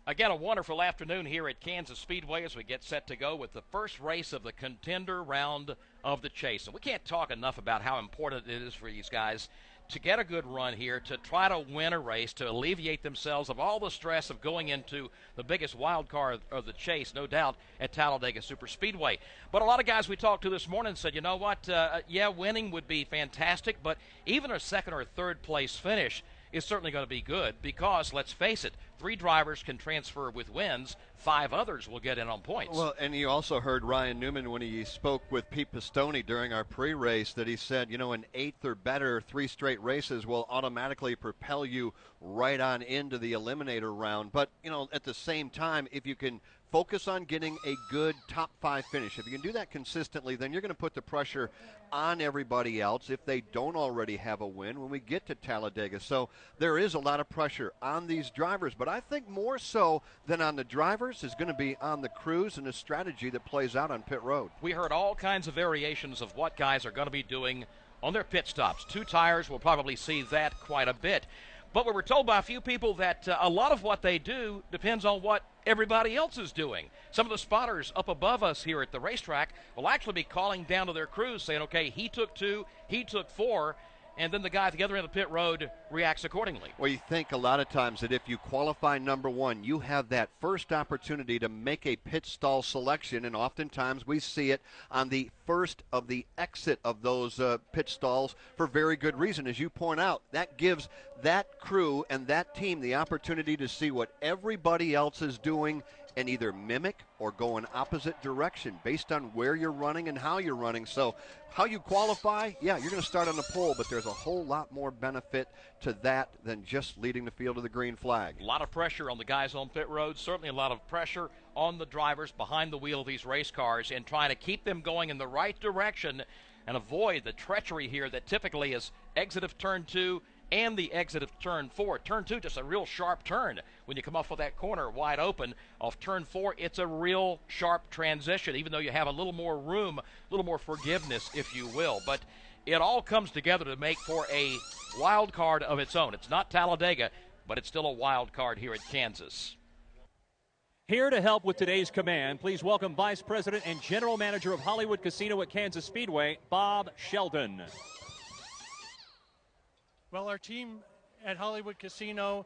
Again, a wonderful afternoon here at Kansas Speedway as we get set to go with the first race of the contender round of the chase. And we can't talk enough about how important it is for these guys to get a good run here, to try to win a race, to alleviate themselves of all the stress of going into the biggest wild card of the chase, no doubt, at Talladega Superspeedway. But a lot of guys we talked to this morning said, you know what, yeah, winning would be fantastic, but even a second or third place finish is certainly going to be good because, let's face it, 3 drivers can transfer with wins, 5 others will get in on points. Well, and you also heard Ryan Newman when he spoke with Pete Pistone during our pre-race that he said, you know, an 8th or better 3 straight races will automatically propel you right on into the eliminator round. But, you know, at the same time, if you can focus on getting a good top 5 finish, if you can do that consistently, then you're going to put the pressure on everybody else if they don't already have a win when we get to Talladega. So there is a lot of pressure on these drivers, but I think more so than on the drivers is going to be on the crews and the strategy that plays out on pit road. We heard all kinds of variations of what guys are going to be doing on their pit stops. 2 tires, we'll probably see that quite a bit. But we were told by a few people that a lot of what they do depends on what everybody else is doing. Some of the spotters up above us here at the racetrack will actually be calling down to their crews saying, okay, he took 2, he took 4, and then the guy at the other end of the pit road reacts accordingly. Well, you think a lot of times that if you qualify number 1, you have that first opportunity to make a pit stall selection, and oftentimes we see it on the first of the exit of those pit stalls for very good reason. As you point out, that gives that crew and that team the opportunity to see what everybody else is doing and either mimic or go in opposite direction based on where you're running and how you're running. So how you qualify, yeah, you're going to start on the pole, but there's a whole lot more benefit to that than just leading the field to the green flag. A lot of pressure on the guys on pit road, certainly a lot of pressure on the drivers behind the wheel of these race cars and trying to keep them going in the right direction and avoid the treachery here that typically is exit of turn 2 and the exit of turn 4. Turn 2, just a real sharp turn. When you come off of that corner wide open, off turn 4, it's a real sharp transition, even though you have a little more room, a little more forgiveness, if you will. But it all comes together to make for a wild card of its own. It's not Talladega, but it's still a wild card here at Kansas. Here to help with today's command, please welcome Vice President and General Manager of Hollywood Casino at Kansas Speedway, Bob Sheldon. Well, our team at Hollywood Casino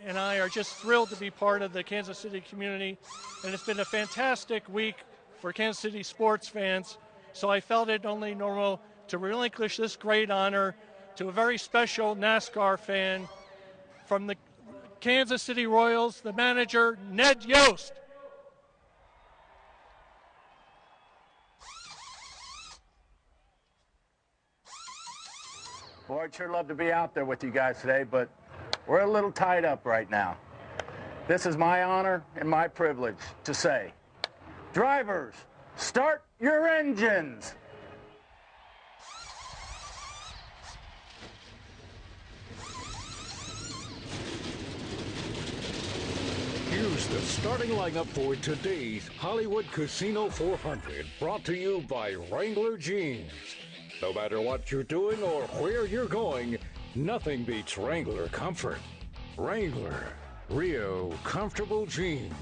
and I are just thrilled to be part of the Kansas City community, and it's been a fantastic week for Kansas City sports fans, so I felt it only normal to relinquish this great honor to a very special NASCAR fan from the Kansas City Royals, the manager, Ned Yost. Boy, I'd sure love to be out there with you guys today, but we're a little tied up right now. This is my honor and my privilege to say, drivers, start your engines. Here's the starting lineup for today's Hollywood Casino 400, brought to you by Wrangler Jeans. No matter what you're doing or where you're going, nothing beats Wrangler comfort. Wrangler, Rio comfortable jeans.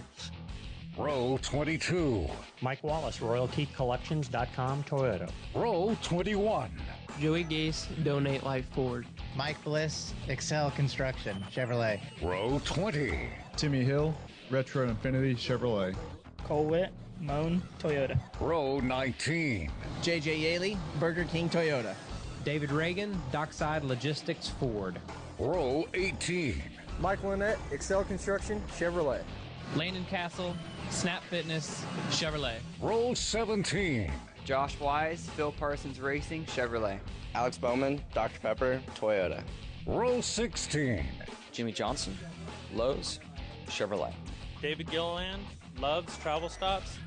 Row 22. Mike Wallace, RoyaltyCollections.com, Toyota. Row 21. Joey Gase, Donate Life Ford. Mike Bliss, Excel Construction, Chevrolet. Row 20. Timmy Hill, Retro Infinity, Chevrolet. Cole Witt, Moan, Toyota. Row 19. JJ Yaley, Burger King, Toyota. David Reagan, Dockside Logistics, Ford. Row 18. Mike Lynette, Excel Construction, Chevrolet. Landon Castle, Snap Fitness, Chevrolet. Row 17. Josh Wise, Phil Parsons Racing, Chevrolet. Alex Bowman, Dr. Pepper, Toyota. Row 16. Jimmy Johnson, Lowe's, Chevrolet. David Gilliland, Love's Travel Stops,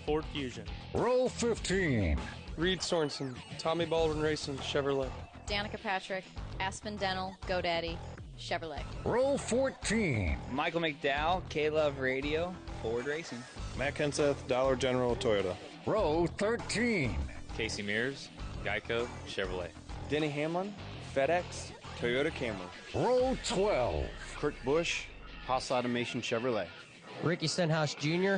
Ford Fusion. Row 15. Reed Sorensen, Tommy Baldwin Racing, Chevrolet. Danica Patrick, Aspen Dental, GoDaddy, Chevrolet. Row 14. Michael McDowell, K-Love Radio, Ford Racing. Matt Kenseth, Dollar General, Toyota. Row 13. Casey Mears, Geico, Chevrolet. Denny Hamlin, FedEx, Toyota Camry. Row 12. Kurt Busch, Haas Automation, Chevrolet. Ricky Stenhouse Jr.,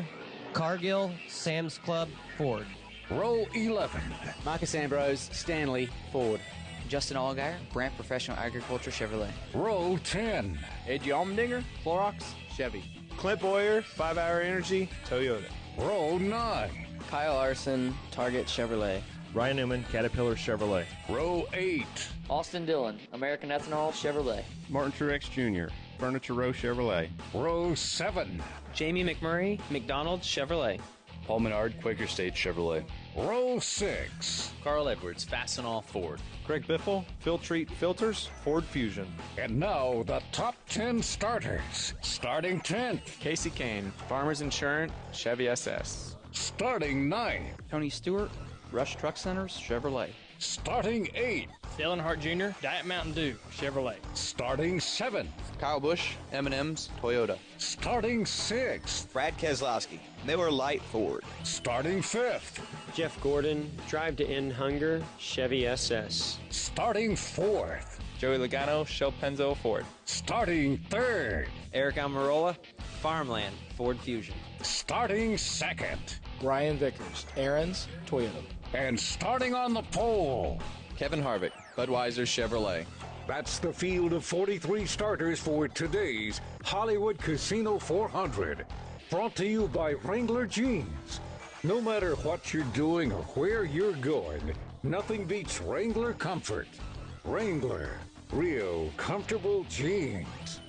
Cargill, Sam's Club, Ford. Row 11. Marcus Ambrose, Stanley, Ford. Justin Allgaier, Brant Professional Agriculture, Chevrolet. Row 10. Edgy Allmendinger, Clorox, Chevy. Clint Boyer, 5 Hour Energy, Toyota. Row 9. Kyle Larson, Target, Chevrolet. Ryan Newman, Caterpillar, Chevrolet. Row 8. Austin Dillon, American Ethanol, Chevrolet. Martin Truex Jr., Furniture Row, Chevrolet. Row 7. Jamie McMurray, McDonald's, Chevrolet. Paul Menard, Quaker State, Chevrolet. Row 6. Carl Edwards, Fastenal, Ford. Craig Biffle, Filtrete Filters, Ford Fusion. And now the top 10 starters. Starting 10th. Casey Kane, Farmers Insurance, Chevy SS. Starting 9th. Tony Stewart, Rush Truck Centers, Chevrolet. Starting 8th. Dale Earnhardt Jr., Diet Mountain Dew, Chevrolet. Starting 7th. Kyle Busch, M&M's, Toyota. Starting 6th. Brad Keselowski, Miller Lite, Ford. Starting 5th. Jeff Gordon, Drive to End Hunger, Chevy SS. Starting 4th. Joey Logano, Shell Penzo, Ford. Starting 3rd. Eric Almirola, Farmland, Ford Fusion. Starting 2nd. Brian Vickers, Aaron's, Toyota. And starting on the pole, Kevin Harvick, Budweiser, Chevrolet. That's the field of 43 starters for today's Hollywood Casino 400. Brought to you by Wrangler Jeans. No matter what you're doing or where you're going, nothing beats Wrangler comfort. Wrangler, real comfortable jeans.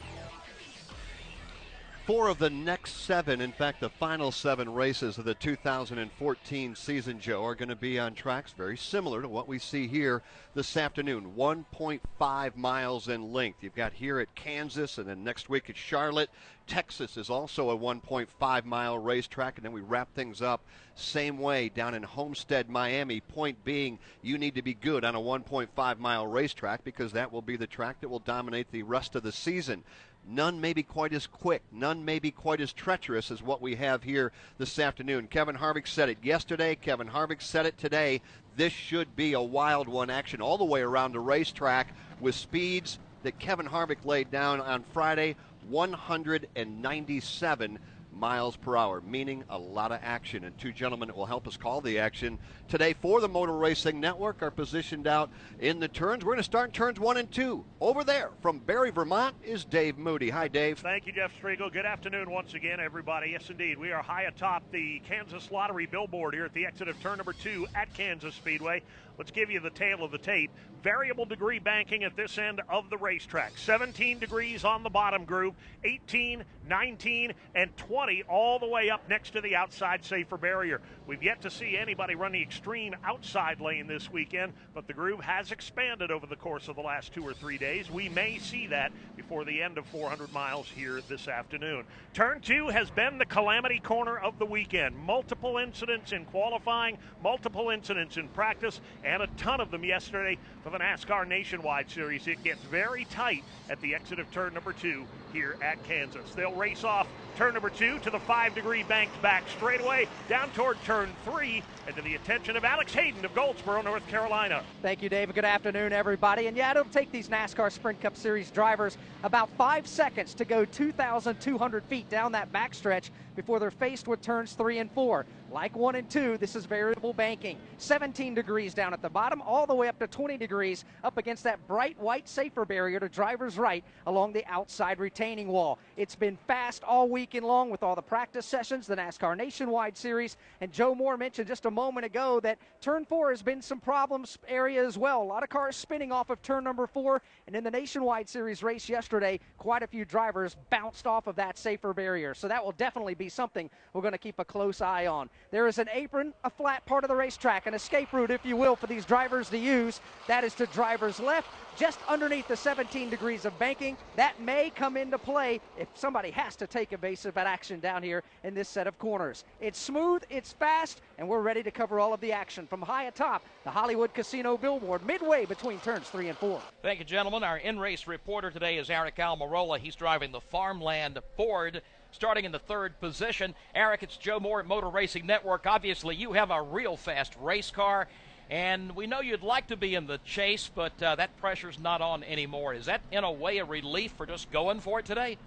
4 of the next 7, in fact, the final 7 races of the 2014 season, Joe, are going to be on tracks very similar to what we see here this afternoon. 1.5 miles in length. You've got here at Kansas, and then next week at Charlotte. Texas is also a 1.5 mile racetrack, and then we wrap things up same way down in Homestead, Miami. Point being, you need to be good on a 1.5 mile racetrack because that will be the track that will dominate the rest of the season. None may be quite as quick, none may be quite as treacherous as what we have here this afternoon. Kevin Harvick said it yesterday, Kevin Harvick said it today. This should be a wild one, action all the way around the racetrack with speeds that Kevin Harvick laid down on Friday, 197 miles per hour, meaning a lot of action. And 2 gentlemen that will help us call the action today for the Motor Racing Network are positioned out in the turns. We're going to start in turns 1 and 2. Over there from Barry, Vermont is Dave Moody. Hi, Dave. Thank you, Jeff Striegel. Good afternoon once again, everybody. Yes, indeed. We are high atop the Kansas Lottery billboard here at the exit of turn number 2 at Kansas Speedway. Let's give you the tale of the tape. Variable degree banking at this end of the racetrack. 17 degrees on the bottom groove, 18, 19, and 20 all the way up next to the outside safer barrier. We've yet to see anybody run the extreme outside lane this weekend, but the groove has expanded over the course of the last 2 or 3 days. We may see that before the end of 400 miles here this afternoon. Turn 2 has been the calamity corner of the weekend. Multiple incidents in qualifying, multiple incidents in practice, and a ton of them yesterday for the NASCAR Nationwide Series. It gets very tight at the exit of turn number 2 here at Kansas. They'll race off turn number 2 to the 5-degree banked back straightaway, down toward turn 3, and to the attention of Alex Hayden of Goldsboro, North Carolina. Thank you, David. Good afternoon, everybody. And yeah, it'll take these NASCAR Sprint Cup Series drivers about 5 seconds to go 2,200 feet down that backstretch before they're faced with turns 3 and 4. Like 1 and 2, this is variable banking. 17 degrees down at the bottom, all the way up to 20 degrees up against that bright white safer barrier to driver's right along the outside retaining wall. It's been fast all weekend long with all the practice sessions, the NASCAR Nationwide Series, and Joe Moore mentioned just a moment ago that turn 4 has been some problems area as well. A lot of cars spinning off of turn number 4, and in the Nationwide Series race yesterday, quite a few drivers bounced off of that safer barrier. So that will definitely be something we're going to keep a close eye on. There is an apron, a flat part of the racetrack, an escape route, if you will, for these drivers to use. That is to driver's left, just underneath the 17 degrees of banking. That may come into play if somebody has to take evasive action down here in this set of corners. It's smooth, it's fast, and we're ready to cover all of the action from high atop the Hollywood Casino billboard, midway between turns 3 and 4. Thank you, gentlemen. Our in-race reporter today is Eric Almirola. He's driving the Farmland Ford, starting in the 3rd position. Eric, it's Joe Moore at Motor Racing Network. Obviously, you have a real fast race car, and we know you'd like to be in the chase, but that pressure's not on anymore. Is that, in a way, a relief for just going for it today?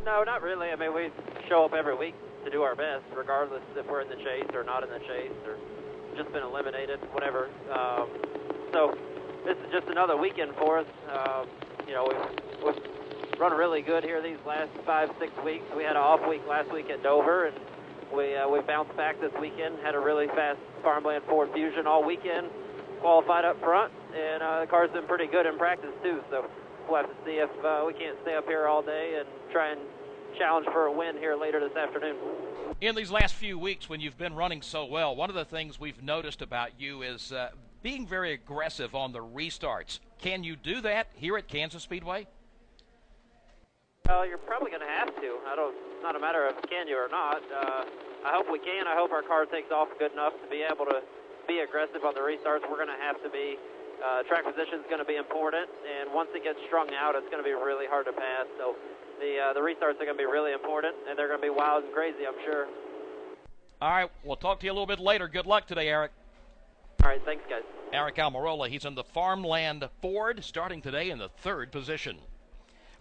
No, not really. I mean, we show up every week to do our best, regardless if we're in the chase or not in the chase or just been eliminated, whatever. So this is just another weekend for us. You know, we've run really good here these last 5-6 weeks. We had an off week last week at Dover, and we bounced back this weekend. Had a really fast Farmland Ford Fusion all weekend, qualified up front, and the car's been pretty good in practice too. So we'll have to see if we can't stay up here all day and try and challenge for a win here later this afternoon. In these last few weeks when you've been running so well, one of the things we've noticed about you is being very aggressive on the restarts. Can you do that here at Kansas Speedway? Well, you're probably going to have to. It's not a matter of can you or not. I hope we can. I hope our car takes off good enough to be able to be aggressive on the restarts. We're going to have to be. Track position is going to be important, and once it gets strung out, it's going to be really hard to pass. So the restarts are going to be really important, and they're going to be wild and crazy, I'm sure. All right, we'll talk to you a little bit later. Good luck today, Eric. All right, thanks, guys. Eric Almirola, he's in the Farmland Ford, starting today in the 3rd position.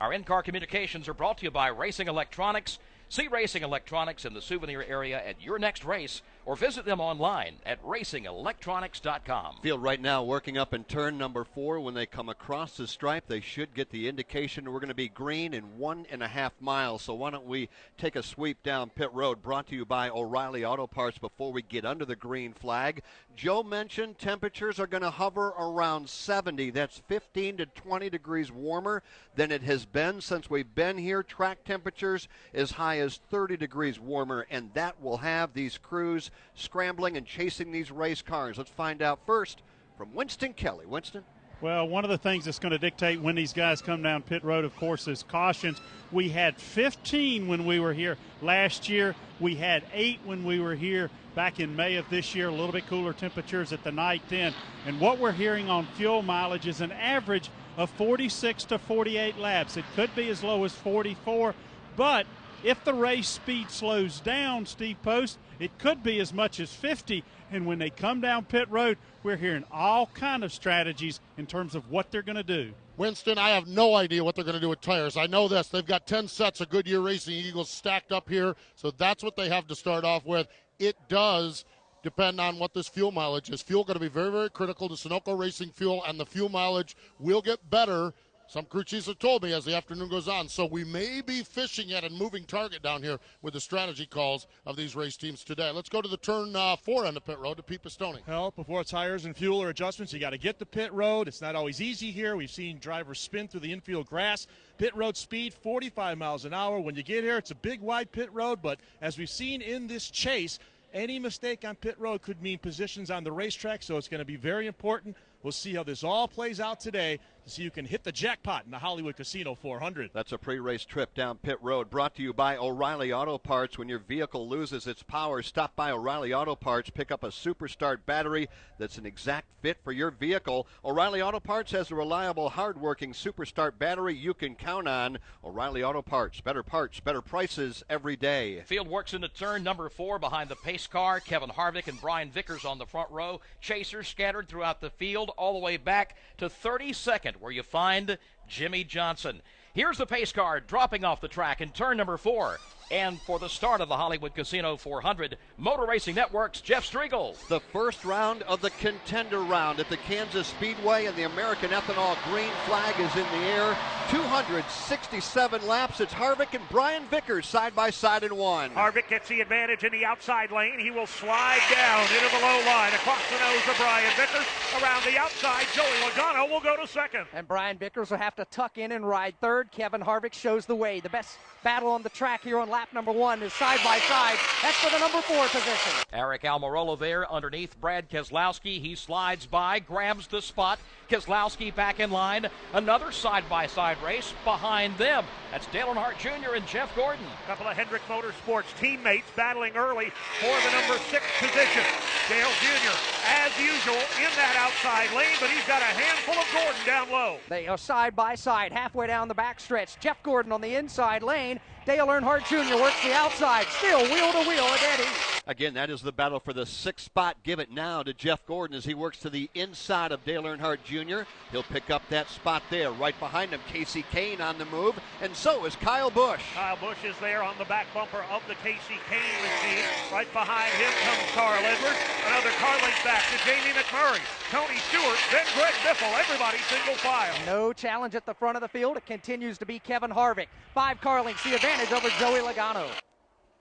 Our in-car communications are brought to you by Racing Electronics. See Racing Electronics in the souvenir area at your next race, or visit them online at racingelectronics.com. Field right now working up in turn number 4. When they come across the stripe, they should get the indication we're going to be green in 1.5 miles. So why don't we take a sweep down pit road, brought to you by O'Reilly Auto Parts before we get under the green flag. Joe mentioned temperatures are going to hover around 70. That's 15 to 20 degrees warmer than it has been since we've been here. Track temperatures as high as 30 degrees warmer, and that will have these crews scrambling and chasing these race cars. Let's find out first from Winston Kelly. Winston? Well, one of the things that's going to dictate when these guys come down pit road, of course, is cautions. We had 15 when we were here last year. We had 8 when we were here back in May of this year, a little bit cooler temperatures at the night then. And what we're hearing on fuel mileage is an average of 46 to 48 laps. It could be as low as 44, but if the race speed slows down, Steve Post, it could be as much as 50. And when they come down pit road, we're hearing all kind of strategies in terms of what they're going to do. Winston, I have no idea what they're going to do with tires. I know this. They've got 10 sets of Goodyear Racing Eagles stacked up here, so that's what they have to start off with. It does depend on what this fuel mileage is. Fuel going to be very, very critical to Sunoco Racing fuel, and the fuel mileage will get better. Some crew chiefs have told me as the afternoon goes on. So we may be fishing at a moving target down here with the strategy calls of these race teams today. Let's go to the turn 4 on the pit road to Pete Pistone. Well, before tires and fuel or adjustments, you got to get to pit road. It's not always easy here. We've seen drivers spin through the infield grass. Pit road speed, 45 miles an hour. When you get here, it's a big, wide pit road. But as we've seen in this chase, any mistake on pit road could mean positions on the racetrack. So it's going to be very important. We'll see how this all plays out today to see who can hit the jackpot in the Hollywood Casino 400. That's a pre-race trip down pit road brought to you by O'Reilly Auto Parts. When your vehicle loses its power, stop by O'Reilly Auto Parts. Pick up a Superstart battery that's an exact fit for your vehicle. O'Reilly Auto Parts has a reliable, hard-working Superstart battery you can count on. O'Reilly Auto Parts, better prices every day. Field works into turn number 4 behind the pace car. Kevin Harvick and Brian Vickers on the front row. Chasers scattered throughout the field all the way back to 32nd, where you find Jimmy Johnson. Here's the pace car dropping off the track in turn number 4. And for the start of the Hollywood Casino 400, Motor Racing Network's Jeff Striegel. The first round of the contender round at the Kansas Speedway, and the American Ethanol green flag is in the air. 267 laps. It's Harvick and Brian Vickers side by side in one. Harvick gets the advantage in the outside lane. He will slide down into the low line across the nose of Brian Vickers. Around the outside, Joey Logano will go to second. And Brian Vickers will have to tuck in and ride third. Kevin Harvick shows the way. The best battle on the track here on lap number 1 is side by side. That's for the number 4 position. Eric Almirola there underneath Brad Keselowski. He slides by, grabs the spot. Keselowski back in line. Another side-by-side race behind them. That's Dale Earnhardt Jr. and Jeff Gordon. A couple of Hendrick Motorsports teammates battling early for the number 6 position. Dale Jr., as usual, in that outside lane, but he's got a handful of Gordon down low. They are side by side, halfway down the backstretch. Jeff Gordon on the inside lane. Dale Earnhardt Jr. works the outside, still wheel to wheel at Eddie. Again, that is the battle for the 6th spot. Give it now to Jeff Gordon as he works to the inside of Dale Earnhardt Jr. He'll pick up that spot there. Right behind him, Casey Kane on the move, and so is Kyle Busch. Kyle Busch is there on the back bumper of the Casey Kane machine. Right behind him comes Carl Edwards. Another car link back to Jamie McMurray, Tony Stewart, then Greg Biffle. Everybody single file. No challenge at the front of the field. It continues to be Kevin Harvick. 5 car lengths, the advantage over Joey Logano.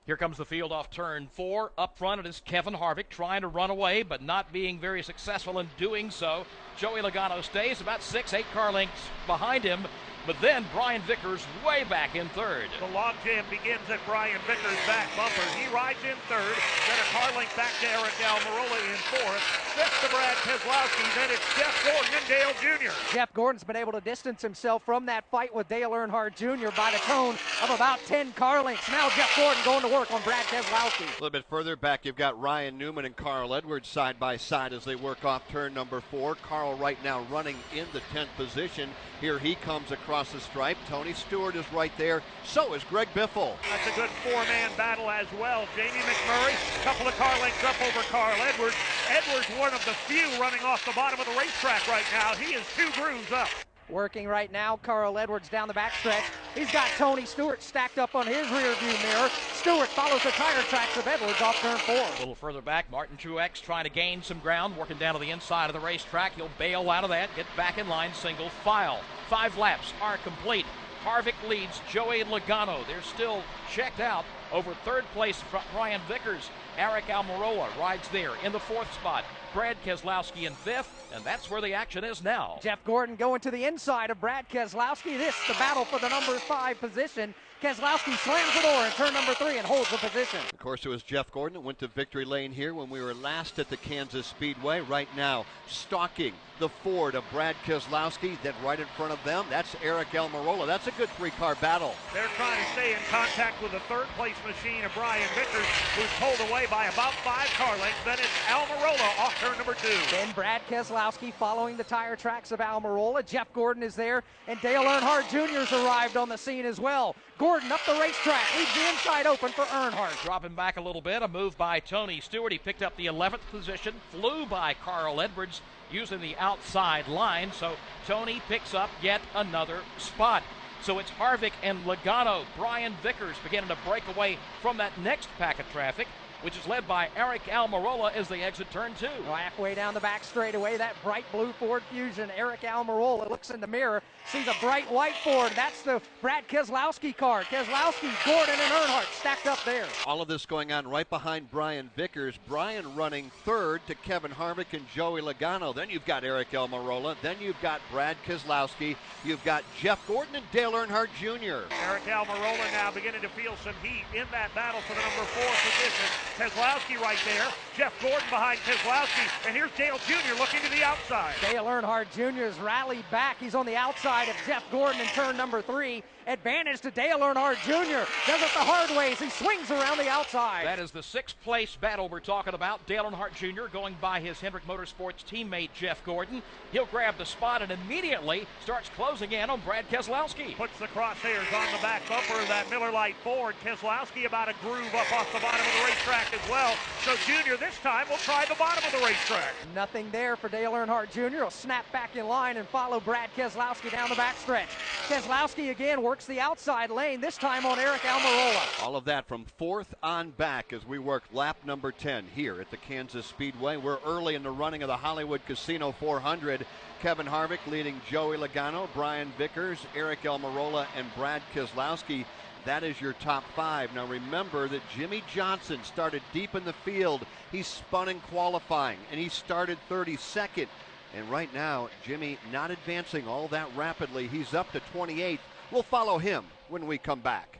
Here comes the field off turn 4. Up front, it is Kevin Harvick trying to run away, but not being very successful in doing so. Joey Logano stays about 6-8 car lengths behind him, but then Brian Vickers way back in third. The logjam begins at Brian Vickers' back bumper. He rides in third, then a car length back to Eric Almirola in fourth. Fifth to Brad Keselowski, then it's Jeff Gordon and Dale Jr. Jeff Gordon's been able to distance himself from that fight with Dale Earnhardt Jr. by the cone of about 10 car lengths. Now Jeff Gordon going to work on Brad Keselowski. A little bit further back, you've got Ryan Newman and Carl Edwards side by side as they work off turn number 4. Carl right now running in the 10th position. Here he comes across the stripe. Tony Stewart is right there. So is Greg Biffle. That's a good 4-man battle as well. Jamie McMurray, a couple of car lengths up over Carl Edwards. Edwards, one of the few running off the bottom of the racetrack right now. He is 2 grooves up. Working right now, Carl Edwards down the backstretch. He's got Tony Stewart stacked up on his rear view mirror. Stewart follows the tire tracks of Edwards off turn 4. A little further back, Martin Truex trying to gain some ground, working down to the inside of the racetrack. He'll bail out of that, get back in line, single file. 5 laps are complete. Harvick leads Joey Logano. They're still checked out over third place. Brian Vickers. Eric Almirola rides there in the 4th spot. Brad Keselowski in 5th, and that's where the action is now. Jeff Gordon going to the inside of Brad Keselowski. This the battle for the number 5 position. Keselowski slams the door in turn number 3 and holds the position. Of course, it was Jeff Gordon that went to victory lane here when we were last at the Kansas Speedway. Right now, stalking the Ford of Brad Keselowski. Then right in front of them, that's Eric Almirola. That's a good 3-car battle. They're trying to stay in contact with the 3rd place machine of Brian Vickers, who's pulled away by about 5 car lengths. Then it's Almirola off turn number 2. Then Brad Keselowski following the tire tracks of Almirola. Jeff Gordon is there, and Dale Earnhardt Jr.'s arrived on the scene as well. Gordon up the racetrack, leaves the inside open for Earnhardt. Dropping back a little bit, a move by Tony Stewart. He picked up the 11th position, flew by Carl Edwards using the outside line, so Tony picks up yet another spot. So it's Harvick and Logano. Brian Vickers beginning to break away from that next pack of traffic, which is led by Eric Almirola as they exit turn 2. Halfway down the back straightaway, that bright blue Ford Fusion. Eric Almirola looks in the mirror, sees a bright white Ford. That's the Brad Keselowski car. Keselowski, Gordon, and Earnhardt stacked up there. All of this going on right behind Brian Vickers. Brian running 3rd to Kevin Harvick and Joey Logano. Then you've got Eric Almirola. Then you've got Brad Keselowski. You've got Jeff Gordon and Dale Earnhardt Jr. Eric Almirola now beginning to feel some heat in that battle for the number 4 position. Keselowski right there. Jeff Gordon behind Keselowski. And here's Dale Jr. looking to the outside. Dale Earnhardt Jr. has rallied back. He's on the outside of Jeff Gordon in turn number 3. Advantage to Dale Earnhardt Jr. Does it the hard way as he swings around the outside. That is the 6th place battle we're talking about. Dale Earnhardt Jr. going by his Hendrick Motorsports teammate Jeff Gordon. He'll grab the spot and immediately starts closing in on Brad Keselowski. Puts the crosshairs on the back bumper of that Miller Lite Ford. Keselowski about a groove up off the bottom of the racetrack as well. So Jr. this time will try the bottom of the racetrack. Nothing there for Dale Earnhardt Jr. He'll snap back in line and follow Brad Keselowski down the backstretch. Keselowski again works the outside lane, this time on Eric Almirola. All of that from 4th on back as we work lap number 10 here at the Kansas Speedway. We're early in the running of the Hollywood Casino 400. Kevin Harvick leading Joey Logano, Brian Vickers, Eric Almirola, and Brad Keselowski. That is your top 5. Now remember that Jimmy Johnson started deep in the field. He spun in qualifying, and he started 32nd. And right now, Jimmy not advancing all that rapidly. He's up to 28th. We'll follow him when we come back.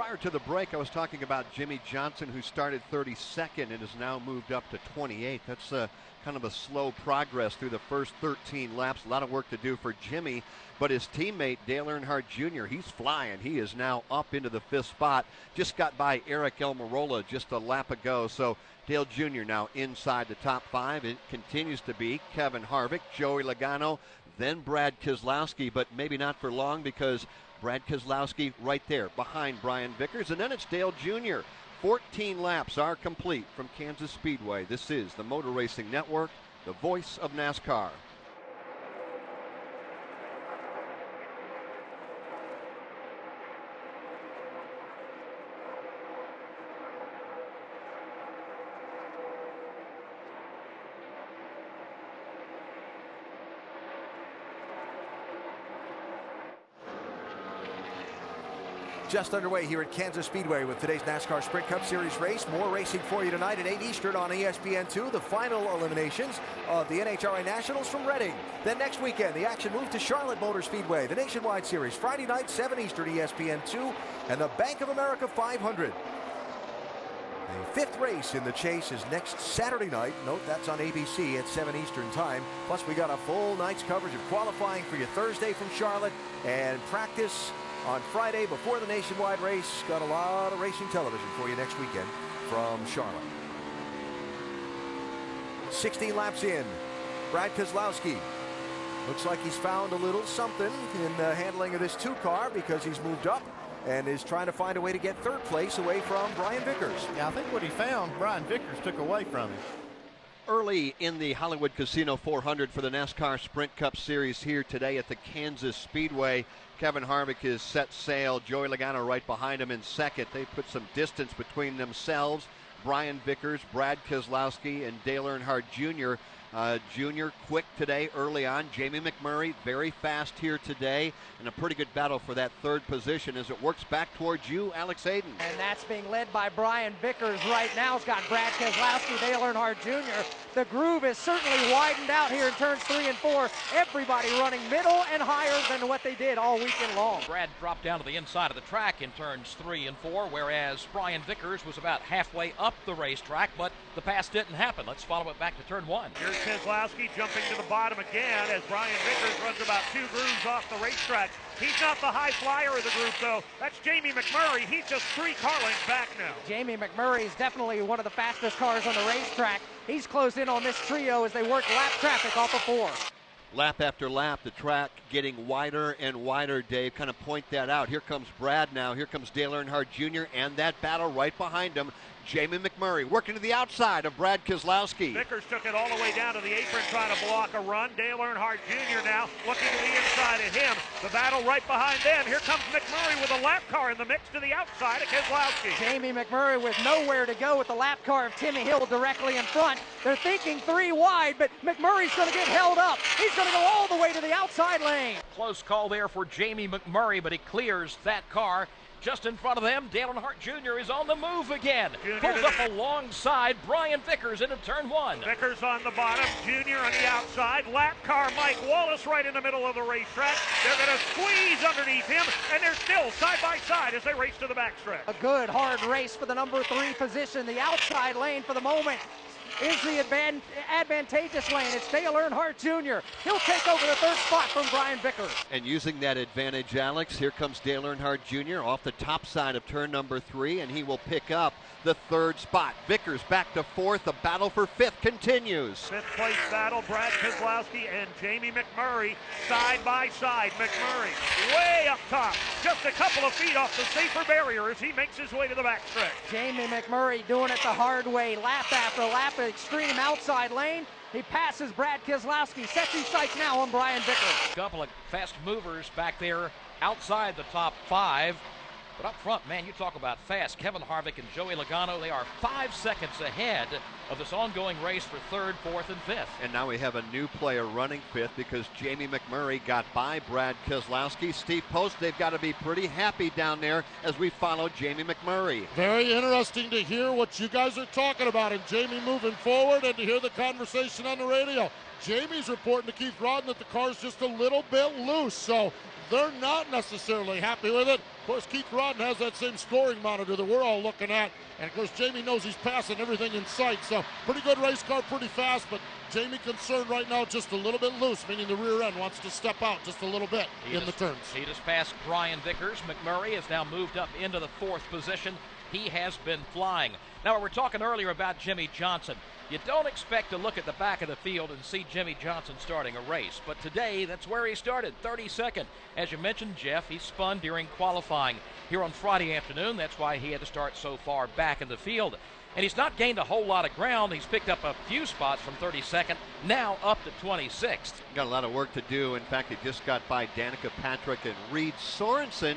prior to the break, I was talking about Jimmy Johnson, who started 32nd and has now moved up to 28th. That's kind of a slow progress through the first 13 laps. A lot of work to do for Jimmy, but his teammate Dale Earnhardt Jr., he's flying. He is now up into the 5th spot. Just got by Eric Almirola just a lap ago. So Dale Jr. now inside the top 5. It continues to be Kevin Harvick, Joey Logano, then Brad Keselowski, but maybe not for long because Brad Keselowski right there behind Brian Vickers, and then it's Dale Jr. 14 laps are complete from Kansas Speedway. This is the Motor Racing Network, the voice of NASCAR. Just underway here at Kansas Speedway with today's NASCAR Sprint Cup Series race. More racing for you tonight at 8 Eastern on ESPN2. The final eliminations of the NHRA Nationals from Reading. Then next weekend, the action moved to Charlotte Motor Speedway. The Nationwide Series, Friday night, 7 Eastern ESPN2. And the Bank of America 500. The 5th race in the chase is next Saturday night. Note that's on ABC at 7 Eastern time. Plus, we got a full night's coverage of qualifying for you Thursday from Charlotte and practice on Friday before the nationwide race. Got a lot of racing television for you next weekend from Charlotte. 16 laps in. Brad Keselowski looks like he's found a little something in the handling of this 2 car because he's moved up and is trying to find a way to get 3rd place away from Brian Vickers. Yeah, I think what he found, Brian Vickers took away from him. Early in the Hollywood Casino 400 for the NASCAR Sprint Cup Series here today at the Kansas Speedway. Kevin Harvick is set sail. Joey Logano right behind him in second. They put some distance between themselves. Brian Vickers, Brad Keselowski, and Dale Earnhardt Jr. Jr. quick today early on. Jamie McMurray very fast here today, and a pretty good battle for that 3rd position as it works back towards you, Alex Hayden. And that's being led by Brian Vickers right now. It's got Brad Keselowski, Dale Earnhardt Jr. The groove is certainly widened out here in turns 3 and 4. Everybody running middle and higher than what they did all weekend long. Brad dropped down to the inside of the track in turns 3 and 4, whereas Brian Vickers was about halfway up the racetrack, but the pass didn't happen. Let's follow it back to turn 1. Here's Keselowski jumping to the bottom again as Brian Vickers runs about 2 grooves off the racetrack. He's not the high flyer of the group, though. That's Jamie McMurray. He's just 3 car lengths back now. Jamie McMurray is definitely one of the fastest cars on the racetrack. He's closed in on this trio as they work lap traffic off of 4. Lap after lap, the track getting wider and wider, Dave. Kind of point that out. Here comes Brad now. Here comes Dale Earnhardt Jr. and that battle right behind him. Jamie McMurray working to the outside of Brad Keselowski. Vickers took it all the way down to the apron trying to block a run. Dale Earnhardt Jr. now looking to the inside of him. The battle right behind them. Here comes McMurray with a lap car in the mix to the outside of Keselowski. Jamie McMurray with nowhere to go with the lap car of Timmy Hill directly in front. They're thinking 3 wide, but McMurray's going to get held up. He's going to go all the way to the outside lane. Close call there for Jamie McMurray, but he clears that car. Just in front of them, Dale Earnhardt Jr. is on the move again. Pulls up alongside Brian Vickers into turn 1. Vickers on the bottom, Jr. on the outside. Lap car Mike Wallace right in the middle of the racetrack. They're going to squeeze underneath him, and they're still side by side as they race to the backstretch. A good, hard race for the number 3 position. The outside lane for the moment is the advantageous lane. It's Dale Earnhardt Jr. He'll take over the 3rd spot from Brian Vickers. And using that advantage, Alex, here comes Dale Earnhardt Jr. off the top side of turn number 3, and he will pick up the 3rd spot. Vickers back to 4th. The battle for 5th continues. 5th place battle, Brad Keselowski and Jamie McMurray side by side. McMurray way up top, just a couple of feet off the safer barrier as he makes his way to the backstretch. Jamie McMurray doing it the hard way, lap after lap, extreme outside lane. He passes Brad Keselowski, sets his sights now on Brian Vickers. A couple of fast movers back there outside the top 5. But up front, man, you talk about fast. Kevin Harvick and Joey Logano, they are 5 seconds ahead of this ongoing race for 3rd, 4th, and 5th. And now we have a new player running 5th because Jamie McMurray got by Brad Keselowski. Steve Post, they've got to be pretty happy down there as we follow Jamie McMurray. Very interesting to hear what you guys are talking about and Jamie moving forward and to hear the conversation on the radio. Jamie's reporting to Keith Rodden that the car's just a little bit loose, so they're not necessarily happy with it. course, Keith Rodden has that same scoring monitor that we're all looking at. And, of course, Jamie knows he's passing everything in sight. So, pretty good race car, pretty fast. But Jamie concerned right now just a little bit loose, meaning the rear end wants to step out just a little bit in the turns. He just passed Brian Vickers. McMurray has now moved up into the 4th position. He has been flying. Now, we were talking earlier about Jimmy Johnson. You don't expect to look at the back of the field and see Jimmy Johnson starting a race, but today that's where he started, 32nd. As you mentioned, Jeff, he spun during qualifying here on Friday afternoon. That's why he had to start so far back in the field. And he's not gained a whole lot of ground. He's picked up a few spots from 32nd, now up to 26th. Got a lot of work to do. In fact, he just got by Danica Patrick and Reed Sorensen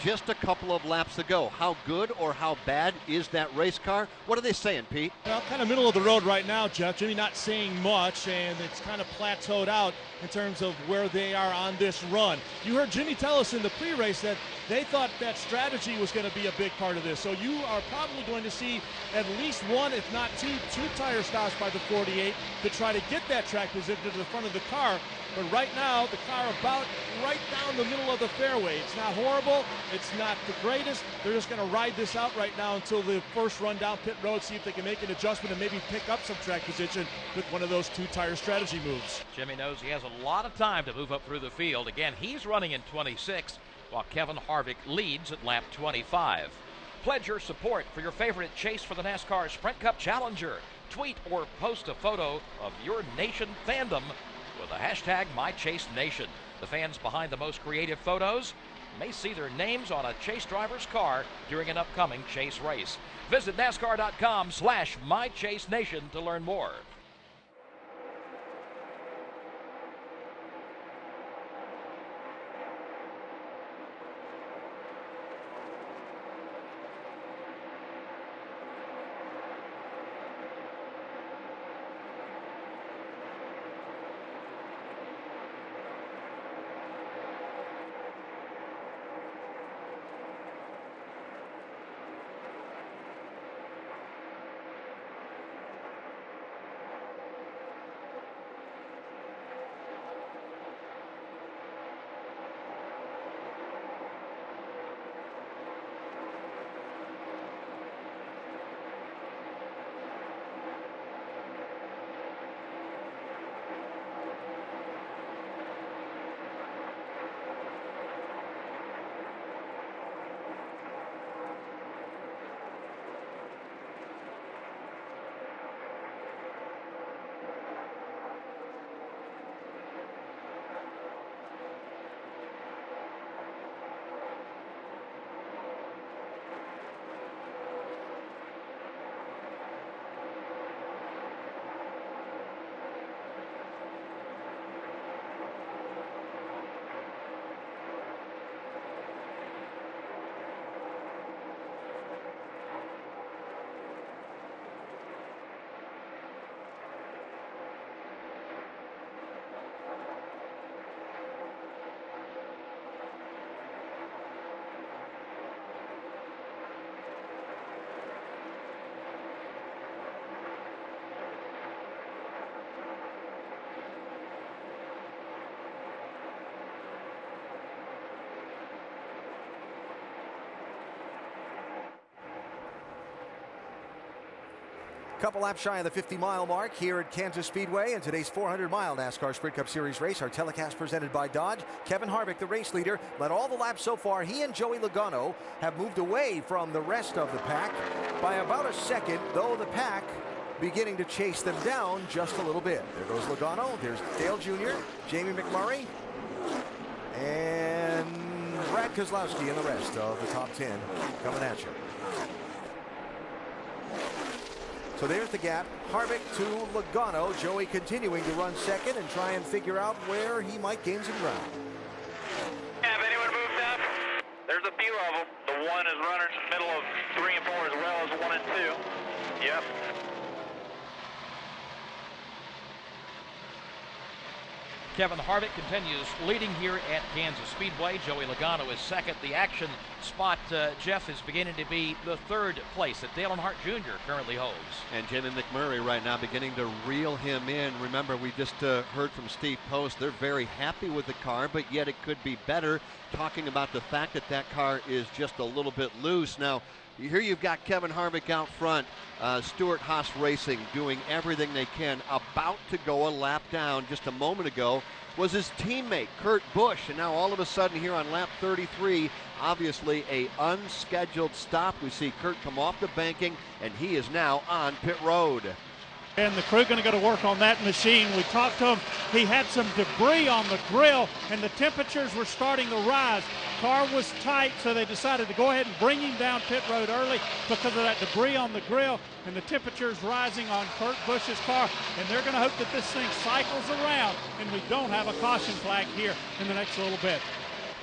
just a couple of laps ago. How good or how bad is that race car? What are they saying, Pete? Well, kind of middle of the road right now, Jeff. Jimmy not saying much, and it's kind of plateaued out in terms of where they are on this run. You heard Jimmy tell us in the pre-race that they thought that strategy was going to be a big part of this. So you are probably going to see at least one, if not two tire stops by the 48 to try to get that track position to the front of the car. But right now, the car about right down the middle of the fairway. It's not horrible. It's not the greatest. They're just going to ride this out right now until the first run down pit road, see if they can make an adjustment and maybe pick up some track position with one of those 2-tire strategy moves. Jimmy knows he has a lot of time to move up through the field. Again, he's running in 26th, while Kevin Harvick leads at lap 25. Pledge your support for your favorite chase for the NASCAR Sprint Cup Challenger. Tweet or post a photo of your nation fandom with the hashtag MyChaseNation. The fans behind the most creative photos may see their names on a chase driver's car during an upcoming chase race. Visit NASCAR.com/MyChaseNation to learn more. Couple laps shy of the 50-mile mark here at Kansas Speedway in today's 400-mile NASCAR Sprint Cup Series race. Our telecast presented by Dodge. Kevin Harvick, the race leader, led all the laps so far. He and Joey Logano have moved away from the rest of the pack by about a second, though the pack beginning to chase them down just a little bit. There goes Logano. There's Dale Jr., Jamie McMurray, and Brad Keselowski and the rest of the top 10 coming at you. So there's the gap. Harvick to Logano. Joey continuing to run second and try and figure out where he might gain some ground. Have anyone moved up? There's a few of them. The one is running in the middle of 3 and 4 as well as 1 and 2. Yep. Kevin Harvick continues leading here at Kansas Speedway. Joey Logano is second. The action spot, Jeff, is beginning to be the third place that Dale Earnhardt Jr. currently holds. And Jamie McMurray right now beginning to reel him in. Remember, we just heard from Steve Post. They're very happy with the car, but yet it could be better, talking about the fact that that car is just a little bit loose. Now, here you've got Kevin Harvick out front, Stewart Haas Racing doing everything they can. About to go a lap down just a moment ago was his teammate, Kurt Busch. And now all of a sudden here on lap 33, obviously a unscheduled stop. We see Kurt come off the banking, and he is now on pit road. And the crew going to go to work on that machine. We talked to him. He had some debris on the grill, and the temperatures were starting to rise. Car was tight, so they decided to go ahead and bring him down pit road early because of that debris on the grill and the temperatures rising on Kurt Busch's car. And they're going to hope that this thing cycles around and we don't have a caution flag here in the next little bit.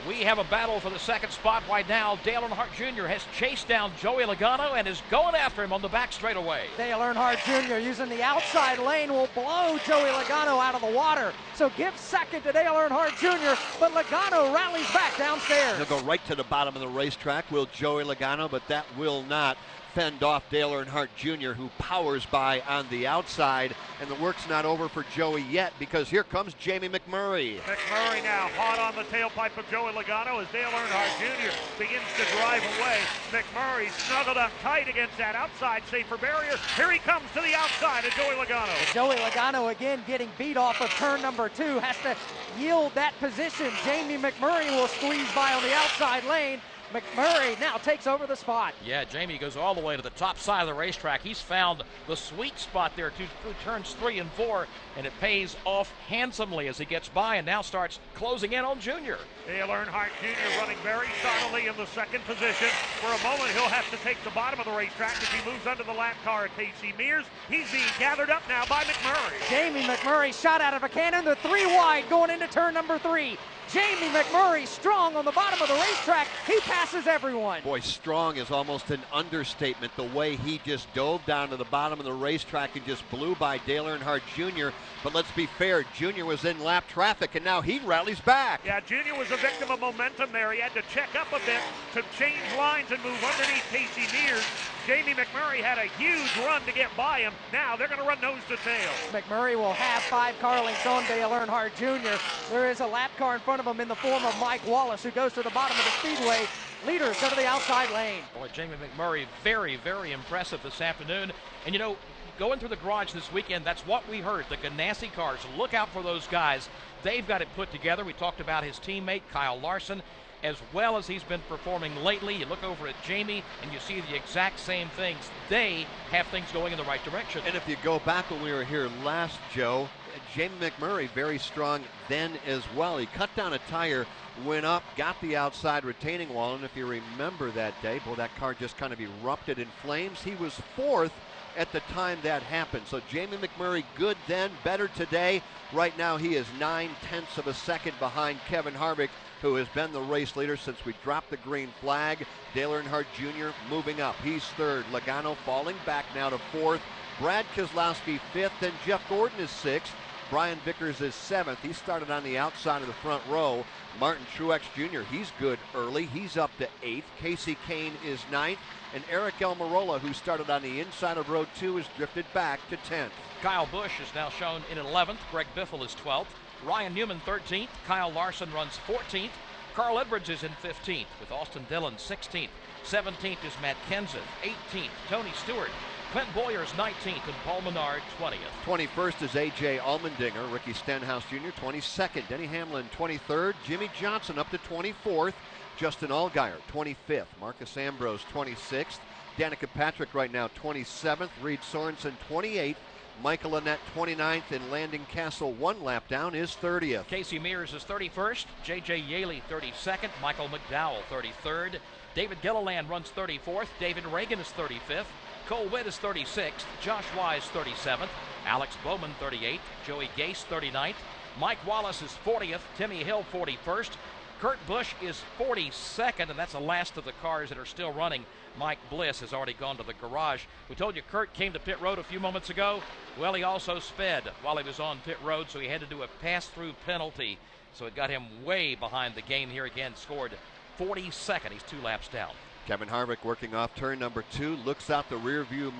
We have a battle for the second spot right now. Dale Earnhardt Jr. has chased down Joey Logano and is going after him on the back straightaway. Dale Earnhardt Jr. using the outside lane will blow Joey Logano out of the water. So give second to Dale Earnhardt Jr., but Logano rallies back downstairs. He'll go right to the bottom of the racetrack, will Joey Logano, but that will not fend off Dale Earnhardt Jr., who powers by on the outside. And the work's not over for Joey yet, because here comes Jamie McMurray. McMurray now hot on the tailpipe of Joey Logano as Dale Earnhardt Jr. begins to drive away. McMurray snuggled up tight against that outside safer barrier. Here he comes to the outside of Joey Logano. Joey Logano again getting beat off of turn number 2. Has to yield that position. Jamie McMurray will squeeze by on the outside lane. McMurray now takes over the spot. Yeah, Jamie goes all the way to the top side of the racetrack. He's found the sweet spot there through turns 3 and 4, and it pays off handsomely as he gets by and now starts closing in on Junior. Dale Earnhardt Jr. running very solidly in the second position. For a moment, he'll have to take the bottom of the racetrack as he moves under the lap car of Casey Mears. He's being gathered up now by McMurray. Jamie McMurray shot out of a cannon. They're 3 wide going into turn number 3. Jamie McMurray strong on the bottom of the racetrack. He passes everyone. Boy, strong is almost an understatement. The way he just dove down to the bottom of the racetrack and just blew by Dale Earnhardt Jr. But let's be fair, Jr. was in lap traffic, and now he rallies back. Yeah, Jr. was a victim of momentum there. He had to check up a bit to change lines and move underneath Casey Mears. Jamie McMurray had a huge run to get by him. Now they're going to run nose to tail. McMurray will have 5 car lengths on Dale Earnhardt Jr. There is a lap car in front of him in the form of Mike Wallace, who goes to the bottom of the speedway. Leaders go to the outside lane. Boy, Jamie McMurray, very, very impressive this afternoon. And, you know, going through the garage this weekend, that's what we heard. The Ganassi cars, look out for those guys. They've got it put together. We talked about his teammate, Kyle Larson, as well as he's been performing lately. You look over at Jamie and you see the exact same things. They have things going in the right direction. And if you go back when we were here last, Joe, Jamie McMurray very strong then as well. He cut down a tire, went up, got the outside retaining wall, and if you remember that day, boy, that car just kind of erupted in flames. He was 4th at the time that happened. So Jamie McMurray, good then, better today. Right now he is 9/10 of a second behind Kevin Harvick, who has been the race leader since we dropped the green flag. Dale Earnhardt Jr. moving up. He's 3rd. Logano falling back now to 4th. Brad Keselowski 5th, and Jeff Gordon is 6th. Brian Vickers is 7th. He started on the outside of the front row. Martin Truex Jr., he's good early. He's up to 8th. Casey Kane is 9th. And Eric Almirola, who started on the inside of row 2, has drifted back to 10th. Kyle Busch is now shown in 11th. Greg Biffle is 12th. Ryan Newman 13th. Kyle Larson runs 14th. Carl Edwards is in 15th with Austin Dillon 16th. 17th is Matt Kenseth. 18th, Tony Stewart. Clint Boyer's 19th and Paul Menard 20th. 21st is A.J. Allmendinger. Ricky Stenhouse Jr. 22nd. Denny Hamlin 23rd. Jimmy Johnson up to 24th. Justin Allgaier 25th. Marcus Ambrose 26th. Danica Patrick right now 27th. Reed Sorensen 28th. Michael Annett 29th, and Landon Castle 1 lap down is 30th. Casey Mears is 31st. J.J. Yaley 32nd. Michael McDowell 33rd. David Gilliland runs 34th. David Reagan is 35th. Cole Witt is 36th. Josh Wise 37th. Alex Bowman 38th. Joey Gase 39th. Mike Wallace is 40th. Timmy Hill 41st. Kurt Busch is 42nd, and that's the last of the cars that are still running. Mike Bliss has already gone to the garage. We told you Kurt came to pit road a few moments ago. Well, he also sped while he was on pit road, so he had to do a pass-through penalty. So it got him way behind the game here again. Scored 42nd. He's 2 laps down. Kevin Harvick working off turn number 2, looks out the rear view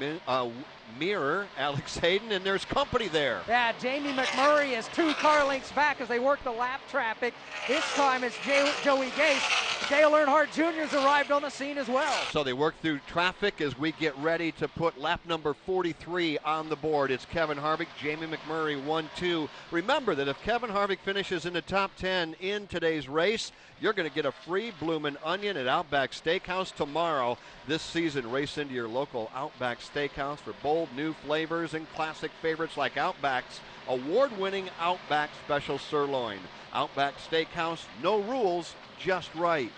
mirror, Alex Hayden, and there's company there. Yeah, Jamie McMurray is 2 car lengths back as they work the lap traffic. This time it's Joey Gase. Dale Earnhardt Jr. has arrived on the scene as well. So they work through traffic as we get ready to put lap number 43 on the board. It's Kevin Harvick, Jamie McMurray 1-2. Remember that if Kevin Harvick finishes in the top 10 in today's race, you're going to get a free bloomin' onion at Outback Steakhouse tomorrow. This season, race into your local Outback Steakhouse for bold new flavors and classic favorites like Outback's award-winning Outback Special Sirloin. Outback Steakhouse, no rules, just right.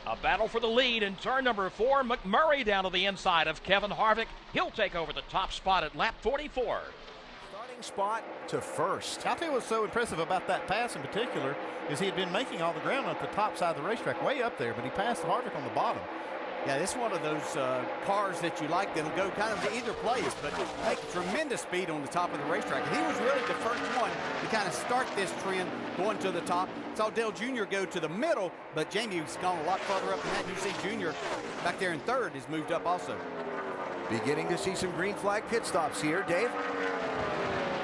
A battle for the lead in turn number 4. McMurray down to the inside of Kevin Harvick. He'll take over the top spot at lap 44. Starting spot to first. I'll tell you what's so impressive about that pass in particular is he had been making all the ground at the top side of the racetrack, way up there, but he passed Harvick on the bottom. Yeah, this is one of those cars that you like that'll go kind of to either place, but make tremendous speed on the top of the racetrack. And he was really the first one to kind of start this trend going to the top. Saw Dale Jr. go to the middle, but Jamie's gone a lot further up than that. You see Jr. back there in third has moved up also. Beginning to see some green flag pit stops here, Dave.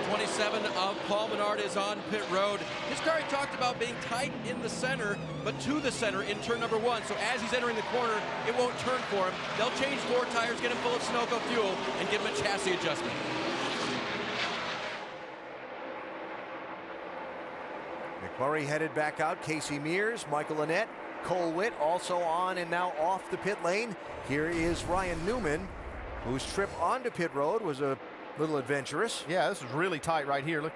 27 of Paul Menard is on pit road. His car, he talked about being tight in the center, but to the center in turn number 1. So as he's entering the corner, it won't turn for him. They'll change 4 tires, get him full of Sunoco fuel, and give him a chassis adjustment. McMurray headed back out. Casey Mears, Michael Annett, Cole Witt also on and now off the pit lane. Here is Ryan Newman, whose trip onto pit road was a little adventurous. Yeah, this is really tight right here. Look.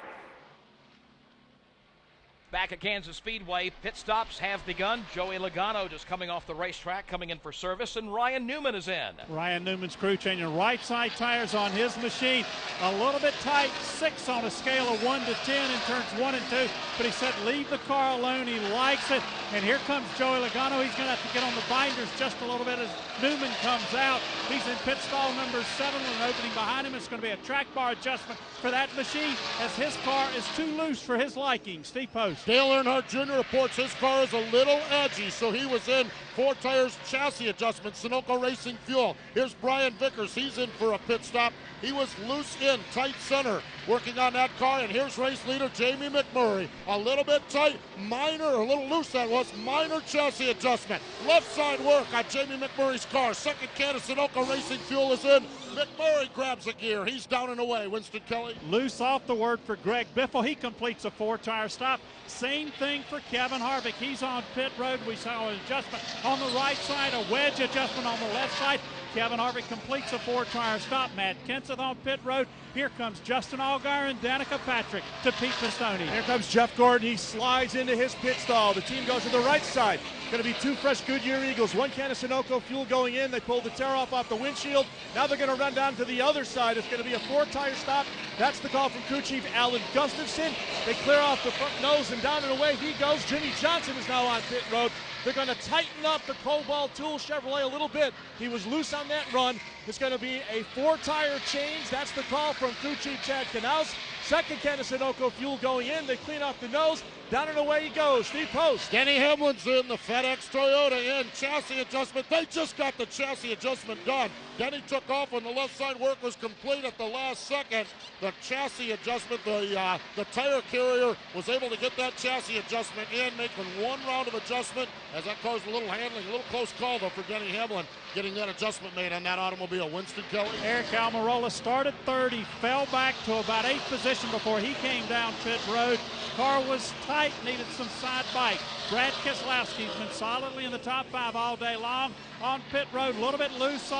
Back at Kansas Speedway, pit stops have begun. Joey Logano just coming off the racetrack, coming in for service, and Ryan Newman is in. Ryan Newman's crew changing right side tires on his machine. A little bit tight, 6 on a scale of 1 to 10 in turns 1 and 2, but he said leave the car alone. He likes it. And here comes Joey Logano. He's going to have to get on the binders just a little bit as Newman comes out. He's in pit stall number 7 with an opening behind him. It's going to be a track bar adjustment for that machine as his car is too loose for his liking. Steve Post. Dale Earnhardt Jr. reports his car is a little edgy, so he was in 4 tires chassis adjustment, Sunoco Racing Fuel. Here's Brian Vickers. He's in for a pit stop. He was loose in, tight center, working on that car. And here's race leader Jamie McMurray. A little bit tight, a little loose that was, minor chassis adjustment. Left side work on Jamie McMurray's car. Second can of Sunoco Racing Fuel is in. McMurray grabs a gear. He's down and away. Winston Kelly. Loose off the word for Greg Biffle. He completes a 4-tire stop. Same thing for Kevin Harvick. He's on pit road. We saw an adjustment on the right side, a wedge adjustment on the left side. Kevin Harvick completes a 4-tire stop. Matt Kenseth on pit road. Here comes Justin Allgaier and Danica Patrick to Pete Pistone. Here comes Jeff Gordon. He slides into his pit stall. The team goes to the right side. Going to be 2 fresh Goodyear Eagles. 1 can of Sunoco fuel going in. They pulled the tear off the windshield. Now they're going to run down to the other side. It's going to be a 4-tire stop. That's the call from crew chief Alan Gustafson. They clear off the front nose and down and away he goes. Jimmy Johnson is now on pit road. They're going to tighten up the Cobalt Tool Chevrolet a little bit. He was loose on that run. It's going to be a 4-tire change. That's the call from crew chief Chad Knaus. Second can of Sunoco fuel going in. They clean off the nose. Down and away he goes. Steve Post. Denny Hamlin's in the FedEx Toyota in chassis adjustment. They just got the chassis adjustment done. Denny took off when the left side work was complete at the last second. The chassis adjustment, the tire carrier was able to get that chassis adjustment in, making 1 round of adjustment as that caused a little handling. A little close call though for Denny Hamlin getting that adjustment made on that automobile. Winston Kelly. Eric Almirola started third. He fell back to about 8th position before he came down pit road. Car was tight, needed some side bite. Brad Keselowski's been solidly in the top 5 all day long. On pit road, a little bit loose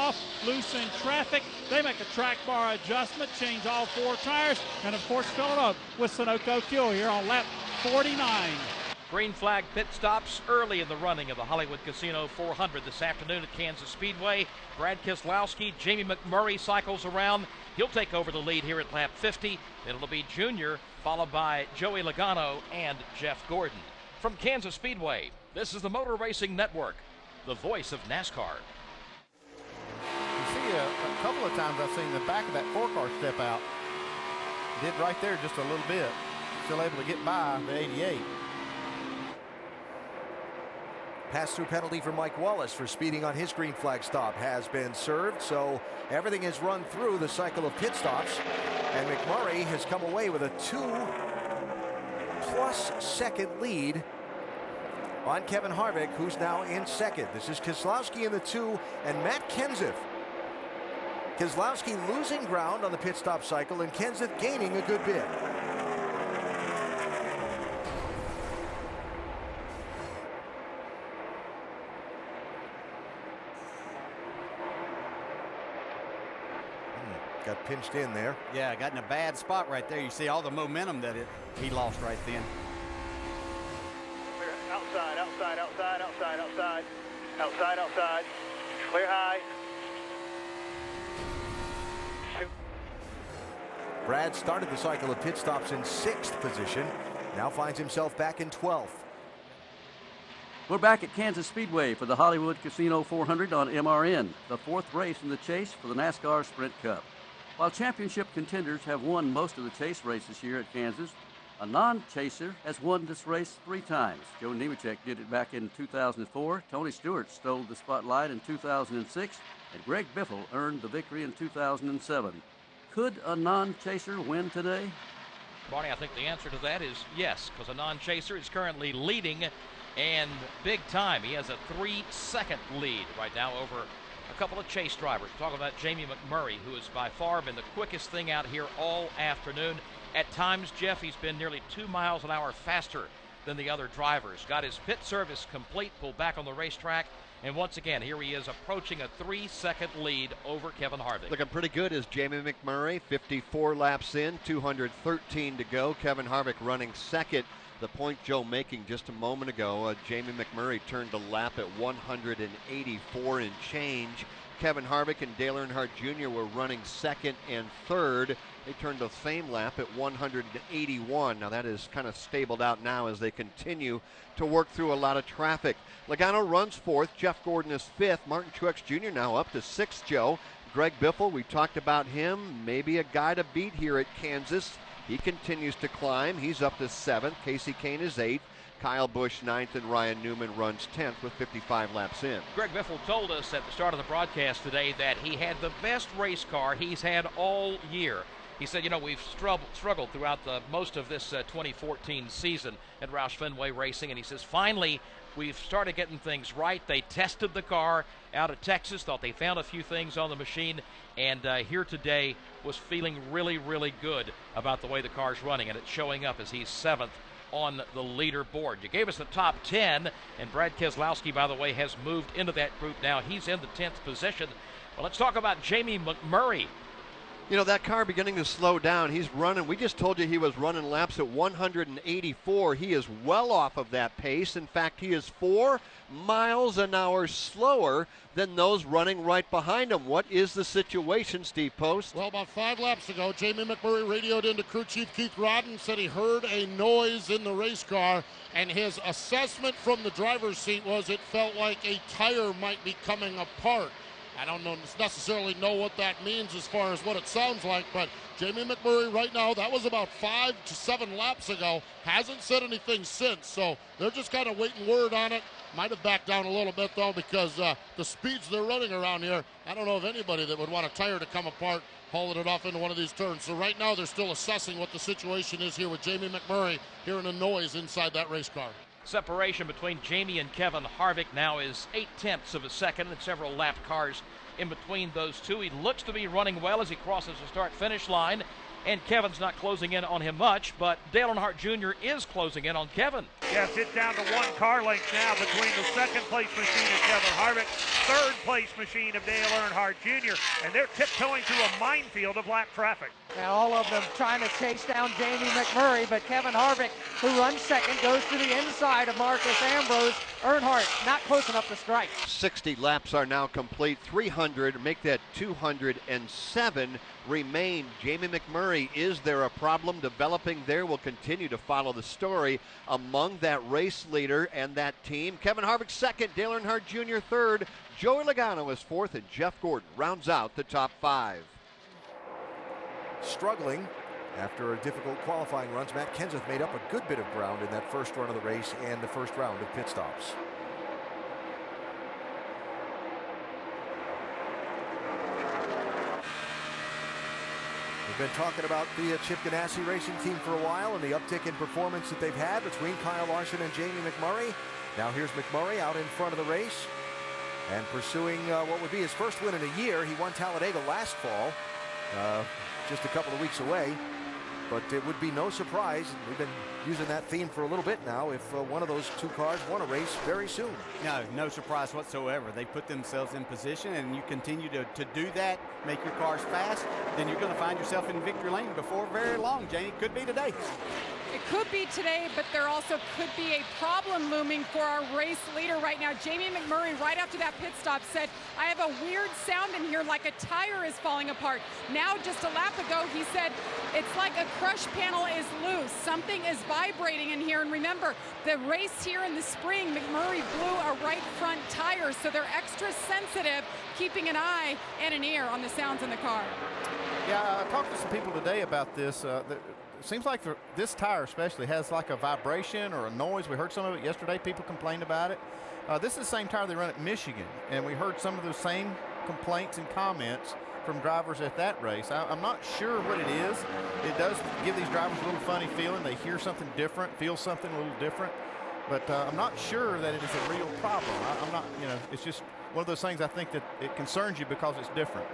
in traffic. They make a track bar adjustment, change all 4 tires, and of course fill it up with Sunoco fuel here on lap 49. Green flag pit stops early in the running of the Hollywood Casino 400 this afternoon at Kansas Speedway. Brad Keselowski, Jamie McMurray cycles around. He'll take over the lead here at lap 50. Then it'll be Junior, followed by Joey Logano and Jeff Gordon. From Kansas Speedway, This is the Motor Racing Network, the voice of NASCAR. You see a couple of times I've seen the back of that 4-car step out. Did right there just a little bit. Still able to get by the 88. Pass-through penalty for Mike Wallace for speeding on his green flag stop has been served, so everything is run through the cycle of pit stops, and McMurray has come away with a 2+ second lead on Kevin Harvick, who's now in second. This is Keselowski in the 2 and Matt Kenseth. Keselowski losing ground on the pit stop cycle and Kenseth gaining a good bit. Got pinched in there. Yeah, got in a bad spot right there. You see all the momentum that he lost right then. Outside, outside, outside, outside, outside, outside, outside. Clear high. Brad started the cycle of pit stops in 6th position. Now finds himself back in 12th. We're back at Kansas Speedway for the Hollywood Casino 400 on MRN, the 4th race in the chase for the NASCAR Sprint Cup. While championship contenders have won most of the chase races here at Kansas, a non-chaser has won this race 3 times. Joe Nemechek did it back in 2004, Tony Stewart stole the spotlight in 2006, and Greg Biffle earned the victory in 2007. Could a non-chaser win today? Barney, I think the answer to that is yes, because a non-chaser is currently leading, and big time. He has a 3-second lead right now over a couple of chase drivers. Talking about Jamie McMurray, who has by far been the quickest thing out here all afternoon. At times, Jeff, he's been nearly 2 miles an hour faster than the other drivers. Got his pit service complete, pulled back on the racetrack, and once again, here he is approaching a 3-second lead over Kevin Harvick. Looking pretty good is Jamie McMurray, 54 laps in, 213 to go. Kevin Harvick running second. The point Joe making just a moment ago, Jamie McMurray turned a lap at 184 and change. Kevin Harvick and Dale Earnhardt Jr. were running second and third. They turned the same lap at 181. Now that is kind of stabled out now as they continue to work through a lot of traffic. Logano runs fourth. Jeff Gordon is fifth. Martin Truex Jr. now up to sixth, Joe. Greg Biffle, we talked about him. Maybe a guy to beat here at Kansas. He continues to climb. He's up to seventh. Casey Kane is eighth. Kyle Busch ninth, and Ryan Newman runs 10th with 55 laps in. Greg Biffle told us at the start of the broadcast today that he had the best race car he's had all year. He said, you know, we've struggled throughout most of this 2014 season at Roush Fenway Racing, and he says, finally, we've started getting things right. They tested the car out of Texas, thought they found a few things on the machine, and here today was feeling really, really good about the way the car's running, and it's showing up as he's seventh on the leaderboard. You gave us the top 10, and Brad Keselowski, by the way, has moved into that group now. He's in the 10th position. Well, let's talk about Jamie McMurray. You know, that car beginning to slow down. He's running. We just told you he was running laps at 184. He is well off of that pace. In fact, he is 4 miles an hour slower than those running right behind him. What is the situation, Steve Post? Well, about 5 laps ago, Jamie McMurray radioed into crew chief Keith Rodden, said he heard a noise in the race car, and his assessment from the driver's seat was it felt like a tire might be coming apart. I don't necessarily know what that means as far as what it sounds like, but Jamie McMurray right now, that was about 5 to 7 laps ago, hasn't said anything since, so they're just kind of waiting word on it. Might have backed down a little bit, though, because the speeds they're running around here, I don't know of anybody that would want a tire to come apart hauling it off into one of these turns. So right now they're still assessing what the situation is here with Jamie McMurray hearing a noise inside that race car. Separation between Jamie and Kevin Harvick now is 0.8 of a second, and several lap cars in between those two. He looks to be running well as he crosses the start-finish line, and Kevin's not closing in on him much, but Dale Earnhardt Jr. is closing in on Kevin. Yes, it's down to 1 car length now between the second-place machine of Kevin Harvick, third-place machine of Dale Earnhardt Jr., and they're tiptoeing through a minefield of lap traffic. And all of them trying to chase down Jamie McMurray, but Kevin Harvick, who runs second, goes to the inside of Marcus Ambrose. Earnhardt not close enough to strike. 60 laps are now complete. 300, make that 207 remain. Jamie McMurray McMurray. Is there a problem developing there? We'll continue to follow the story among that race leader and that team. Kevin Harvick second, Dale Earnhardt Jr. third, Joey Logano is fourth, and Jeff Gordon rounds out the top 5. Struggling after a difficult qualifying runs, Matt Kenseth made up a good bit of ground in that first run of the race and the first round of pit stops. We've been talking about the Chip Ganassi Racing Team for a while and the uptick in performance that they've had between Kyle Larson and Jamie McMurray. Now here's McMurray out in front of the race and pursuing what would be his first win in a year. He won Talladega last fall, just a couple of weeks away. But it would be no surprise, we've been using that theme for a little bit now, if one of those two cars won a race very soon. No surprise whatsoever. They put themselves in position, and you continue to do that, make your cars fast, then you're going to find yourself in victory lane before very long, Janie. Could be today. It could be today, but there also could be a problem looming for our race leader right now. Jamie McMurray, right after that pit stop, said, I have a weird sound in here like a tire is falling apart. Now, just a lap ago, he said, it's like a crush panel is loose. Something is vibrating in here. And remember, the race here in the spring, McMurray blew a right front tire, so they're extra sensitive, keeping an eye and an ear on the sounds in the car. Yeah, I talked to some people today about this. It seems like this tire especially has like a vibration or a noise. We heard some of it yesterday. People complained about it. This is the same tire they run at Michigan, and we heard some of those same complaints and comments from drivers at that race. I'm not sure what it is. It does give these drivers a little funny feeling. They hear something different, feel something a little different. But I'm not sure that it is a real problem. I'm not, it's just one of those things I think that it concerns you because it's different.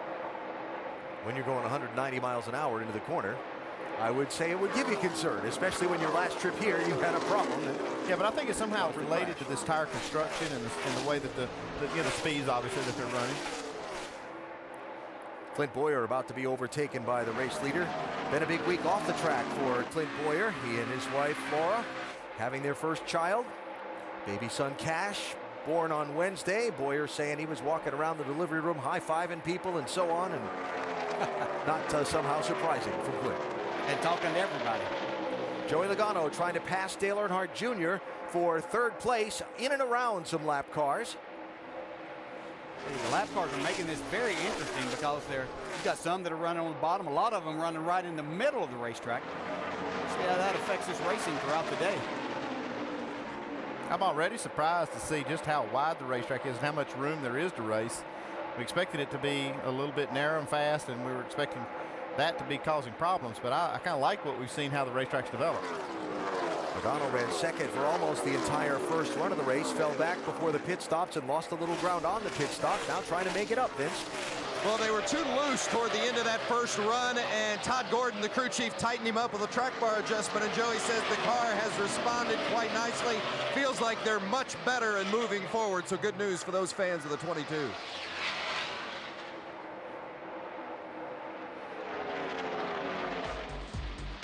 When you're going 190 miles an hour into the corner, I would say it would give you concern, especially when your last trip here you had a problem. Yeah, but I think it's somehow related to this tire construction and the way that the speeds obviously that they're running. Clint Boyer about to be overtaken by the race leader. Been a big week off the track for Clint Boyer. He and his wife Laura having their first child, baby son Cash, born on Wednesday. Boyer saying he was walking around the delivery room high-fiving people and so on, and not somehow surprising from Clint. And talking to everybody. Joey Logano trying to pass Dale Earnhardt Jr. for third place in and around some lap cars. The lap cars are making this very interesting because you've got some that are running on the bottom, a lot of them running right in the middle of the racetrack. See how that affects this racing throughout the day. I'm already surprised to see just how wide the racetrack is and how much room there is to race. We expected it to be a little bit narrow and fast, and we were expecting that to be causing problems, but I kind of like what we've seen, how the racetrack's developed. Logano ran second for almost the entire first run of the race, fell back before the pit stops and lost a little ground on the pit stop. Now trying to make it up, Vince. Well, they were too loose toward the end of that first run, and Todd Gordon, the crew chief, tightened him up with a track bar adjustment, and Joey says the car has responded quite nicely. Feels like they're much better and moving forward, so good news for those fans of the 22.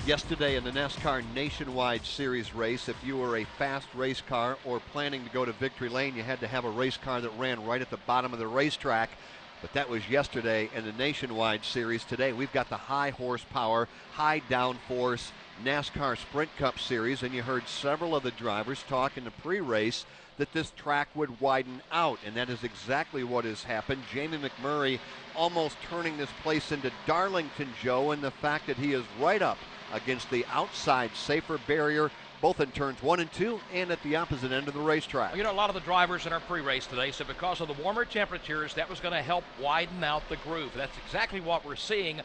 Yesterday in the NASCAR Nationwide Series race, if you were a fast race car or planning to go to victory lane, you had to have a race car that ran right at the bottom of the racetrack. But that was yesterday in the Nationwide Series. Today we've got the high horsepower, high downforce NASCAR Sprint Cup Series, and you heard several of the drivers talk in the pre-race that this track would widen out, and that is exactly what has happened. Jamie McMurray almost turning this place into Darlington, Joe, and the fact that he is right up against the outside safer barrier, both in turns 1 and 2 and at the opposite end of the racetrack. You know, a lot of the drivers in our pre-race today said because of the warmer temperatures, that was going to help widen out the groove. That's exactly what we're seeing.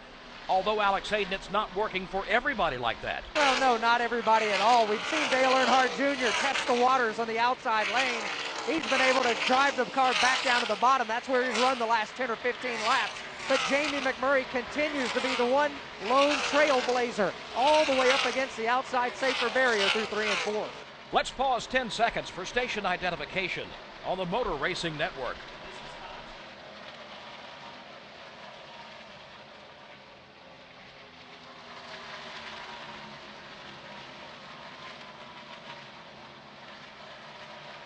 Although, Alex Hayden, it's not working for everybody like that. Well, no, not everybody at all. We've seen Dale Earnhardt Jr. test the waters on the outside lane. He's been able to drive the car back down to the bottom. That's where he's run the last 10 or 15 laps. But Jamie McMurray continues to be the one lone trailblazer all the way up against the outside safer barrier through 3 and 4. Let's pause 10 seconds for station identification on the Motor Racing Network.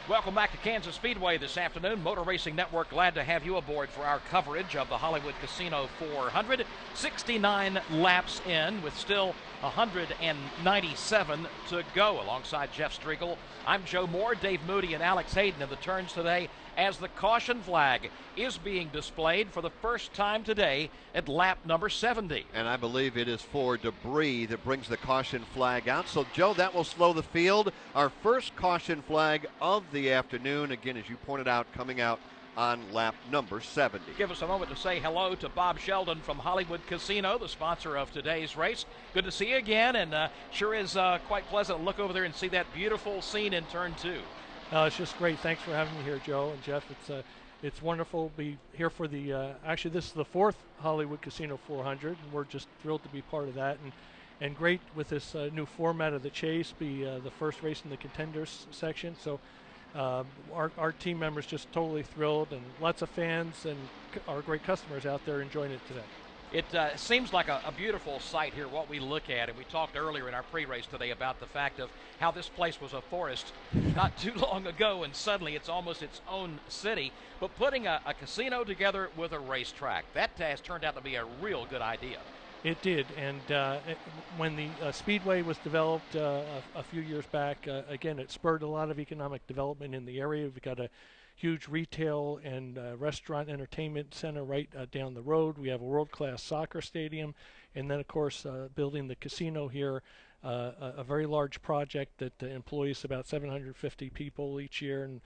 Welcome back to Kansas Speedway this afternoon. Motor Racing Network glad to have you aboard for our coverage of the Hollywood Casino 400. 69 laps in with still 197 to go. Alongside Jeff Striegel, I'm Joe Moore, Dave Moody, and Alex Hayden in the turns today as the caution flag is being displayed for the first time today at lap number 70. And I believe it is for debris that brings the caution flag out. So, Joe, that will slow the field. Our first caution flag of the afternoon, again, as you pointed out, coming out on lap number 70. Give us a moment to say hello to Bob Sheldon from Hollywood Casino, the sponsor of today's race. Good to see you again, and sure is quite pleasant to look over there and see that beautiful scene in turn 2. It's just great. Thanks for having me here, Joe and Jeff. It's wonderful to be here for the, actually this is the 4th Hollywood Casino 400, and we're just thrilled to be part of that. And great with this new format of the chase, be the first race in the contenders section. So our team members just totally thrilled, and lots of fans and our great customers out there enjoying it today. It seems like a beautiful sight here, what we look at, and we talked earlier in our pre-race today about the fact of how this place was a forest not too long ago, and suddenly it's almost its own city. But putting a casino together with a racetrack, that has turned out to be a real good idea. It did, and when the Speedway was developed a few years back, again, it spurred a lot of economic development in the area. We've got a huge retail and restaurant entertainment center right down the road. We have a world-class soccer stadium, and then, of course, building the casino here, a very large project that employs about 750 people each year. And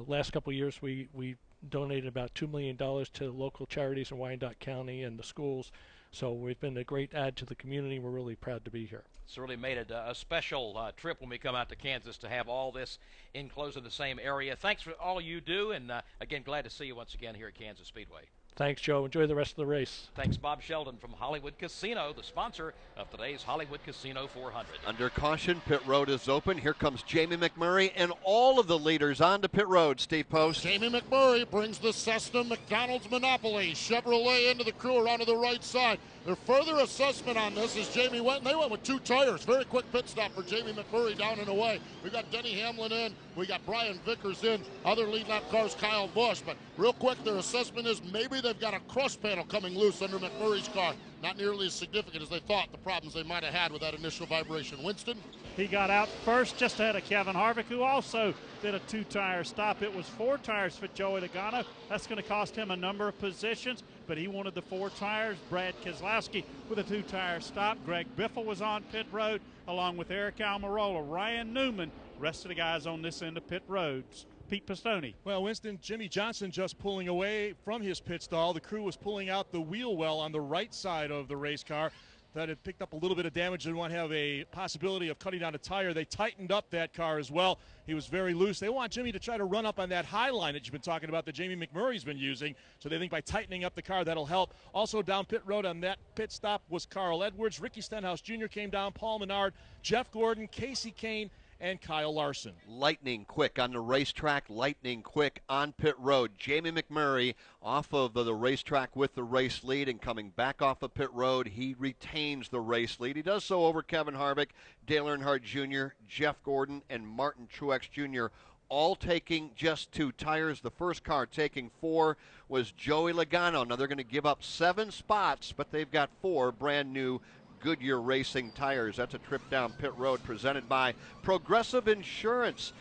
last couple of years, we donated about $2 million to local charities in Wyandotte County and the schools. So we've been a great add to the community. We're really proud to be here. It's really made it a special trip when we come out to Kansas to have all this enclosed in the same area. Thanks for all you do, and again, glad to see you once again here at Kansas Speedway. Thanks, Joe. Enjoy the rest of the race. Thanks, Bob Sheldon from Hollywood Casino, the sponsor of today's Hollywood Casino 400. Under caution, pit road is open. Here comes Jamie McMurray and all of the leaders onto pit road. Steve Post. Jamie McMurray brings the Cessna McDonald's Monopoly Chevrolet into the crew around to the right side. Their further assessment on this is Jamie went, and they went with 2 tires. Very quick pit stop for Jamie McMurray down and away. We got Denny Hamlin in. We got Brian Vickers in. Other lead lap cars, Kyle Busch. But real quick, their assessment is maybe they've got a cross panel coming loose under McMurray's car. Not nearly as significant as they thought, the problems they might have had with that initial vibration. Winston? He got out first just ahead of Kevin Harvick, who also did a 2-tire stop. It was 4 tires for Joey Logano. That's going to cost him a number of positions, but he wanted the 4 tires. Brad Keselowski with a 2-tire stop. Greg Biffle was on pit road along with Eric Almirola. Ryan Newman, rest of the guys on this end of pit roads. Pete Pistone. Well, Winston, Jimmy Johnson just pulling away from his pit stall. The crew was pulling out the wheel well on the right side of the race car. That had picked up a little bit of damage. Didn't want to have a possibility of cutting down a tire. They tightened up that car as well. He was very loose. They want Jimmy to try to run up on that high line that you've been talking about that Jamie McMurray's been using. So they think by tightening up the car, that'll help. Also down pit road on that pit stop was Carl Edwards. Ricky Stenhouse Jr. came down. Paul Menard, Jeff Gordon, Casey Kane, and Kyle Larson. Lightning quick on the racetrack, lightning quick on pit road. Jamie McMurray off of the racetrack with the race lead, and coming back off of pit road, he retains the race lead. He does so over Kevin Harvick, Dale Earnhardt Jr., Jeff Gordon, and Martin Truex Jr., all taking just 2 tires. The first car taking 4 was Joey Logano. Now they're going to give up 7 spots, but they've got 4 brand new Goodyear Racing tires. That's a trip down pit road presented by Progressive Insurance.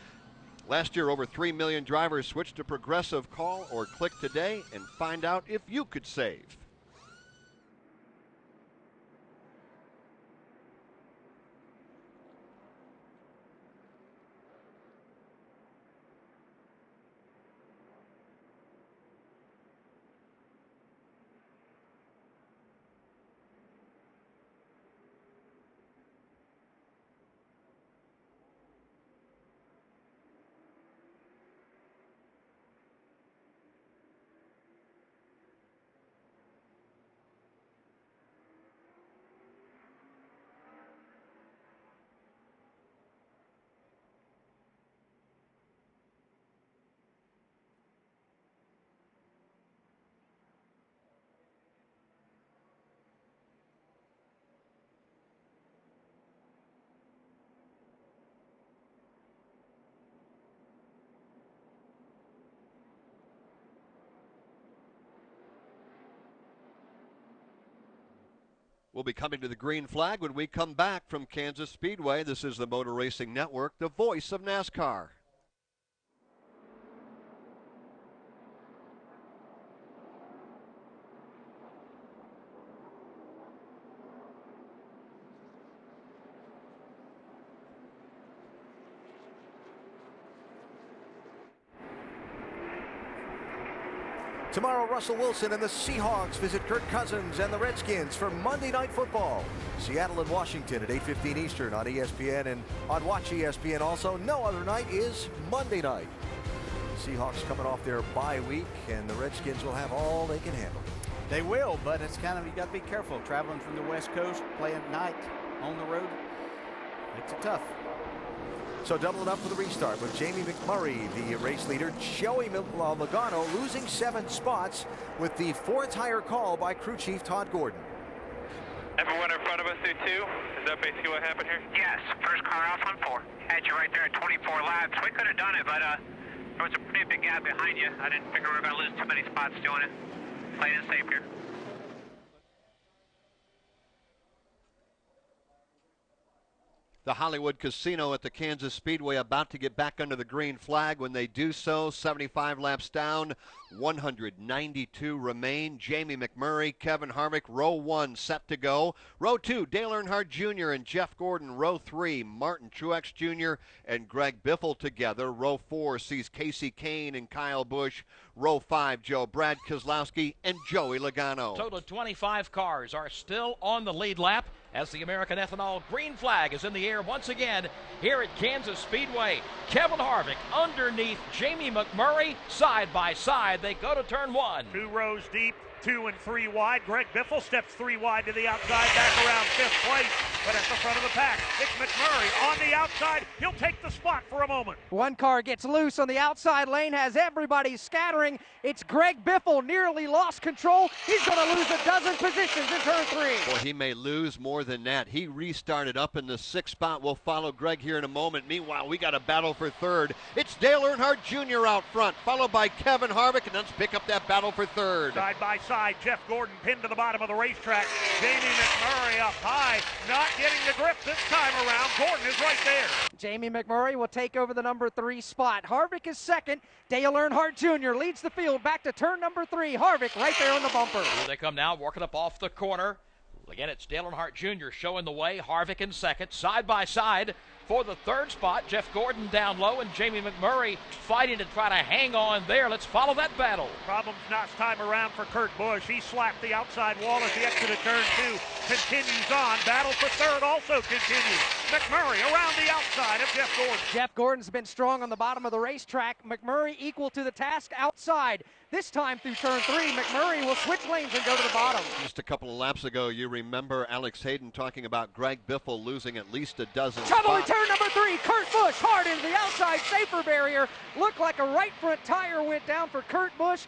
Last year, over 3 million drivers switched to Progressive. Call or click today and find out if you could save. We'll be coming to the green flag when we come back from Kansas Speedway. This is the Motor Racing Network, the voice of NASCAR. Tomorrow, Russell Wilson and the Seahawks visit Kirk Cousins and the Redskins for Monday Night Football. Seattle and Washington at 8:15 Eastern on ESPN and on Watch ESPN also. No other night is Monday night. Seahawks coming off their bye week, and the Redskins will have all they can handle. They will, but it's kind of, you got to be careful. Traveling from the West Coast, playing at night on the road, makes it tough. So doubling up for the restart with Jamie McMurray, the race leader. Joey Logano losing 7 spots with the 4th tire call by crew chief Todd Gordon. Everyone in front of us do 2? Is that basically what happened here? Yes, first car off on 4. Had you right there at 24 laps. We could have done it, but there was a pretty big gap behind you. I didn't figure we were going to lose too many spots doing it. Playing it safe here. The Hollywood Casino at the Kansas Speedway about to get back under the green flag. When they do so, 75 laps down, 192 remain. Jamie McMurray, Kevin Harvick, row 1 set to go. Row 2, Dale Earnhardt Jr. and Jeff Gordon. Row 3, Martin Truex Jr. and Greg Biffle together. Row 4 sees Casey Kane and Kyle Busch. Row 5, Brad Keselowski and Joey Logano. Total of 25 cars are still on the lead lap as the American Ethanol green flag is in the air once again here at Kansas Speedway. Kevin Harvick underneath Jamie McMurray, side by side. They go to turn 1. 2 rows deep, 2 and 3 wide. Greg Biffle steps 3 wide to the outside, back around 5th place, but at the front of the pack. It's McMurray on the outside. He'll take the spot for a moment. One car gets loose on the outside lane, has everybody scattering. It's Greg Biffle, nearly lost control. He's going to lose a dozen positions in turn 3. Boy, he may lose more than that. He restarted up in the 6th spot. We'll follow Greg here in a moment. Meanwhile, we got a battle for 3rd. It's Dale Earnhardt Jr. out front, followed by Kevin Harvick, and let's pick up that battle for 3rd. Side by side, Jeff Gordon pinned to the bottom of the racetrack. Jamie McMurray up high, not getting the grip this time around. Gordon is right there. Jamie McMurray will take over the number 3 spot. Harvick is 2nd. Dale Earnhardt Jr. leads the field back to turn number 3. Harvick right there on the bumper. Here they come now, working up off the corner. Again, it's Dale Earnhardt Jr. showing the way. Harvick in 2nd, side by side. For the 3rd spot, Jeff Gordon down low and Jamie McMurray fighting to try to hang on there. Let's follow that battle. Problems not time around for Kurt Busch. He slapped the outside wall at the exit of turn 2. Continues on. Battle for 3rd also continues. McMurray around the outside of Jeff Gordon. Jeff Gordon's been strong on the bottom of the racetrack. McMurray equal to the task outside. This time through turn 3, McMurray will switch lanes and go to the bottom. Just a couple of laps ago, you remember Alex Hayden talking about Greg Biffle losing at least a dozen Trouble in spots. turn number 3. Kurt Busch hard into the outside safer barrier. Looked like a right front tire went down for Kurt Busch.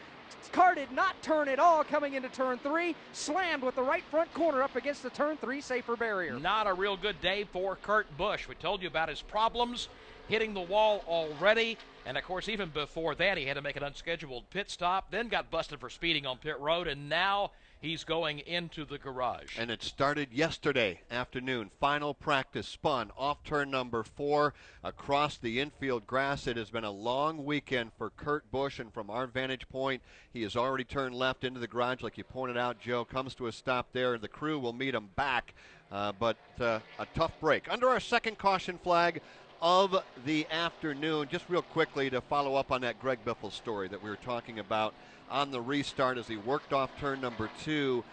Car did not turn at all coming into turn 3. Slammed with the right front corner up against the turn 3 safer barrier. Not a real good day for Kurt Busch. We told you about his problems hitting the wall already. And, of course, even before that, he had to make an unscheduled pit stop, then got busted for speeding on pit road, and now he's going into the garage. And it started yesterday afternoon. Final practice spun off turn number 4 across the infield grass. It has been a long weekend for Kurt Busch, and from our vantage point, he has already turned left into the garage, like you pointed out, Joe. Comes to a stop there. The crew will meet him back, but a tough break. Under our second caution flag of the afternoon, just real quickly to follow up on that Greg Biffle story that we were talking about on the restart as he worked off turn number 2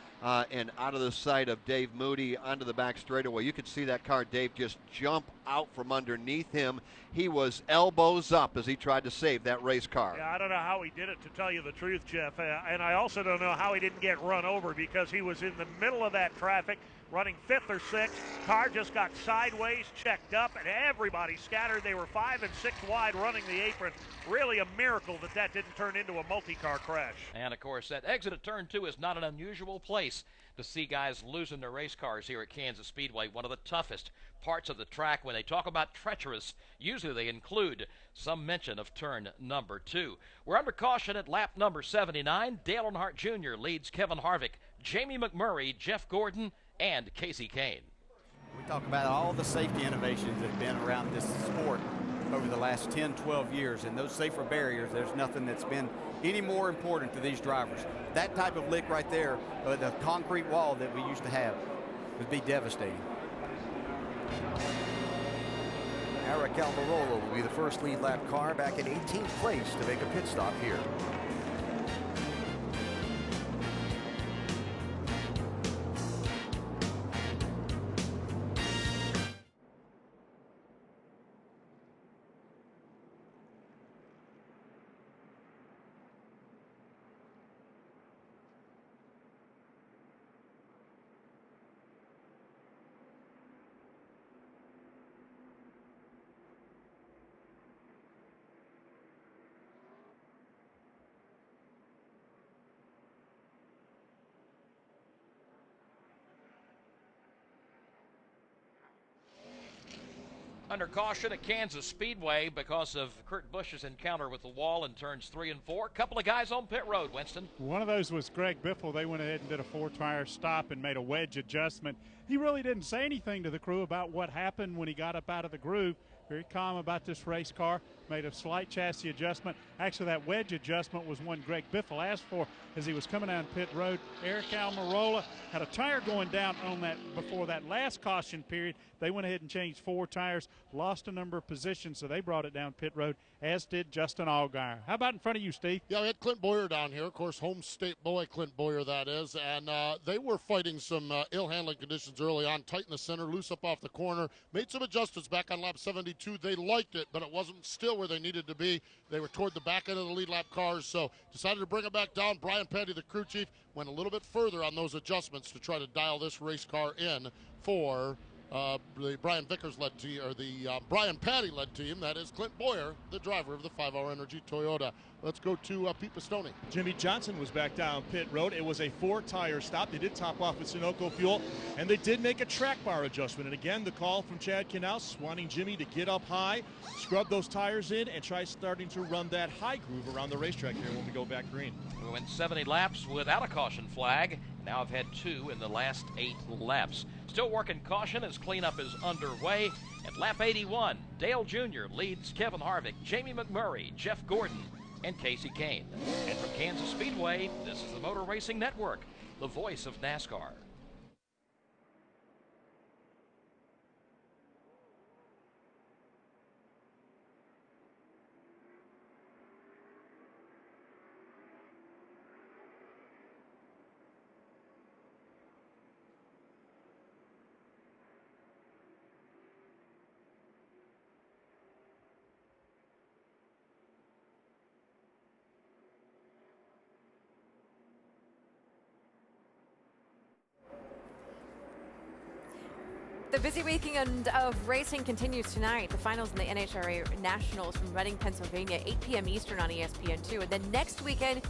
and out of the sight of Dave Moody onto the back straightaway. You could see that car, Dave, just jump out from underneath him. He was elbows up as he tried to save that race car. Yeah, I don't know how he did it, to tell you the truth, Jeff. And I also don't know how he didn't get run over, because he was in the middle of that traffic, running 5th or 6th. Car just got sideways, checked up, and everybody scattered. They were 5 and 6 wide running the apron. Really a miracle that didn't turn into a multi-car crash. And, of course, that exit of turn 2 is not an unusual place to see guys losing their race cars here at Kansas Speedway. One of the toughest parts of the track. When they talk about treacherous, usually they include some mention of turn number 2. We're under caution at lap number 79. Dale Earnhardt Jr. leads Kevin Harvick, Jamie McMurray, Jeff Gordon, and Kasey Kane. We talk about all the safety innovations that have been around this sport over the last 10, 12 years, and those safer barriers, there's nothing that's been any more important to these drivers. That type of lick right there, the concrete wall that we used to have, would be devastating. Eric Almirola will be the first lead lap car back in 18th place to make a pit stop here. Under caution at Kansas Speedway because of Kurt Busch's encounter with the wall in turns 3 and 4. Couple of guys on pit road, Winston. One of those was Greg Biffle. They went ahead and did a 4-tire stop and made a wedge adjustment. He really didn't say anything to the crew about what happened when he got up out of the groove. Very calm about this race car, made a slight chassis adjustment. Actually, that wedge adjustment was one Greg Biffle asked for as he was coming down pit road. Eric Almirola had a tire going down on that before that last caution period. They went ahead and changed 4 tires, lost a number of positions, so they brought it down pit road, as did Justin Allgaier. How about in front of you, Steve? Yeah, we had Clint Boyer down here, of course, home state boy, Clint Boyer, that is, and they were fighting some ill handling conditions early on, tight in the center, loose up off the corner, made some adjustments back on lap 72. They liked it, but it wasn't still where they needed to be. They were toward the back end of the lead lap cars, so decided to bring it back down. Brian Petty, the crew chief, went a little bit further on those adjustments to try to dial this race car in for the Brian Vickers led team, or the Brian Patty led team. That is Clint Boyer, the driver of the 5-Hour Energy Toyota. Let's go to Pete Pistone. Jimmy Johnson was back down pit road. It was a 4-tire stop. They did top off with Sunoco fuel, and they did make a track bar adjustment. And again, the call from Chad Knaus wanting Jimmy to get up high, scrub those tires in, and try starting to run that high groove around the racetrack here when we go back green. We went 70 laps without a caution flag. Now I've had 2 in the last 8 laps. Still working caution as cleanup is underway. At lap 81, Dale Jr. leads Kevin Harvick, Jamie McMurray, Jeff Gordon, and Kasey Kane. And from Kansas Speedway, this is the Motor Racing Network, the voice of NASCAR. The busy weekend of racing continues tonight. The finals in the NHRA Nationals from Reading, Pennsylvania, 8 p.m. Eastern on ESPN2. And then next weekend,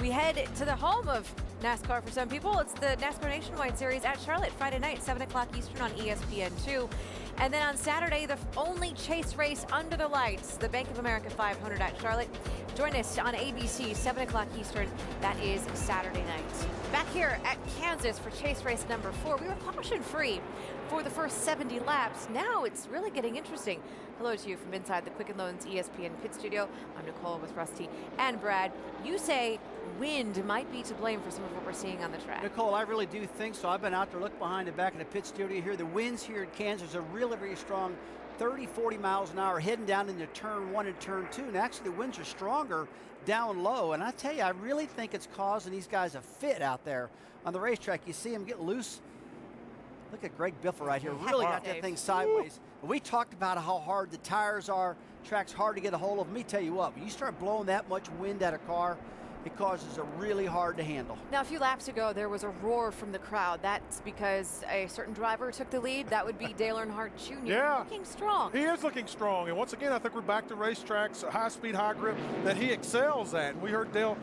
we head to the home of NASCAR for some people. It's the NASCAR Nationwide Series at Charlotte, Friday night, 7 o'clock Eastern on ESPN2. And then on Saturday, the only chase race under the lights, the Bank of America 500 at Charlotte. Join us on ABC, 7 o'clock Eastern. That is Saturday night. Back here at Kansas for chase race number 4. We were caution-free for the first 70 laps. Now it's really getting interesting. Hello to you from inside the Quicken Loans ESPN pit studio. I'm Nicole with Rusty and Brad. You say wind might be to blame for some of what we're seeing on the track. Nicole, I really do think so. I've been out there, look behind the back of the pit studio here. The winds here in Kansas are really very strong, 30, 40 miles an hour, heading down into turn 1 and turn 2. And actually, the winds are stronger down low. And I tell you, I really think it's causing these guys a fit out there on the racetrack. You see them get loose. Look at Greg Biffle right here. Really got that thing sideways. We talked about how hard the tires are. Track's hard to get a hold of. Let me tell you what, when you start blowing that much wind at a car, it causes it really hard to handle. Now, a few laps ago, there was a roar from the crowd. That's because a certain driver took the lead. That would be Dale Earnhardt Jr. Yeah. Looking strong. He is looking strong. And once again, I think we're back to racetracks, high speed, high grip that he excels at. And we heard Dale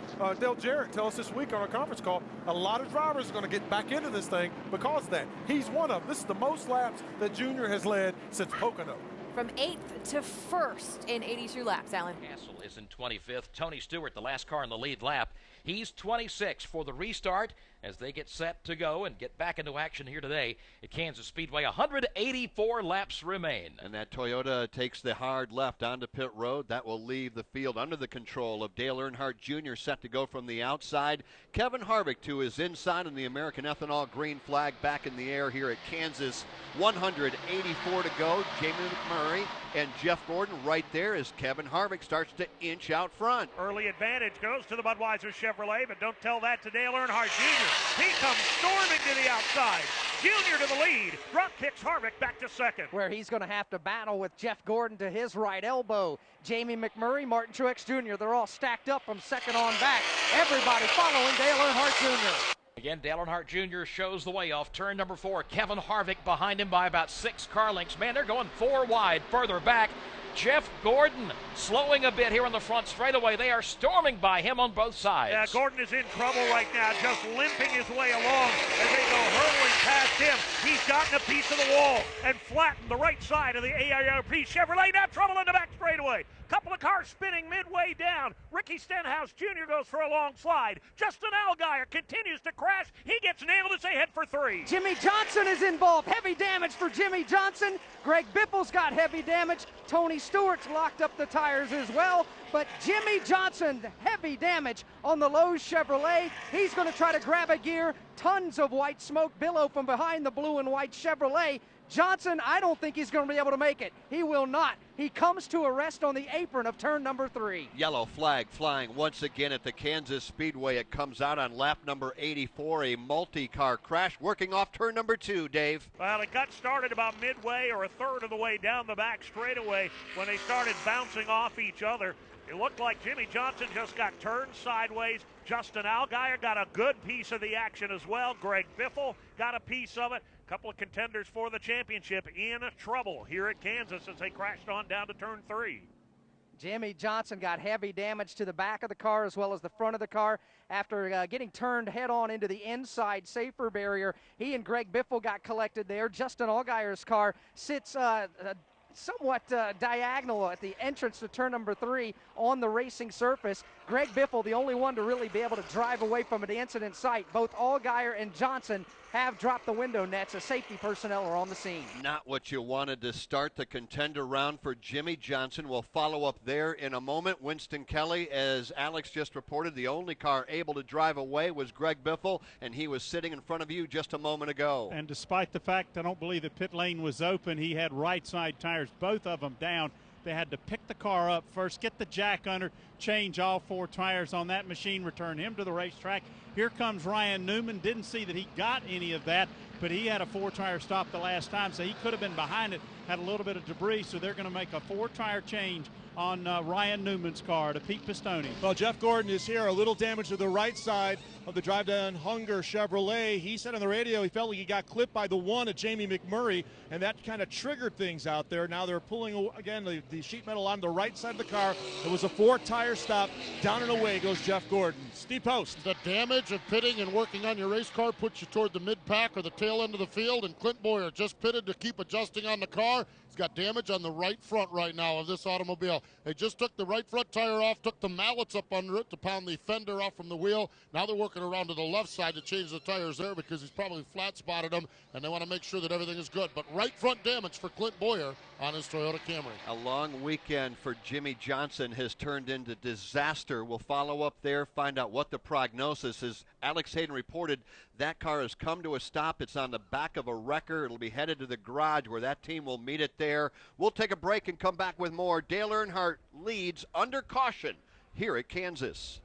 Jarrett tell us this week on our conference call, a lot of drivers are going to get back into this thing because of that. He's one of them. This is the most laps that Junior has led since Pocono. From 8th to 1st in 82 laps, Alan. Castle is in 25th. Tony Stewart, the last car in the lead lap. He's 26 for the restart. as they get set to go and get back into action here today at Kansas Speedway. 184 laps remain. And that Toyota takes the hard left onto pit road. That will leave the field under the control of Dale Earnhardt Jr. set to go from the outside. Kevin Harvick to his inside, and the American Ethanol green flag back in the air here at Kansas. 184 to go. Jamie McMurray and Jeff Gordon right there as Kevin Harvick starts to inch out front. Early advantage goes to the Budweiser Chevrolet, but don't tell that to Dale Earnhardt Jr. He comes storming to the outside. Jr. to the lead. Drop kicks Harvick back to second. Where he's going to have to battle with Jeff Gordon to his right elbow. Jamie McMurray, Martin Truex Jr., they're all stacked up from second on back. Everybody following Dale Earnhardt Jr. Again, Dale Earnhardt Jr. shows the way off turn number 4. Kevin Harvick behind him by about 6 car lengths. Man, they're going 4 wide further back. Jeff Gordon slowing a bit here on the front straightaway. They are storming by him on both sides. Yeah, Gordon is in trouble right now, just limping his way along as they go hurtling past him. He's gotten a piece of the wall and flattened the right side of the AARP Chevrolet. Now trouble in the back straightaway. Couple of cars spinning midway down. Ricky Stenhouse Jr. goes for a long slide. Justin Allgaier continues to crash. He gets nailed as they head for 3. Jimmy Johnson is involved. Heavy damage for Jimmy Johnson. Greg Biffle's got heavy damage. Tony Stewart's locked up the tires as well. But Jimmy Johnson, heavy damage on the Lowe's Chevrolet. He's going to try to grab a gear. Tons of white smoke billow from behind the blue and white Chevrolet. Johnson, I don't think he's going to be able to make it. He will not. He comes to a rest on the apron of turn number 3. Yellow flag flying once again at the Kansas Speedway. It comes out on lap number 84, a multi-car crash working off turn number 2, Dave. Well, it got started about midway or a third of the way down the back straightaway when they started bouncing off each other. It looked like Jimmy Johnson just got turned sideways. Justin Allgaier got a good piece of the action as well. Greg Biffle got a piece of it. A couple of contenders for the championship in trouble here at Kansas as they crashed on down to turn 3. Jimmy Johnson got heavy damage to the back of the car as well as the front of the car after getting turned head-on into the inside safer barrier. He and Greg Biffle got collected there. Justin Allgaier's car sits somewhat diagonal at the entrance to turn number 3 on the racing surface. Greg Biffle, the only one to really be able to drive away from an incident site. Both Allgaier and Johnson have dropped the window nets as safety personnel are on the scene. Not what you wanted to start the contender round for Jimmy Johnson. We'll follow up there in a moment. Winston Kelly, as Alex just reported, the only car able to drive away was Greg Biffle, and he was sitting in front of you just a moment ago. And despite the fact I don't believe the pit lane was open, he had right side tires, both of them down. They had to pick the car up first, get the jack under, change all 4 tires on that machine, return him to the racetrack. Here comes Ryan Newman. Didn't see that he got any of that, but he had a 4-tire stop the last time, so he could have been behind it, had a little bit of debris, so they're going to make a 4-tire change on Ryan Newman's car to Pete Pistone. Well, Jeff Gordon is here. A little damage to the right side of the Drive Down Hunger Chevrolet. He said on the radio he felt like he got clipped by the one of Jamie McMurray, and that kind of triggered things out there. Now they're pulling, again, the sheet metal on the right side of the car. It was a 4-tire stop. Down and away goes Jeff Gordon. Steve Post. The damage of pitting and working on your race car puts you toward the mid-pack or the tail end of the field, and Clint Boyer just pitted to keep adjusting on the car. He's got damage on the right front right now of this automobile. They just took the right front tire off, took the mallets up under it to pound the fender off from the wheel. Now they're working around to the left side to change the tires there because he's probably flat spotted them, and they want to make sure that everything is good. But right front damage for Clint Boyer on his Toyota Camry. A long weekend for Jimmy Johnson has turned into disaster. We'll follow up there, find out what the prognosis is. Alex Hayden reported that car has come to a stop. It's on the back of a wrecker. It'll be headed to the garage where that team will meet it there. We'll take a break and come back with more. Dale Earnhardt leads under caution here at Kansas.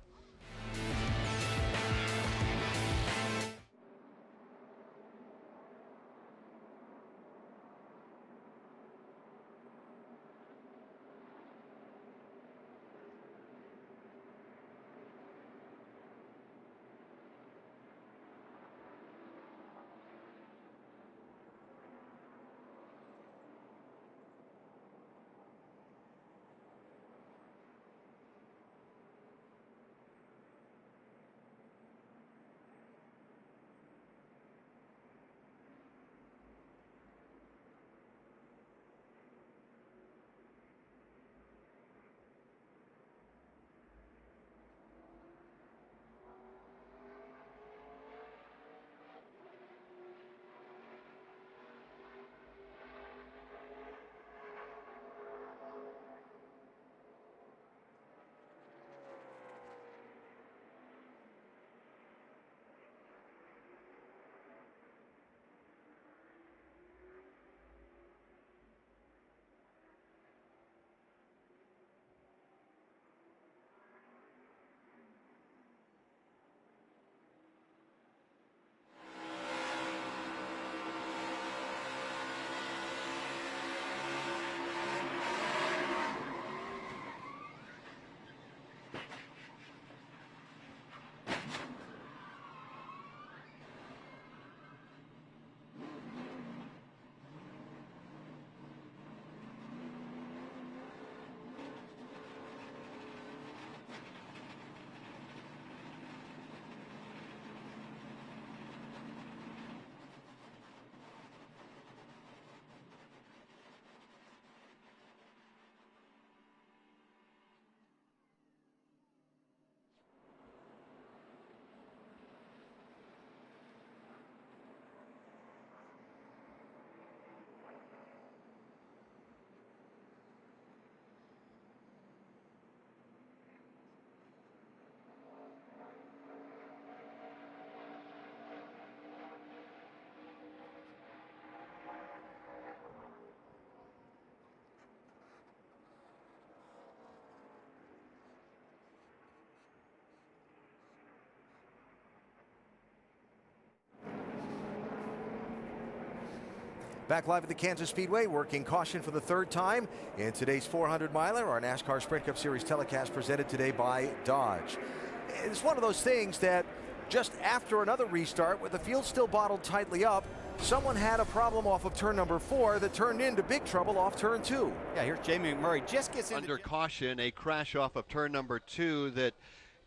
Back live at the Kansas Speedway, working caution for the third time in today's 400-miler. Our NASCAR Sprint Cup Series telecast presented today by Dodge. It's one of those things that just after another restart, with the field still bottled tightly up, someone had a problem off of turn number 4 that turned into big trouble off turn 2. Yeah, here's Jamie McMurray just gets under caution, a crash off of turn number 2 that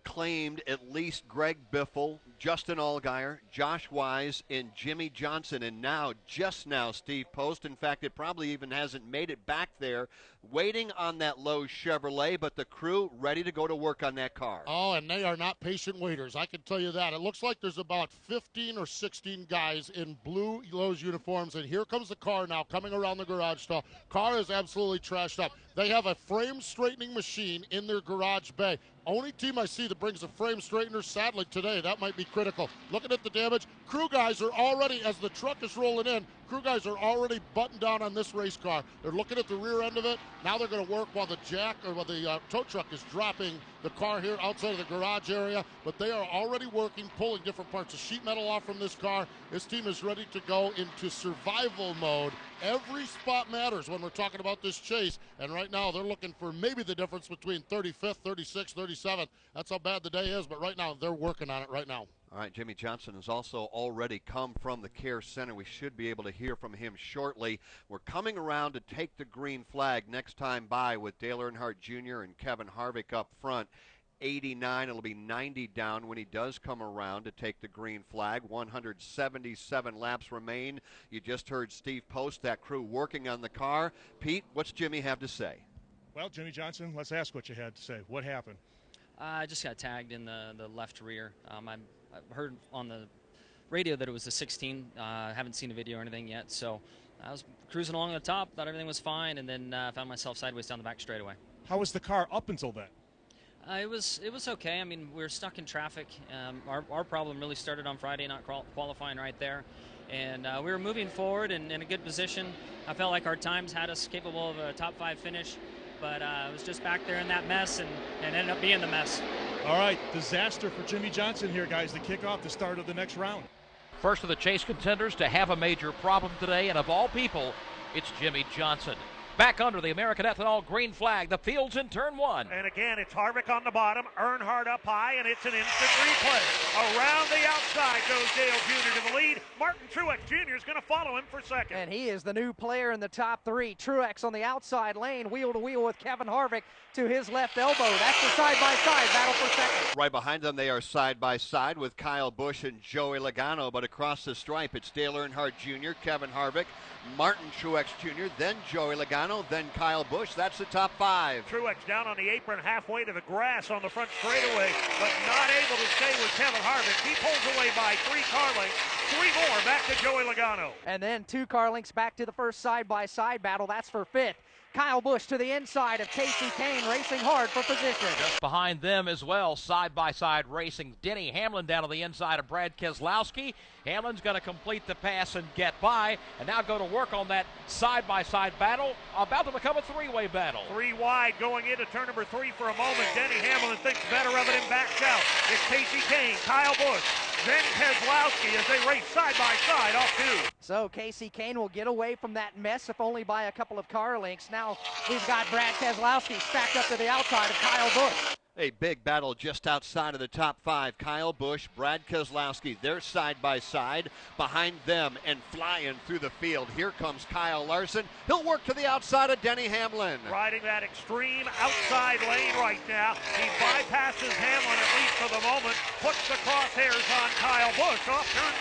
claimed at least Greg Biffle, Justin Allgaier, Josh Wise, and Jimmy Johnson, and just now, Steve Post. In fact, it probably even hasn't made it back there, waiting on that Lowe's Chevrolet, but the crew ready to go to work on that car. Oh, and they are not patient waiters, I can tell you that. It looks like there's about 15 or 16 guys in blue Lowe's uniforms, and here comes the car now coming around the garage stall. Car is absolutely trashed up. They have a frame straightening machine in their garage bay. Only team I see that brings a frame straightener, sadly today, that might be critical. Looking at the damage, crew guys are already, as the truck is rolling in, crew guys are already buttoned down on this race car. They're looking at the rear end of it. Now they're going to work while the tow truck is dropping the car here outside of the garage area. But they are already working, pulling different parts of sheet metal off from this car. This team is ready to go into survival mode. Every spot matters when we're talking about this chase. And right now they're looking for maybe the difference between 35th, 36th, 37th. That's how bad the day is. But right now they're working on it right now. All right, Jimmy Johnson has also already come from the Care Center. We should be able to hear from him shortly. We're coming around to take the green flag next time by with Dale Earnhardt Jr. and Kevin Harvick up front. 89, it'll be 90 down when he does come around to take the green flag. 177 laps remain. You just heard Steve Post, that crew working on the car. Pete, what's Jimmy have to say? Well, Jimmy Johnson, let's ask what you had to say. What happened? I just got tagged in the left rear. I heard on the radio that it was the 16. I haven't seen a video or anything yet, so I was cruising along the top, thought everything was fine, and then found myself sideways down the back straightaway. How was the car up until then? It was okay. I mean, we were stuck in traffic. Our problem really started on Friday, not qualifying right there. And we were moving forward and in a good position. I felt like our times had us capable of a top 5 finish, but it was just back there in that mess and ended up being the mess. All right, disaster for Jimmy Johnson here, guys, to kick off the start of the next round. First of the chase contenders to have a major problem today, and of all people, it's Jimmy Johnson. Back under the American Ethanol green flag, the field's in turn 1. And again, it's Harvick on the bottom, Earnhardt up high, and it's an instant replay. Around the outside goes Dale Jr. to the lead. Martin Truex Jr. is going to follow him for second. And he is the new player in the top 3. Truex on the outside lane, wheel to wheel with Kevin Harvick to his left elbow. That's the side-by-side battle for second. Right behind them, they are side-by-side with Kyle Busch and Joey Logano, but across the stripe, it's Dale Earnhardt Jr., Kevin Harvick, Martin Truex Jr., then Joey Logano, then Kyle Busch. That's the top 5. Truex down on the apron halfway to the grass on the front straightaway, but not able to stay with Kevin Harvick. He pulls away by 3 car lengths. 3 more back to Joey Logano. And then 2 car lengths back to the first side-by-side battle. That's for 5th. Kyle Busch to the inside of Kasey Kahne, racing hard for position. Just behind them as well, side-by-side racing. Denny Hamlin down on the inside of Brad Keselowski. Hamlin's going to complete the pass and get by, and now go to work on that side-by-side battle, about to become a 3-way battle. 3 wide going into turn number 3 for a moment. Denny Hamlin thinks better of it and backs out. It's Kasey Kahne, Kyle Busch, then Keselowski as they race side-by-side off 2. So Kasey Kahne will get away from that mess, if only by a couple of car lengths. Now we've got Brad Keselowski stacked up to the outside of Kyle Busch. A big battle just outside of the top 5. Kyle Busch, Brad Keselowski, they're side-by-side. Behind them and flying through the field, here comes Kyle Larson. He'll work to the outside of Denny Hamlin. Riding that extreme outside lane right now. He bypasses Hamlin, at least for the moment, puts the crosshairs on Kyle Busch off turn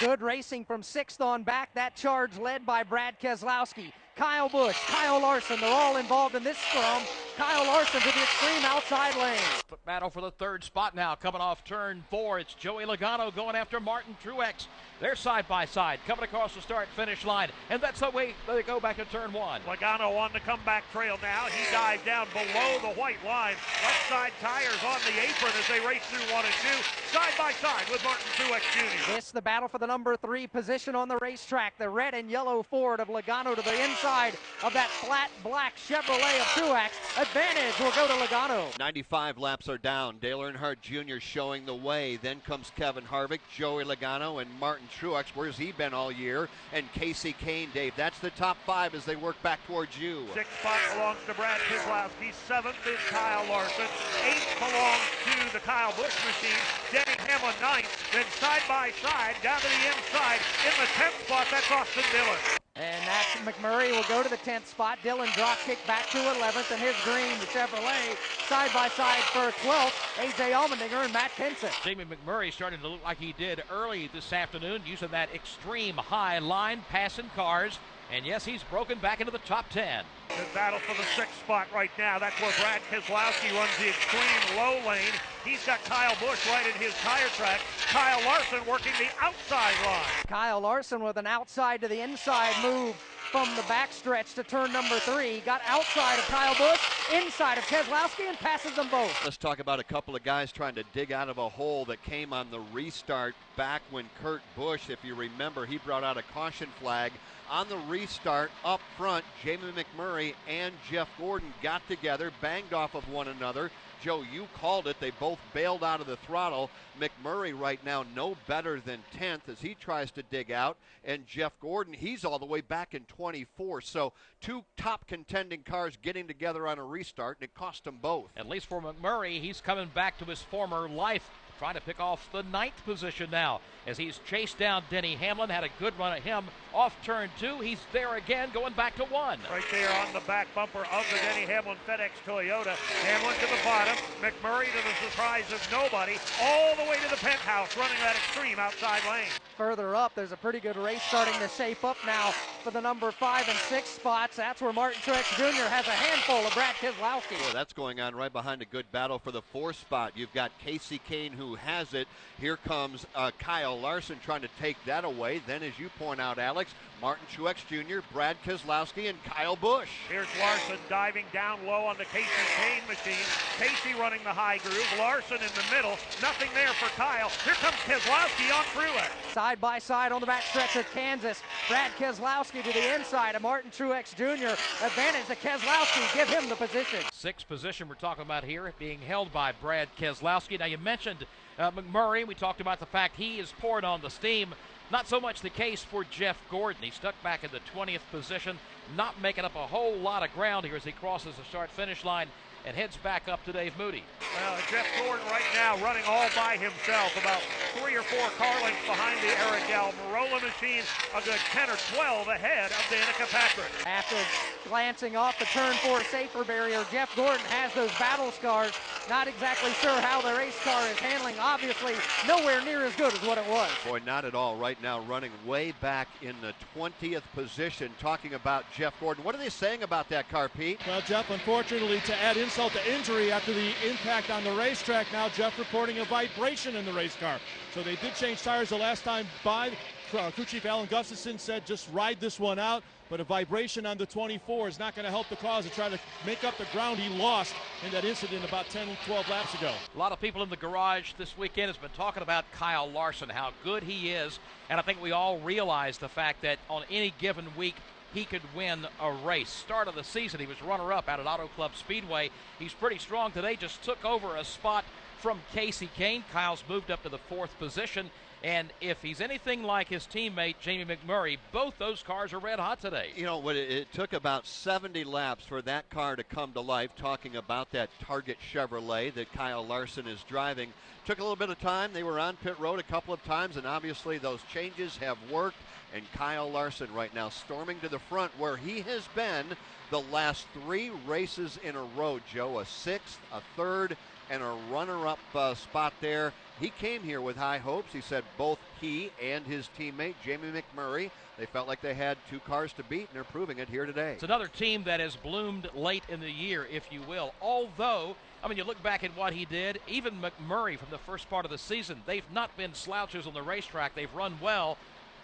2. Good racing from 6th on back. That charge led by Brad Keselowski. Kyle Busch, Kyle Larson, they're all involved in this scrum. Kyle Larson to the extreme outside lane. Battle for the 3rd spot now, coming off turn 4. It's Joey Logano going after Martin Truex. They're side-by-side, coming across the start-finish line, and that's the way they go back to turn 1. Logano on the comeback trail now. He dives down below the white line. Left side tires on the apron as they race through 1 and 2, side-by-side with Martin Truex Jr. It's the battle for the number 3 position on the racetrack. The red and yellow Ford of Logano to the inside of that flat black Chevrolet of Truex. A advantage will go to Logano. 95 laps are down. Dale Earnhardt Jr. showing the way. Then comes Kevin Harvick, Joey Logano, and Martin Truex. Where's he been all year? And Casey Kane, Dave. That's the top 5 as they work back towards you. 6th spot belongs to Brad Keselowski. 7th is Kyle Larson. 8th belongs to the Kyle Busch machine. Denny Hamlin 9th. Then side by side down to the inside. In the 10th spot, that's Austin Dillon. And that's McMurray will go to the 10th spot. Dillon drop kick back to 11th, and his green, the Chevrolet, side by side for 12th. A.J. Allmendinger and Matt Kenseth. Jamie McMurray starting to look like he did early this afternoon, using that extreme high line, passing cars. And yes, he's broken back into the top 10. The battle for the 6th spot right now. That's where Brad Keselowski runs the extreme low lane. He's got Kyle Busch right in his tire track. Kyle Larson working the outside line. Kyle Larson with an outside to the inside move from the backstretch to turn number 3. He got outside of Kyle Busch, inside of Keselowski, and passes them both. Let's talk about a couple of guys trying to dig out of a hole that came on the restart back when Kurt Busch, if you remember, he brought out a caution flag. On the restart up front, Jamie McMurray and Jeff Gordon got together, banged off of one another. Joe, you called it. They both bailed out of the throttle. McMurray right now no better than 10th as he tries to dig out. And Jeff Gordon, he's all the way back in 24. So 2 top contending cars getting together on a restart, and it cost them both. At least for McMurray, he's coming back to his former life, trying to pick off the 9th position now as he's chased down Denny Hamlin. Had a good run at him off turn 2. He's there again, going back to 1. Right there on the back bumper of the Denny Hamlin FedEx Toyota. Hamlin to the bottom. McMurray to the surprise of nobody. All the way to the penthouse, running that extreme outside lane. Further up, there's a pretty good race starting to shape up now for the number 5 and 6 spots. That's where Martin Truex Jr. has a handful of Brad Keselowski. Boy, that's going on right behind a good battle for the 4th spot. You've got Casey Kane who has it. Here comes Kyle Larson trying to take that away. Then, as you point out, Alex, Martin Truex Jr., Brad Keselowski, and Kyle Busch. Here's Larson diving down low on the Casey Kane machine. Casey running the high groove. Larson in the middle. Nothing there for Kyle. Here comes Keselowski on Truex. Side by side on the backstretch of Kansas. Brad Keselowski to the inside of Martin Truex Jr. Advantage to Keselowski. Give him the position. 6th position we're talking about here, being held by Brad Keselowski. Now, you mentioned McMurray. We talked about the fact he is pouring on the steam. Not so much the case for Jeff Gordon. He's stuck back in the 20th position, not making up a whole lot of ground here as he crosses the start-finish line and heads back up to Dave Moody. Well, Jeff Gordon right now running all by himself, about 3 or 4 car lengths behind the Eric Almirola machine, a good 10 or 12 ahead of Danica Patrick. After glancing off the turn 4 safer barrier, Jeff Gordon has those battle scars. Not exactly sure how the race car is handling. Obviously, nowhere near as good as what it was. Boy, not at all. Right now, running way back in the 20th position, talking about Jeff Gordon. What are they saying about that car, Pete? Well, Jeff, unfortunately, to add insult to injury after the impact on the racetrack, now Jeff reporting a vibration in the race car. So they did change tires the last time by. Crew Chief Alan Gustafson said just ride this one out, but a vibration on the 24 is not going to help the cause to try to make up the ground he lost in that incident about 10, 12 laps ago. A lot of people in the garage this weekend has been talking about Kyle Larson, how good he is, and I think we all realize the fact that on any given week he could win a race. Start of the season, he was runner-up out at Auto Club Speedway. He's pretty strong today, just took over a spot from Casey Kane. Kyle's moved up to the 4th position. And if he's anything like his teammate, Jamie McMurray, both those cars are red hot today. You know, it took about 70 laps for that car to come to life, talking about that Target Chevrolet that Kyle Larson is driving. Took a little bit of time. They were on pit road a couple of times, and obviously those changes have worked. And Kyle Larson right now storming to the front where he has been the last 3 races in a row, Joe. A 6th, a 3rd, and a runner-up spot there. He came here with high hopes. He said both he and his teammate, Jamie McMurray, they felt like they had 2 cars to beat, and they're proving it here today. It's another team that has bloomed late in the year, if you will. Although, I mean, you look back at what he did, even McMurray from the first part of the season, they've not been slouches on the racetrack. They've run well.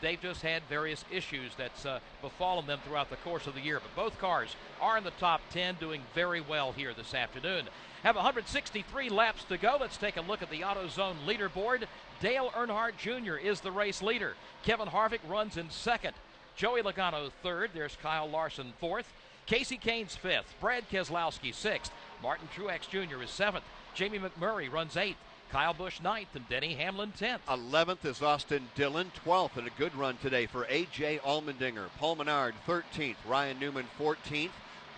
They've just had various issues that's befallen them throughout the course of the year. But both cars are in the top 10, doing very well here this afternoon. Have 163 laps to go. Let's take a look at the Autozone leaderboard. Dale Earnhardt Jr. is the race leader. Kevin Harvick runs in 2nd. Joey Logano 3rd. There's Kyle Larson 4th. Casey Kane's 5th. Brad Keselowski 6th. Martin Truex Jr. is 7th. Jamie McMurray runs 8th. Kyle Busch 9th and Denny Hamlin 10th. 11th is Austin Dillon, 12th, and a good run today for A.J. Allmendinger. Paul Menard 13th. Ryan Newman 14th.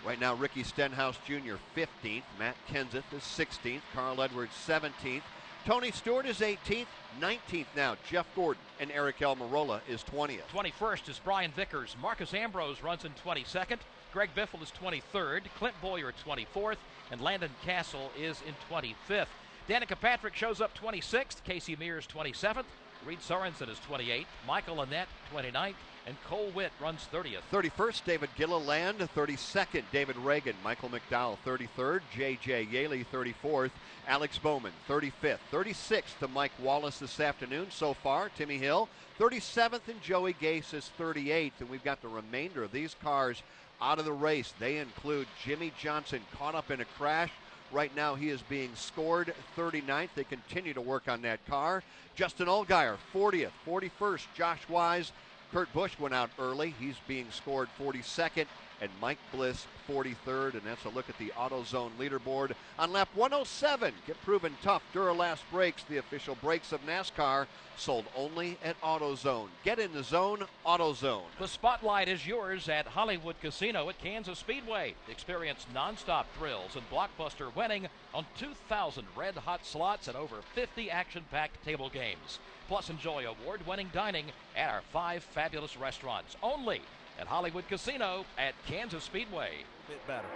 Right now, Ricky Stenhouse Jr. 15th. Matt Kenseth is 16th. Carl Edwards 17th. Tony Stewart is 18th. 19th now, Jeff Gordon, and Eric Almirola is 20th. 21st is Brian Vickers. Marcus Ambrose runs in 22nd. Greg Biffle is 23rd. Clint Bowyer 24th. And Landon Castle is in 25th. Danica Patrick shows up 26th. Casey Mears 27th. Reed Sorensen is 28th. Michael Annett 29th. And Cole Witt runs 30th. 31st, David Gilliland. 32nd, David Reagan. Michael McDowell, 33rd. J.J. Yaley, 34th. Alex Bowman, 35th. 36th to Mike Wallace this afternoon so far. Timmy Hill, 37th, and Joey Gase is 38th. And we've got the remainder of these cars out of the race. They include Jimmy Johnson, caught up in a crash. Right now he is being scored 39th. They continue to work on that car. Justin Allgaier, 40th. 41st, Josh Wise. Kurt Busch went out early. He's being scored 42nd. And Mike Bliss 43rd. And that's a look at the AutoZone leaderboard. On lap 107, get proven tough Duralast brakes, the official brakes of NASCAR, sold only at AutoZone. Get in the zone, AutoZone. The spotlight is yours at Hollywood Casino at Kansas Speedway. Experience nonstop thrills and blockbuster winning on 2,000 red-hot slots and over 50 action-packed table games. Plus enjoy award-winning dining at our 5 fabulous restaurants. Only at Hollywood Casino at Kansas Speedway. Bit better.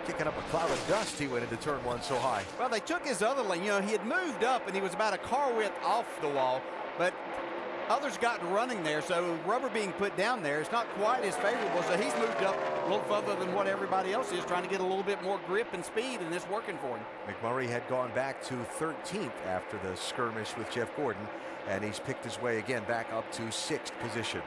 Kicking up a cloud of dust, he went into turn 1 so high. Well, they took his other lane. You know, he had moved up and he was about a car width off the wall, but others got running there, so rubber being put down there, it's not quite as favorable, so he's moved up a little further than what everybody else is, trying to get a little bit more grip and speed, and it's working for him. McMurray had gone back to 13th after the skirmish with Jeff Gordon, and he's picked his way again back up to 6th position.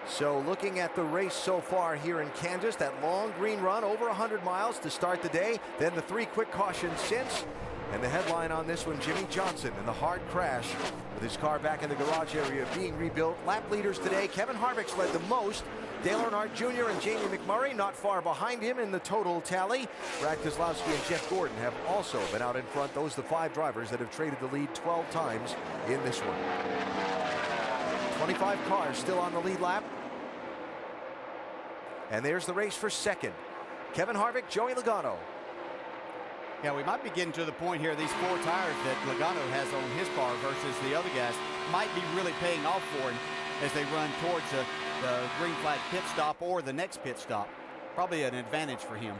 So looking at the race so far here in Kansas, that long green run over 100 miles to start the day, then the 3 quick cautions since, and the headline on this one, Jimmy Johnson in the hard crash with his car back in the garage area being rebuilt. Lap leaders today, Kevin Harvick's led the most. Dale Earnhardt Jr. and Jamie McMurray not far behind him in the total tally. Brad Keselowski and Jeff Gordon have also been out in front. Those are the 5 drivers that have traded the lead 12 times in this one. 25 cars still on the lead lap. And there's the race for second. Kevin Harvick, Joey Logano. Yeah, we might be getting to the point here, these 4 tires that Logano has on his car versus the other guys might be really paying off for him as they run towards the green flag pit stop or the next pit stop. Probably an advantage for him.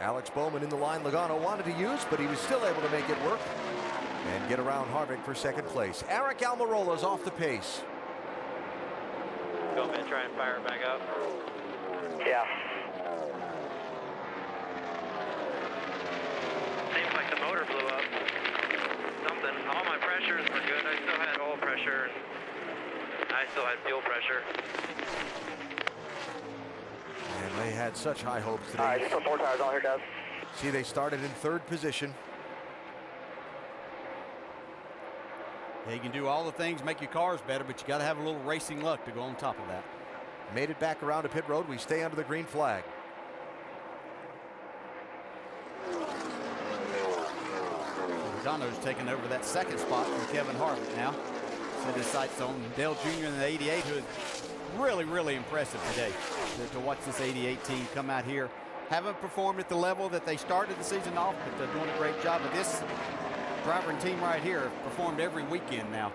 Alex Bowman in the line Logano wanted to use, but he was still able to make it work and get around Harvick for second place. Eric Almirola's off the pace. Go ahead and try and fire it back up. Yeah. Seems like the motor blew up. Something. All my pressures were good. I still had oil pressure. I still had fuel pressure. And they had such high hopes today. All right, still 4 tires on here, guys. See, they started in 3rd position. Yeah, you can do all the things, make your cars better, but you got to have a little racing luck to go on top of that. Made it back around to pit road. We stay under the green flag. Logano's taking over that 2nd spot from Kevin Harvick now. Set his sights on Dale Jr. in the 88, who is really, really impressive today. To watch this 88 team come out here. Haven't performed at the level that they started the season off, but they're doing a great job. But this driver and team right here have performed every weekend now.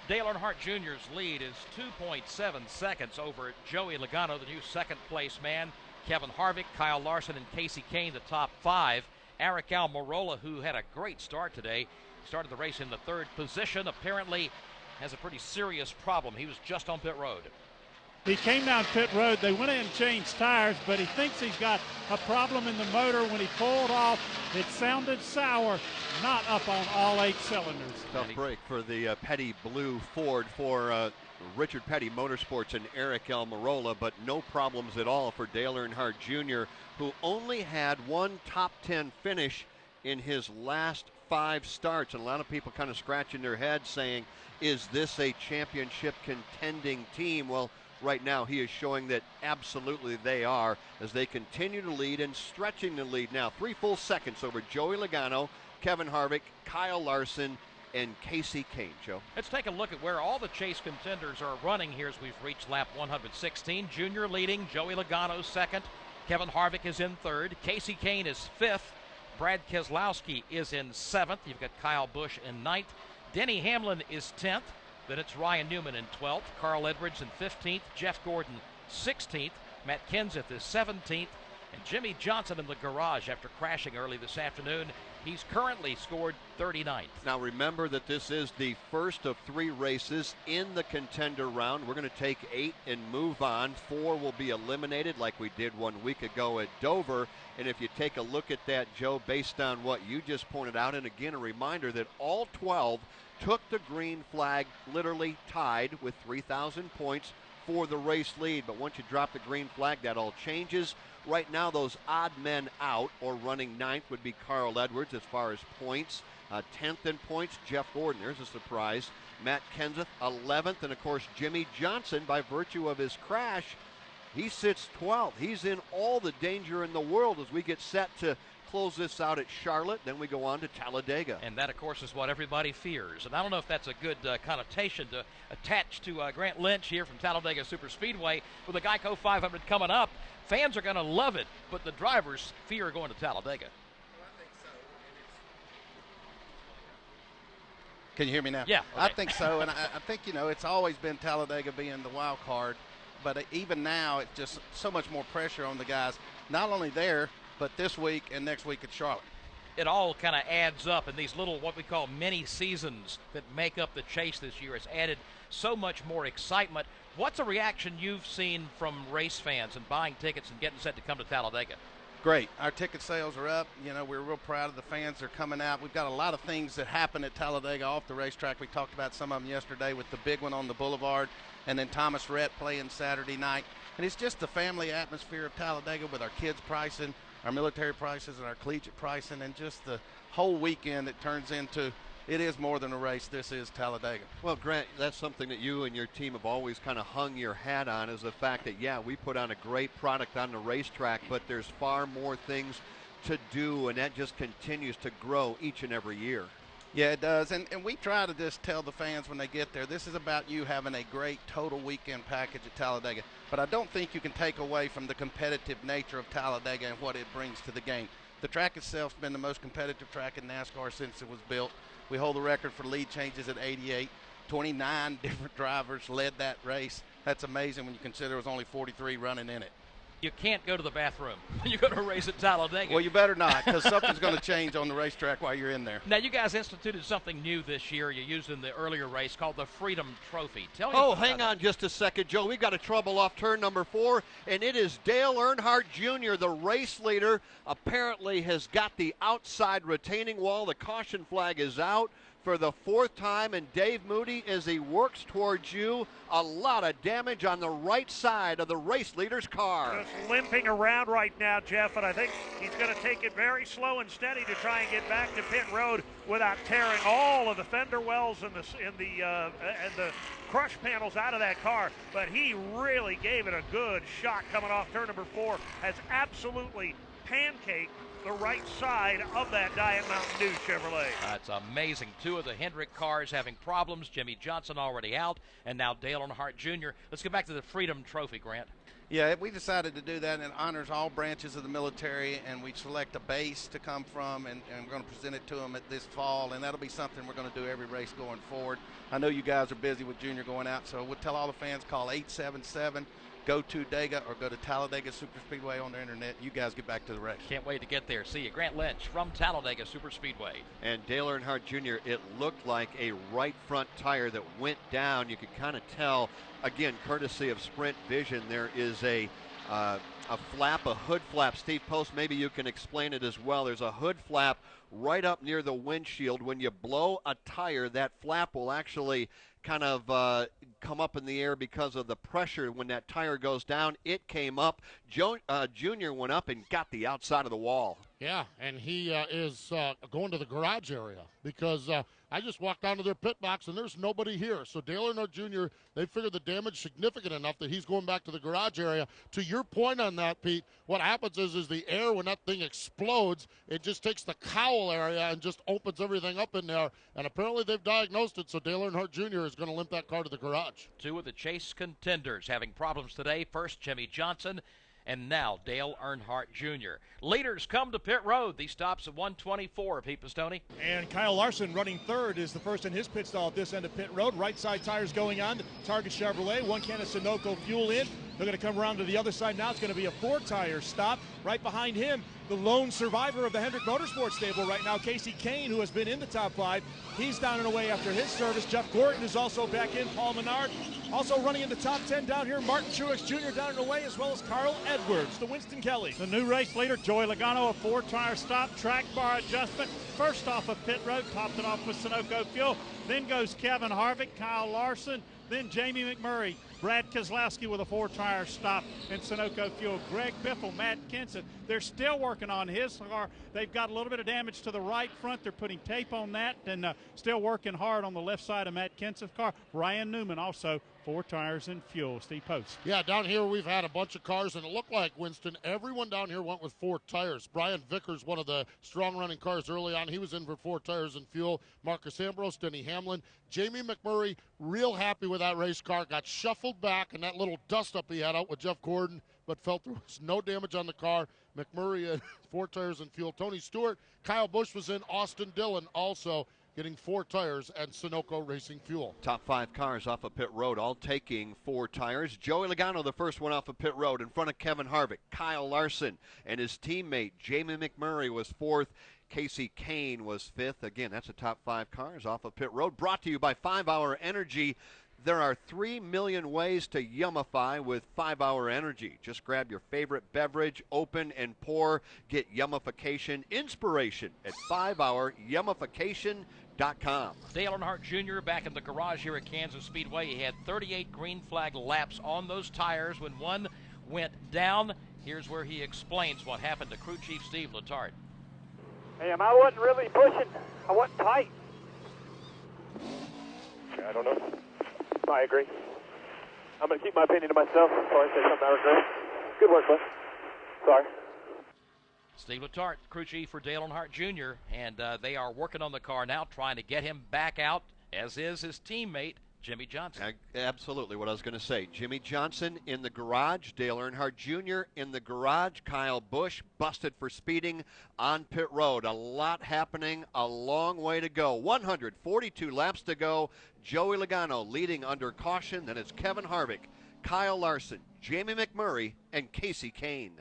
Dale Earnhardt Jr.'s lead is 2.7 seconds over Joey Logano, the new 2nd place man. Kevin Harvick, Kyle Larson, and Casey Kane, the top 5. Eric Almirola, who had a great start today, started the race in the 3rd position, apparently has a pretty serious problem. He was just on pit road. He came down pit road. They went in and changed tires, but he thinks he's got a problem in the motor. When he pulled off, it sounded sour, not up on all 8 cylinders. Tough break for the Petty Blue Ford for Richard Petty Motorsports and Eric Almirola, but no problems at all for Dale Earnhardt Jr., who only had one top 10 finish in his last 5 starts. And a lot of people kind of scratching their heads saying, is this a championship contending team? Well, right now he is showing that absolutely they are, as they continue to lead and stretching the lead now 3 full seconds over Joey Logano, Kevin Harvick, Kyle Larson, and Casey Kane. Joe, let's take a look at where all the chase contenders are running here as we've reached lap 116. Junior leading, Joey Logano second, Kevin Harvick is in third, Casey Kane is fifth, Brad Keselowski is in seventh, you've got Kyle Busch in ninth, Denny Hamlin is 10th, then it's Ryan Newman in 12th, Carl Edwards in 15th, Jeff Gordon 16th, Matt Kenseth is 17th, and Jimmy Johnson in the garage after crashing early this afternoon. He's currently scored 39th. Now remember that this is the first of 3 races in the contender round. We're going to take 8 and move on. 4 will be eliminated like we did 1 week ago at Dover. And if you take a look at that, Joe, based on what you just pointed out, and again a reminder that all 12 took the green flag, literally tied with 3,000 points for the race lead. But once you drop the green flag, that all changes. Right now, those odd men out or running 9th would be Carl Edwards as far as points. 10th in points, Jeff Gordon. There's a surprise. Matt Kenseth, 11th. And, of course, Jimmy Johnson, by virtue of his crash, he sits 12th. He's in all the danger in the world as we get set to close this out at Charlotte. Then we go on to Talladega. And that, of course, is what everybody fears. And I don't know if that's a good connotation to attach to Grant Lynch here from Talladega Superspeedway. With the Geico 500 coming up, fans are going to love it, but the drivers fear going to Talladega. Can you hear me now? Yeah. Okay. I think so, and I think, it's always been Talladega being the wild card, but even now it's just so much more pressure on the guys, not only there, but this week and next week at Charlotte. It all kind of adds up, and these little what we call mini seasons that make up the chase this year has added so much more excitement. What's a reaction you've seen from race fans and buying tickets and getting set to come to Talladega? Great. Our ticket sales are up. We're real proud of the fans that are coming out. We've got a lot of things that happen at Talladega off the racetrack. We talked about some of them yesterday with the big one on the boulevard, and then Thomas Rhett playing Saturday night. And it's just the family atmosphere of Talladega with our kids pricing, our military prices, and our collegiate pricing, and just the whole weekend that turns into, it is more than a race. This is Talladega. Well, Grant, that's something that you and your team have always kind of hung your hat on, is the fact that, yeah, we put on a great product on the racetrack, but there's far more things to do, and that just continues to grow each and every year. Yeah, it does. And we try to just tell the fans when they get there, this is about you having a great total weekend package at Talladega. But I don't think you can take away from the competitive nature of Talladega and what it brings to the game. The track itself has been the most competitive track in NASCAR since it was built. We hold the record for lead changes at 88. 29 different drivers led that race. That's amazing when you consider there was only 43 running in it. You can't go to the bathroom when you go to a race at Talladega. Well, you better not, because something's going to change on the racetrack while you're in there. Now, you guys instituted something new this year you used in the earlier race called the Freedom Trophy. Tell me hang on just a second, Joe. We've got a trouble off turn number 4, and it is Dale Earnhardt Jr., the race leader, apparently has got the outside retaining wall. The caution flag is out for the 4th time, and Dave Moody, as he works towards you, a lot of damage on the right side of the race leader's car. Just limping around right now, Jeff, and I think he's going to take it very slow and steady to try and get back to pit road without tearing all of the fender wells and the crush panels out of that car. But he really gave it a good shot coming off turn number 4. Has absolutely pancaked the right side of that Diet Mountain Dew Chevrolet. That's amazing. 2 of the Hendrick cars having problems. Jimmy Johnson already out, and now Dale Earnhardt Jr. Let's get back to the Freedom Trophy, Grant. Yeah, we decided to do that, and it honors all branches of the military, and we select a base to come from, and we're going to present it to them at this fall, and that'll be something we're going to do every race going forward. I know you guys are busy with Junior going out, so we'll tell all the fans, call 877 go to Dega or go to Talladega Superspeedway on the internet. You guys get back to the race. Can't wait to get there. See you. Grant Lynch from Talladega Superspeedway. And Dale Earnhardt Jr., it looked like a right front tire that went down. You could kind of tell, again, courtesy of Sprint Vision, there is a a flap, a hood flap. Steve Post, maybe you can explain it as well. There's a hood flap right up near the windshield. When you blow a tire, that flap will actually kind of come up in the air because of the pressure. When that tire goes down, it came up. Junior went up and got the outside of the wall. Yeah, and he is going to the garage area because I just walked down to their pit box and there's nobody here. So Dale Earnhardt Jr., they figured the damage significant enough that he's going back to the garage area. To your point on that, Pete, what happens is the air, when that thing explodes, it just takes the cowl area and just opens everything up in there. And apparently they've diagnosed it, so Dale Earnhardt Jr. is going to limp that car to the garage. Two of the Chase contenders having problems today. First, Jimmy Johnson, and now Dale Earnhardt Jr. Leaders come to pit road. These stops at 124, Pete Pistone. And Kyle Larson running third is the first in his pit stall at this end of pit road. Right side tires going on. Target Chevrolet, 1 can of Sunoco fuel in. They're going to come around to the other side now. It's going to be a 4-tire stop. Right behind him, the lone survivor of the Hendrick Motorsports stable right now, Kane, who has been in the top 5. He's down and away after his service. Jeff Gordon is also back in. Paul Menard also running in the top 10 down here. Martin Truex Jr. down and away, as well as Carl Edwards, the Winston Kelly. The new race leader, Joey Logano, a 4-tire stop, track bar adjustment. First off of pit road, topped it off with Sunoco fuel. Then goes Kevin Harvick, Kyle Larson, then Jamie McMurray, Brad Keselowski with a 4-tire stop and Sunoco fuel. Greg Biffle, Matt Kenseth, they're still working on his car. They've got a little bit of damage to the right front. They're putting tape on that and still working hard on the left side of Matt Kenseth's car. Ryan Newman also 4 tires and fuel. Steve Post. Yeah, down here we've had a bunch of cars, and it looked like, Winston, everyone down here went with 4 tires. Brian Vickers, one of the strong-running cars early on, he was in for 4 tires and fuel. Marcus Ambrose, Denny Hamlin. Jamie McMurray, real happy with that race car. Got shuffled back, and that little dust-up he had out with Jeff Gordon, but felt there was no damage on the car. McMurray had 4 tires and fuel. Tony Stewart, Kyle Busch was in. Austin Dillon also getting 4 tires and Sunoco Racing fuel. Top 5 cars off of pit road, all taking 4 tires. Joey Logano, the first one off of pit road, in front of Kevin Harvick. Kyle Larson and his teammate Jamie McMurray was 4th. Kane was 5th. Again, that's the top 5 cars off of pit road. Brought to you by 5-Hour Energy. There are 3 million ways to yummify with 5-Hour Energy. Just grab your favorite beverage, open and pour. Get yummification inspiration at 5houryummification.com. Dale Earnhardt Jr. back in the garage here at Kansas Speedway. He had 38 green flag laps on those tires when one went down. Here's where he explains what happened to crew chief Steve Letarte. Hey, I wasn't really pushing. I wasn't tight. I don't know. I agree. I'm going to keep my opinion to myself before I say something I regret. Good work, bud. Sorry. Steve Letarte, crew chief for Dale Earnhardt Jr., and they are working on the car now, trying to get him back out, as is his teammate, Jimmy Johnson. Absolutely what I was going to say. Jimmy Johnson in the garage, Dale Earnhardt Jr. in the garage, Kyle Busch busted for speeding on pit road. A lot happening, a long way to go. 142 laps to go. Joey Logano leading under caution. Then it's Kevin Harvick, Kyle Larson, Jamie McMurray, and Kane.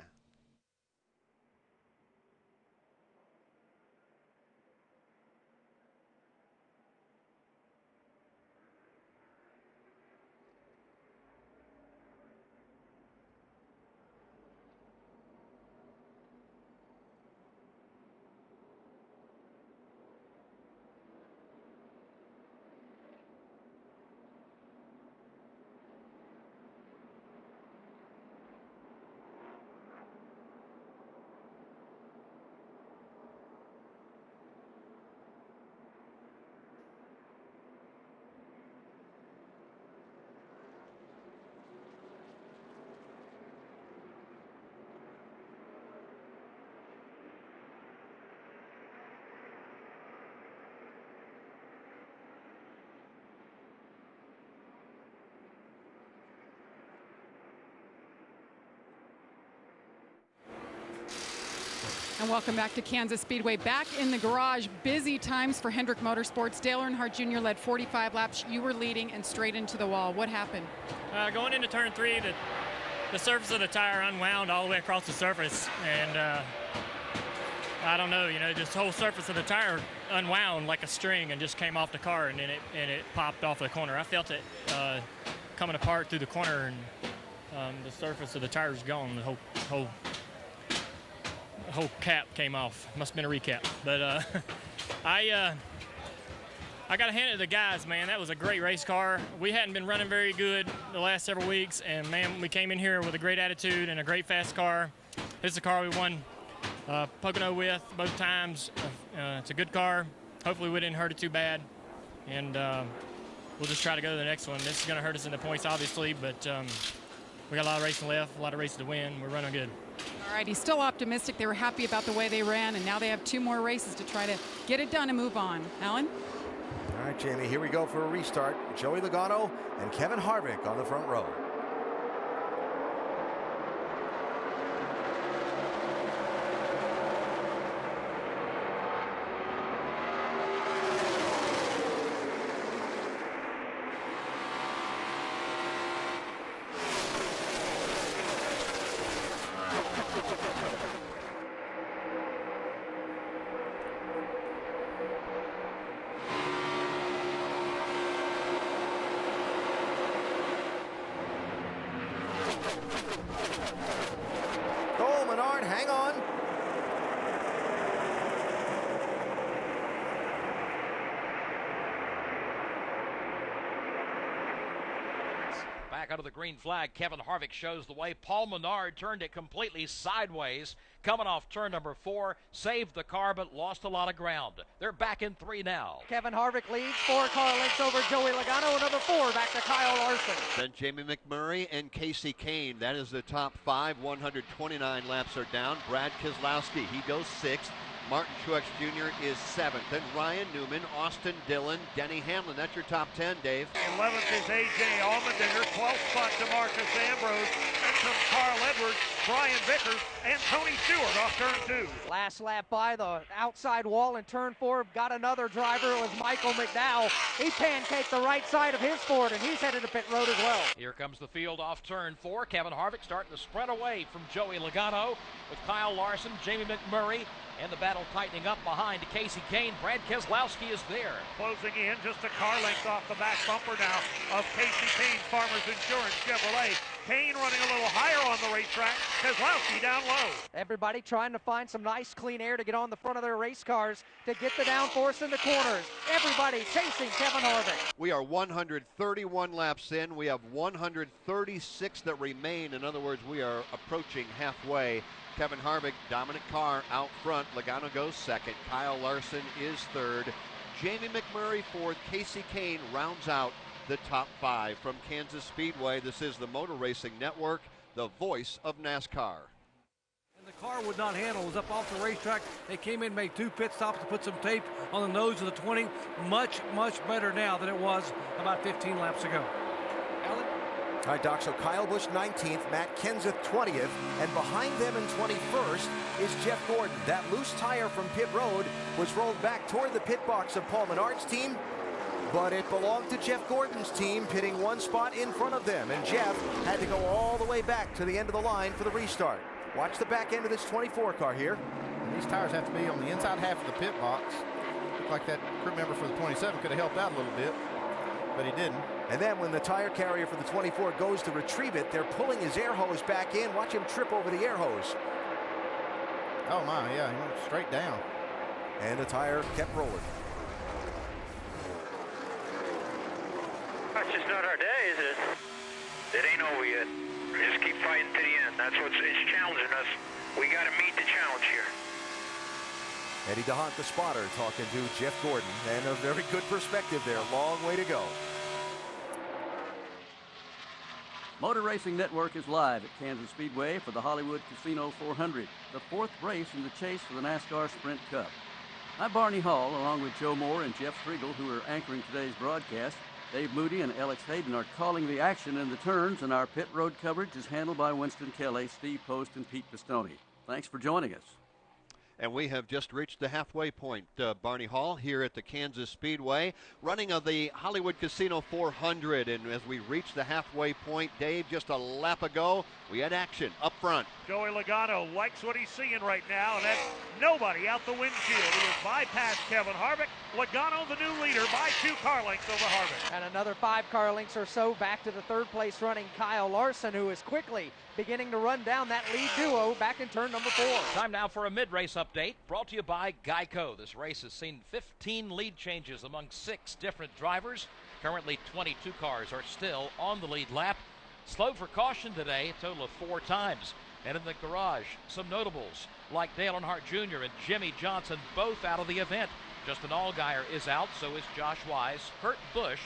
And welcome back to Kansas Speedway. Back in the garage, busy times for Hendrick Motorsports. Dale Earnhardt Jr. led 45 laps. You were leading and straight into the wall. What happened? Going into turn 3, the surface of the tire unwound all the way across the surface. And I don't know, just the whole surface of the tire unwound like a string and just came off the car, and then it popped off the corner. I felt it coming apart through the corner, and the surface of the tire's gone. The whole cap came off. Must have been a recap. But I got to hand it to the guys, man. That was a great race car. We hadn't been running very good the last several weeks, and, man, we came in here with a great attitude and a great fast car. This is a car we won Pocono with both times. It's a good car. Hopefully we didn't hurt it too bad, and we'll just try to go to the next one. This is going to hurt us in the points, obviously, but we got a lot of racing left, a lot of races to win. We're running good. All right, he's still optimistic. They were happy about the way they ran, and now they have 2 more races to try to get it done and move on. Alan? All right, Jamie, here we go for a restart. Joey Logano and Kevin Harvick on the front row. Hang on. Back under the green flag, Kevin Harvick shows the way. Paul Menard turned it completely sideways, coming off turn number 4, saved the car but lost a lot of ground. They're back in 3 now. Kevin Harvick leads 4 car lengths over Joey Logano. Number 4 back to Kyle Larson. Then Jamie McMurray and Casey Kane. That is the top 5. 129 laps are down. Brad Keselowski, he goes 6th. Martin Truex Jr. is 7th. Then Ryan Newman, Austin Dillon, Denny Hamlin. That's your top 10, Dave. 11th is A.J. Allmendinger. 12th spot to Marcus Ambrose. Then comes Carl Edwards, Brian Vickers, and Tony Stewart off turn 2. Last lap by the outside wall in turn 4. Got another driver. It was Michael McDowell. He pancaked the right side of his Ford, and he's headed to pit road as well. Here comes the field off turn 4. Kevin Harvick starting to sprint away from Joey Logano with Kyle Larson, Jamie McMurray, and the battle tightening up behind Casey Kane. Brad Keselowski is there. Closing in just a car length off the back bumper now of Casey Kane's Farmers Insurance Chevrolet. Kane running a little higher on the racetrack. Keselowski down low. Everybody trying to find some nice clean air to get on the front of their race cars to get the downforce in the corners. Everybody chasing Kevin Harvick. We are 131 laps in. We have 136 that remain. In other words, we are approaching halfway. Kevin Harvick, dominant car out front. Logano goes 2nd. Kyle Larson is 3rd. Jamie McMurray 4th. Casey Kane rounds out the top 5 from Kansas Speedway. This is the Motor Racing Network, the voice of NASCAR. And the car would not handle. It was up off the racetrack. They came in, made 2 pit stops to put some tape on the nose of the 20. Much, much better now than it was about 15 laps ago. Alan? All right, Doc, so Kyle Busch 19th, Matt Kenseth 20th, and behind them in 21st is Jeff Gordon. That loose tire from pit road was rolled back toward the pit box of Paul Menard's team, but it belonged to Jeff Gordon's team, pitting 1 spot in front of them, and Jeff had to go all the way back to the end of the line for the restart. Watch the back end of this 24 car here. And these tires have to be on the inside half of the pit box. Looked like that crew member for the 27 could have helped out a little bit, but he didn't. And then when the tire carrier for the 24 goes to retrieve it, they're pulling his air hose back in. Watch him trip over the air hose. Oh my, yeah, he went straight down. And the tire kept rolling. That's just not our day, is it? It ain't over yet. We just keep fighting to the end. That's what's challenging us. We got to meet the challenge here. Eddie DeHaan, the spotter, talking to Jeff Gordon, and a very good perspective there. Long way to go. Motor Racing Network is live at Kansas Speedway for the Hollywood Casino 400, the 4th race in the chase for the NASCAR Sprint Cup. I'm Barney Hall, along with Joe Moore and Jeff Striegel, who are anchoring today's broadcast. Dave Moody and Alex Hayden are calling the action in the turns, and our pit road coverage is handled by Winston Kelly, Steve Post, and Pete Pistone. Thanks for joining us. And we have just reached the halfway point, Barney Hall, here at the Kansas Speedway, running of the Hollywood Casino 400. And as we reach the halfway point, Dave, just a lap ago, we had action up front. Joey Logano likes what he's seeing right now, and that's nobody out the windshield. He has bypassed Kevin Harvick. Logano, the new leader, by 2 car lengths over Harvick. And another 5 car lengths or so back to the third place running Kyle Larson, who is quickly beginning to run down that lead duo back in turn number 4. Time now for a mid-race update brought to you by Geico. This race has seen 15 lead changes among 6 different drivers. Currently 22 cars are still on the lead lap. Slowed for caution today, a total of 4 times. And in the garage, some notables like Dale Earnhardt Jr. and Jimmy Johnson, both out of the event. Justin Allgaier is out, so is Josh Wise, Kurt Busch,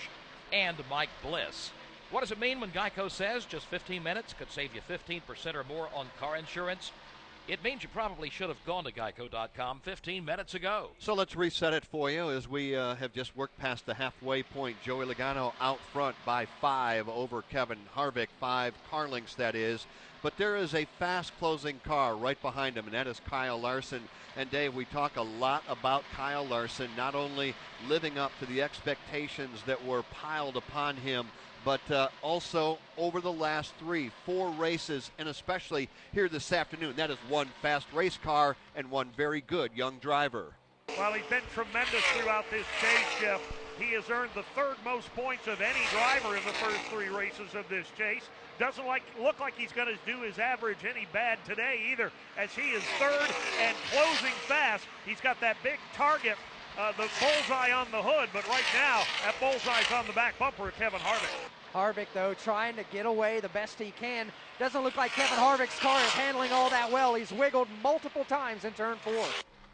and Mike Bliss. What does it mean when Geico says just 15 minutes could save you 15% or more on car insurance? It means you probably should have gone to Geico.com 15 minutes ago. So let's reset it for you as we have just worked past the halfway point. Joey Logano out front by 5 over Kevin Harvick, 5 car lengths that is. But there is a fast closing car right behind him, and that is Kyle Larson. And Dave, we talk a lot about Kyle Larson, not only living up to the expectations that were piled upon him, but also over the last 3-4 races, and especially here this afternoon. That is one fast race car and one very good young driver. Well, he's been tremendous throughout this chase, Jeff. He has earned the 3rd most points of any driver in the first 3 races of this chase. Doesn't look like he's going to do his average any bad today either, as he is 3rd and closing fast. He's got that big target, the bullseye on the hood, but right now that bullseye's on the back bumper of Kevin Harvick. Harvick, though, trying to get away the best he can. Doesn't look like Kevin Harvick's car is handling all that well. He's wiggled multiple times in turn 4.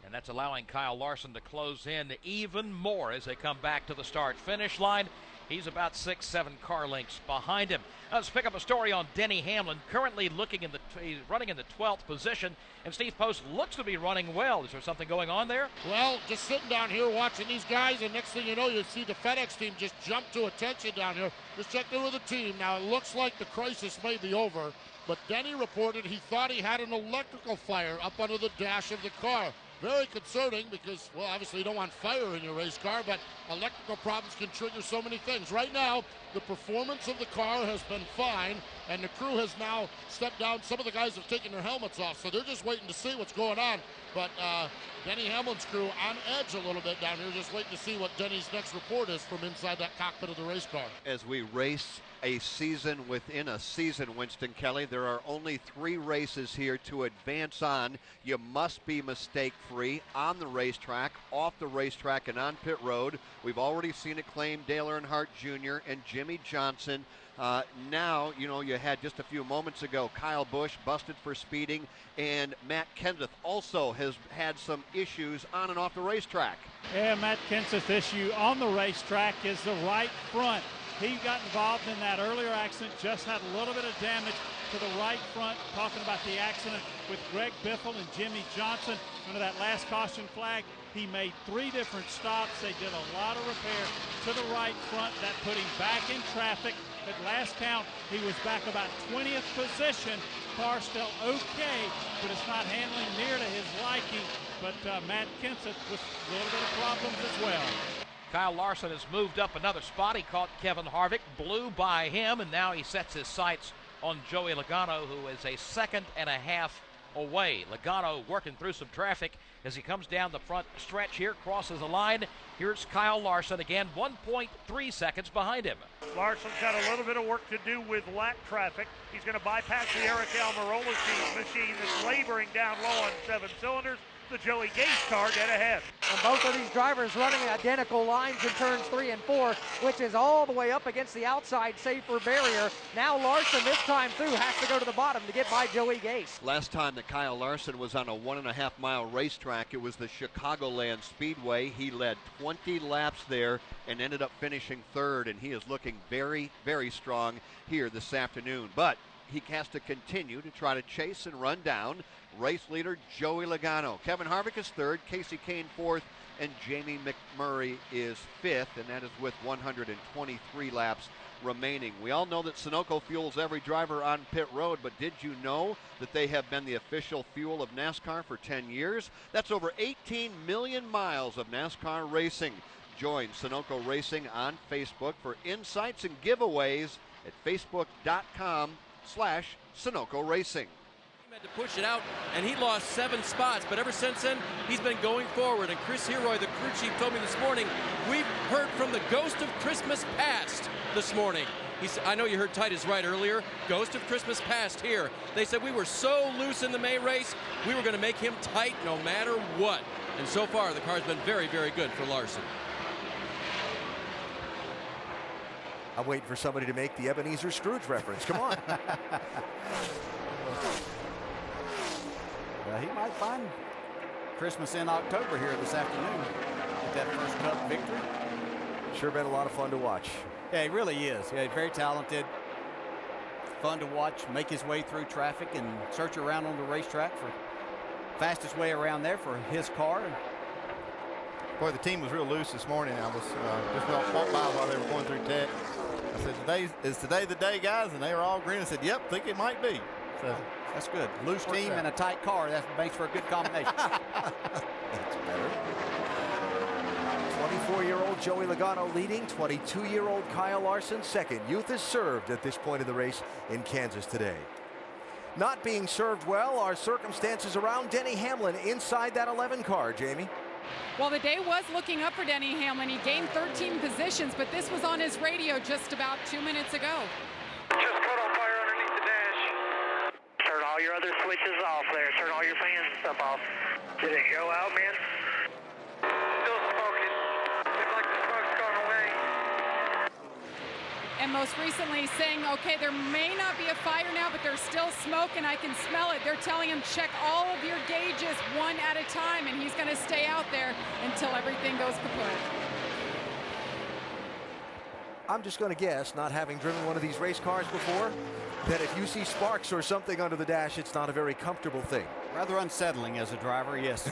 And that's allowing Kyle Larson to close in even more as they come back to the start-finish line. He's about 6-7 car lengths behind him. Let's pick up a story on Denny Hamlin, currently he's running in the 12th position, and Steve Post looks to be running well. Is there something going on there? Well, just sitting down here watching these guys, and next thing you know, you see the FedEx team just jump to attention down here. Just checking with the team. Now, it looks like the crisis may be over, but Denny reported he thought he had an electrical fire up under the dash of the car. Very concerning because, well, obviously you don't want fire in your race car, but electrical problems can trigger so many things. Right now, the performance of the car has been fine, and the crew has now stepped down. Some of the guys have taken their helmets off, so they're just waiting to see what's going on. But Denny Hamlin's crew on edge a little bit down here, just waiting to see what Denny's next report is from inside that cockpit of the race car. As we race a season within a season, Winston Kelly, there are only 3 races here to advance on. You must be mistake-free on the racetrack, off the racetrack, and on pit road. We've already seen it claim Dale Earnhardt Jr. and Jimmy Johnson. Now, you know, you had just a few moments ago Kyle Busch busted for speeding, and Matt Kenseth also has had some issues on and off the racetrack. Yeah, Matt Kenseth's issue on the racetrack is the right front. He got involved in that earlier accident, just had a little bit of damage to the right front. Talking about the accident with Greg Biffle and Jimmy Johnson under that last caution flag. He made 3 different stops. They did a lot of repair to the right front. That put him back in traffic. At last count, he was back about 20th position. Car still okay, but it's not handling near to his liking. But Matt Kenseth with a little bit of problems as well. Kyle Larson has moved up another spot. He caught Kevin Harvick, blew by him, and now he sets his sights on Joey Logano, who is a 2.5 seconds away. Logano working through some traffic as he comes down the front stretch here, crosses the line. Here's Kyle Larson again, 1.3 seconds behind him. Larson's got a little bit of work to do with lap traffic. He's going to bypass the Eric Almirola machine that's laboring down low on 7 cylinders. The Joey Gase car dead ahead. And both of these drivers running identical lines in turns 3 and 4, which is all the way up against the outside safer barrier. Now Larson this time through has to go to the bottom to get by Joey Gase. Last time that Kyle Larson was on a 1.5 mile racetrack, it was the Chicagoland Speedway. He led 20 laps there and ended up finishing 3rd, and he is looking very, very strong here this afternoon. But he has to continue to try to chase and run down race leader Joey Logano. Kevin Harvick is 3rd, Casey Kane 4th, and Jamie McMurray is 5th, and that is with 123 laps remaining. We all know that Sunoco fuels every driver on pit road, but did you know that they have been the official fuel of NASCAR for 10 years? That's over 18 million miles of NASCAR racing. Join Sunoco Racing on Facebook for insights and giveaways at facebook.com/Sunoco Racing. Had to push it out, and he lost 7 spots, but ever since then, he's been going forward. And Chris Heroy, the crew chief, told me this morning, we've heard from the ghost of Christmas past this morning. He said, I know you heard Titus right earlier, ghost of Christmas past here. They said we were so loose in the May race, we were going to make him tight no matter what. And so far, the car's been very, very good for Larson. I'm waiting for somebody to make the Ebenezer Scrooge reference. Come on. Well, he might find Christmas in October here this afternoon with that first Cup victory. Sure been a lot of fun to watch. Yeah, he really is. Yeah, very talented. Fun to watch, make his way through traffic and search around on the racetrack for fastest way around there for his car. Boy, the team was real loose this morning. I was just walked by while they were going through tech. I said, is today the day, guys? And they were all grinning. I said, yep, think it might be. So that's good. Loose team and a tight car. That makes for a good combination. That's better. 24-year-old Joey Logano leading. 22-year-old Kyle Larson second. Youth is served at this point of the race in Kansas today. Not being served well are circumstances around Denny Hamlin inside that 11 car, Jamie. Well, the day was looking up for Denny Hamlin. He gained 13 positions, but this was on his radio just about 2 minutes ago. Just cut on fire underneath the dash. Turn all your other switches off there. Turn all your fans and stuff off. Did it go out, man? Still smoking. Seems like the smoke's gone away. And most recently saying, okay, there may not be a fire now, but there's still smoke and I can smell it. They're telling him check all of your gauges one at a time, and he's going to stay out there until everything goes kaput. I'm just going to guess, not having driven one of these race cars before, that if you see sparks or something under the dash, it's not a very comfortable thing. Rather unsettling as a driver, yes.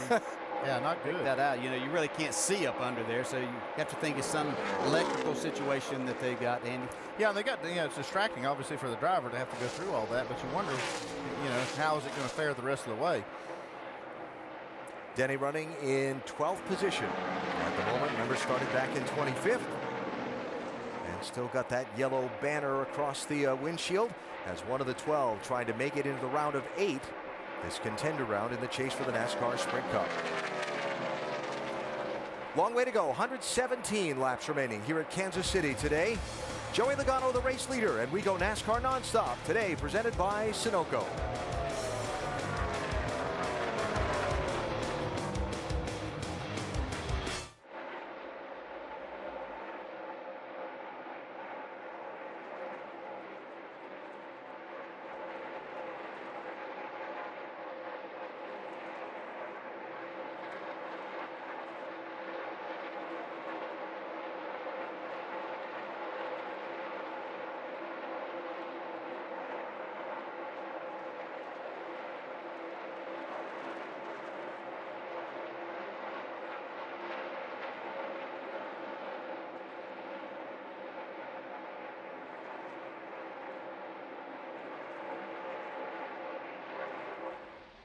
Yeah, not good. Pick that out. You know, you really can't see up under there, so you have to think it's some electrical situation that they got, Andy. Yeah, and they got, it's distracting, obviously, for the driver to have to go through all that, but you wonder, how is it going to fare the rest of the way? Denny running in 12th position at the moment. Remember, started back in 25th. And still got that yellow banner across the windshield as one of the 12 trying to make it into the round of 8. This contender round in the chase for the NASCAR Sprint Cup. Long way to go. 117 laps remaining here at Kansas City today. Joey Logano, the race leader, and we go NASCAR nonstop today, presented by Sunoco.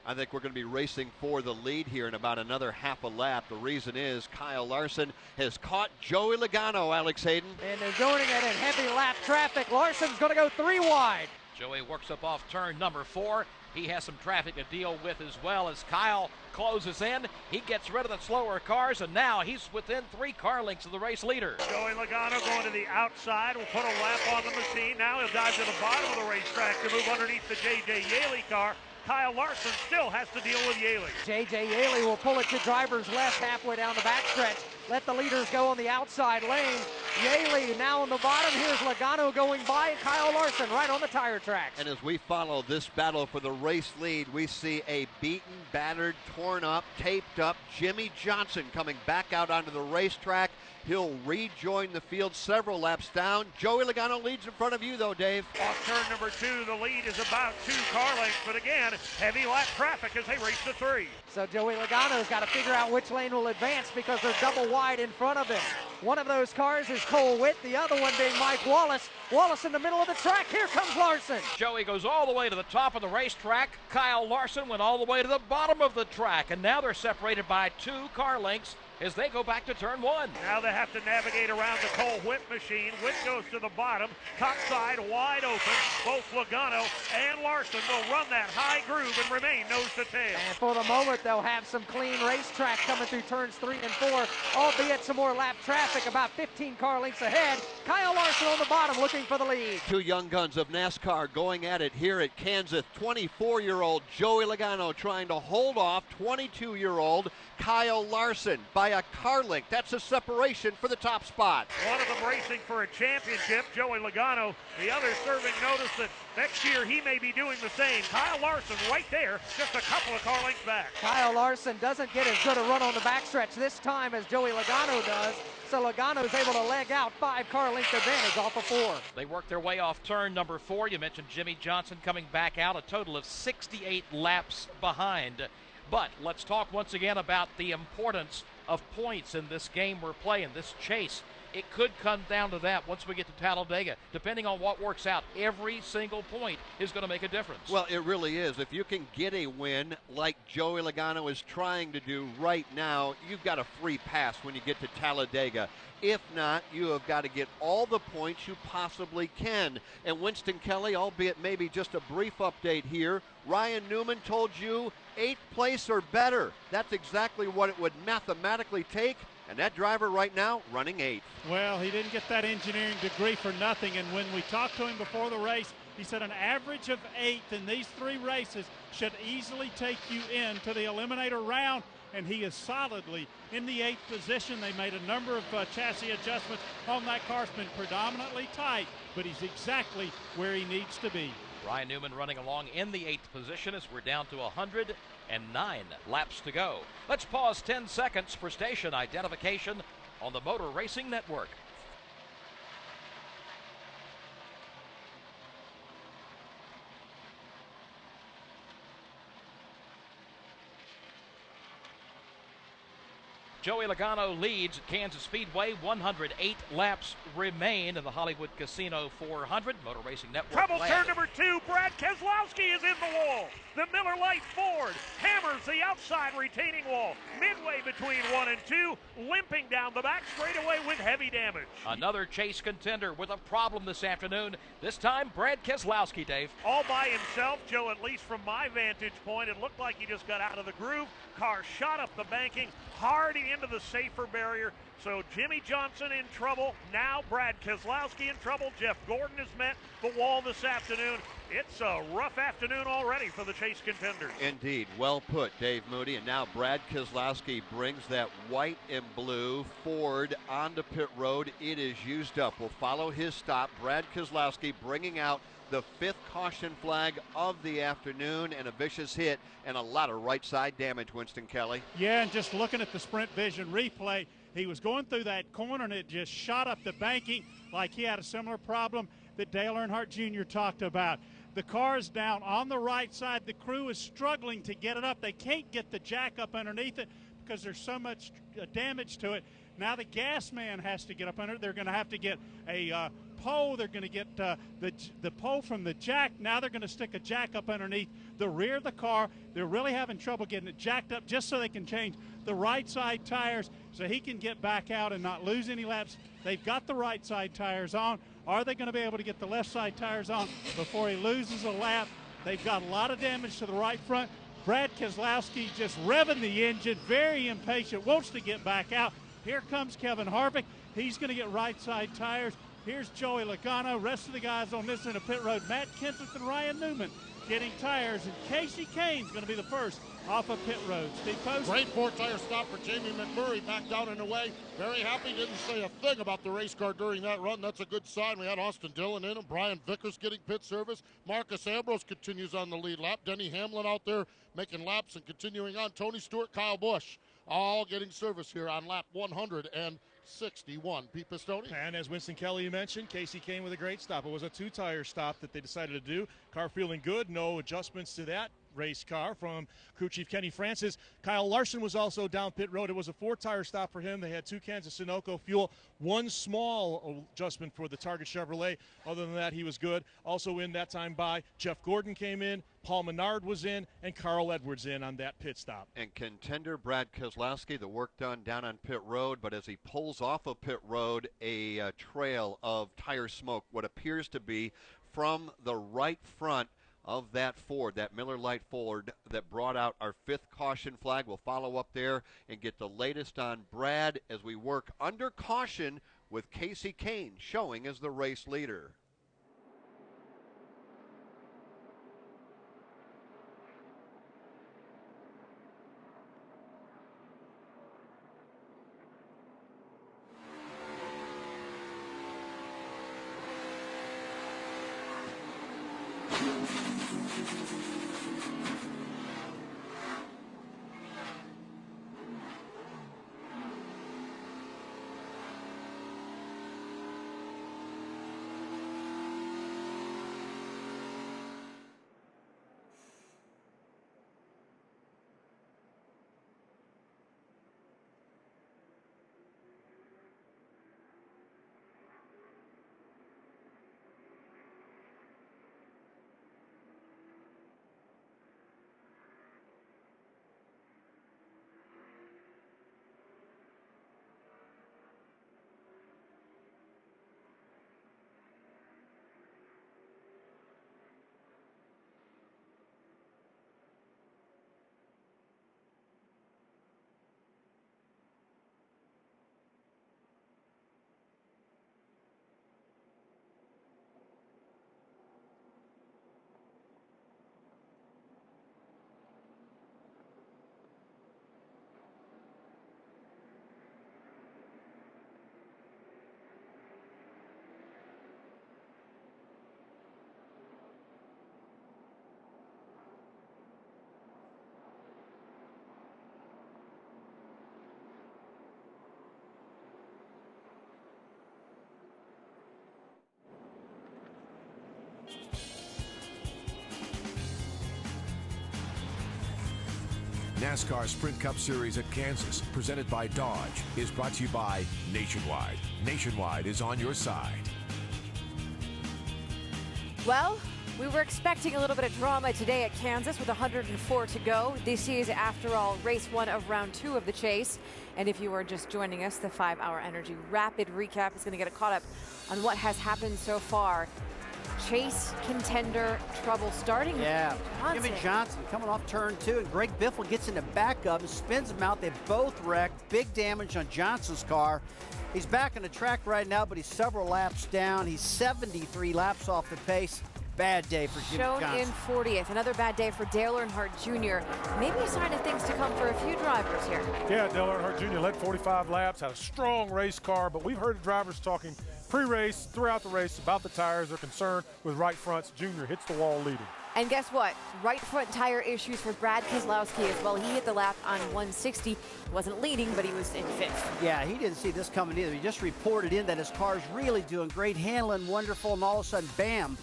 I think we're going to be racing for the lead here in about another half a lap. The reason is Kyle Larson has caught Joey Logano, Alex Hayden. And they're going at it heavy lap traffic. Larson's going to go 3 wide. Joey works up off turn number 4. He has some traffic to deal with as well as Kyle closes in. He gets rid of the slower cars, and now he's within 3 car lengths of the race leader. Joey Logano going to the outside. Will put a lap on the machine. Now he'll dive to the bottom of the racetrack to move underneath the J.J. Yaley car. Kyle Larson still has to deal with Yaley. J.J. Yaley will pull it to driver's left halfway down the backstretch. Let the leaders go on the outside lane. Yaley now on the bottom. Here's Logano going by. Kyle Larson right on the tire tracks. And as we follow this battle for the race lead, we see a beaten, battered, torn up, taped up Jimmy Johnson coming back out onto the racetrack. He'll rejoin the field several laps down. Joey Logano leads in front of you, though, Dave. Off turn number 2, the lead is about 2 car lengths, but again, heavy lap traffic as they race to 3. So Joey Logano's got to figure out which lane will advance because they're double wide in front of him. One of those cars is Cole Witt, the other one being Mike Wallace. Wallace in the middle of the track. Here comes Larson. Joey goes all the way to the top of the racetrack. Kyle Larson went all the way to the bottom of the track, and now they're separated by 2 car lengths as they go back to turn 1. Now they have to navigate around the Cole Witt machine. Witt goes to the bottom, top side wide open. Both Logano and Larson will run that high groove and remain nose to tail. And for the moment, they'll have some clean racetrack coming through turns 3 and 4, albeit some more lap traffic, about 15 car lengths ahead. Kyle Larson on the bottom looking for the lead. 2 young guns of NASCAR going at it here at Kansas. 24-year-old Joey Logano trying to hold off 22-year-old Kyle Larson by a car length. That's a separation for the top spot. One of them racing for a championship, Joey Logano. The other serving notice that next year he may be doing the same. Kyle Larson right there, just a couple of car lengths back. Kyle Larson doesn't get as good a run on the backstretch this time as Joey Logano does. So Logano's able to leg out 5 car length advantage off of 4. They work their way off turn number 4. You mentioned Jimmy Johnson coming back out, a total of 68 laps behind. But let's talk once again about the importance of points in this game we're playing, this chase. It could come down to that once we get to Talladega. Depending on what works out, every single point is going to make a difference. Well, it really is. If you can get a win like Joey Logano is trying to do right now, you've got a free pass when you get to Talladega. If not, you have got to get all the points you possibly can. And Winston Kelly, albeit maybe just a brief update here, Ryan Newman told you 8th place or better. That's exactly what it would mathematically take. And that driver right now running 8th. Well, he didn't get that engineering degree for nothing. And when we talked to him before the race, he said an average of 8th in these 3 races should easily take you into the eliminator round. And he is solidly in the 8th position. They made a number of chassis adjustments on that car. It's been predominantly tight, but he's exactly where he needs to be. Ryan Newman running along in the 8th position as we're down to 109 laps to go. Let's pause 10 seconds for station identification on the Motor Racing Network. Joey Logano leads at Kansas Speedway. 108 laps remain in the Hollywood Casino 400. Motor Racing Network. Trouble turn number 2. Brad Keselowski is in the wall. The Miller Lite Ford hammers the outside retaining wall. Midway between 1 and 2, limping down the back straightaway with heavy damage. Another chase contender with a problem this afternoon. This time, Brad Keselowski, Dave. All by himself, Joe, at least from my vantage point, it looked like he just got out of the groove. Car shot up the banking, hard into the safer barrier. So Jimmy Johnson in trouble. Now Brad Keselowski in trouble. Jeff Gordon has met the wall this afternoon. It's a rough afternoon already for the chase contenders. Indeed. Well put, Dave Moody. And now Brad Keselowski brings that white and blue Ford onto pit road. It is used up. We'll follow his stop. Brad Keselowski bringing out the 5th caution flag of the afternoon, and a vicious hit and a lot of right side damage, Winston Kelly. Yeah, and just looking at the Sprint Vision replay, he was going through that corner and it just shot up the banking like he had a similar problem that Dale Earnhardt Jr. talked about. The car is down on the right side. The crew is struggling to get it up. They can't get the jack up underneath it because there's so much damage to it. Now the gas man has to get up under it. They're going to have to get a pole. They're going to get the pole from the jack. Now they're going to stick a jack up underneath the rear of the car. They're really having trouble getting it jacked up just so they can change the right side tires so he can get back out and not lose any laps. They've got the right side tires on. Are they going to be able to get the left side tires on before he loses a lap? They've got a lot of damage to the right front. Brad Keselowski just revving the engine, very impatient, wants to get back out. Here comes Kevin Harvick. He's going to get right side tires. Here's Joey Logano. Rest of the guys on this end of pit road, Matt Kenseth and Ryan Newman getting tires. And Casey Kane's going to be the first off of pit road. Steve Post. Great 4-tire stop for Jamie McMurray back down and away. Very happy, didn't say a thing about the race car during that run. That's a good sign. We had Austin Dillon in him. Brian Vickers getting pit service. Marcus Ambrose continues on the lead lap. Denny Hamlin out there making laps and continuing on. Tony Stewart, Kyle Busch all getting service here on lap 100. And 61. Pete Pistone. And as Winston Kelly mentioned, Casey Kane with a great stop. It was a 2-tire stop that they decided to do. Car feeling good, no adjustments to that race car from crew chief Kenny Francis. Kyle Larson was also down pit road. It was a 4-tire stop for him. They had 2 cans of Sunoco fuel, 1 small adjustment for the Target Chevrolet. Other than that, he was good. Also in that time by, Jeff Gordon came in, Paul Menard was in, and Carl Edwards in on that pit stop. And contender Brad Keselowski, the work done down on pit road, but as he pulls off of pit road, a trail of tire smoke, what appears to be from the right front of that Ford, that Miller Lite Ford that brought out our 5th caution flag. We'll follow up there and get the latest on Brad as we work under caution with Casey Kane showing as the race leader. NASCAR Sprint Cup Series at Kansas, presented by Dodge, is brought to you by Nationwide. Nationwide is on your side. Well, we were expecting a little bit of drama today at Kansas with 104 to go. This is, after all, race 1 of round 2 of the chase. And if you are just joining us, the 5-hour Energy Rapid Recap is going to get caught up on what has happened so far. Chase contender trouble starting. Yeah, Johnson. Jimmy Johnson coming off turn 2, and Greg Biffle gets in the back of and spins him out. They both wrecked. Big damage on Johnson's car. He's back on the track right now, but he's several laps down. He's 73 laps off the pace. Bad day for Jimmy Shown Johnson. in 40th. Another bad day for Dale Earnhardt Jr. Maybe a sign of things to come for a few drivers here. Yeah, Dale Earnhardt Jr. led 45 laps, had a strong race car, but we've heard the drivers talking pre-race, throughout the race, about the tires. They're concerned with right fronts. Jr. hits the wall leading. And guess what? Right front tire issues for Brad Keselowski as well. He hit the lap on 160. He wasn't leading, but he was in 5th. Yeah, he didn't see this coming either. He just reported in that his car's really doing great, handling wonderful, and all of a sudden, bam,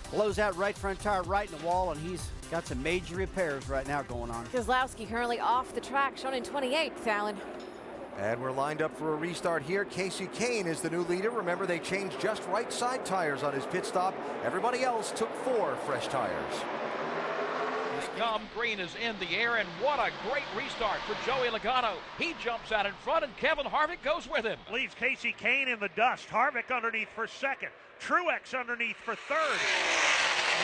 blows out right front tire right in the wall, and he's got some major repairs right now going on. Keselowski currently off the track, shown in 28th, Alan. And we're lined up for a restart here. Casey Kane is the new leader. Remember, they changed just right side tires on his pit stop. Everybody else took 4 fresh tires. Come, green is in the air, and what a great restart for Joey Logano. He jumps out in front, and Kevin Harvick goes with him. Leaves Casey Kane in the dust. Harvick underneath for second. Truex underneath for third.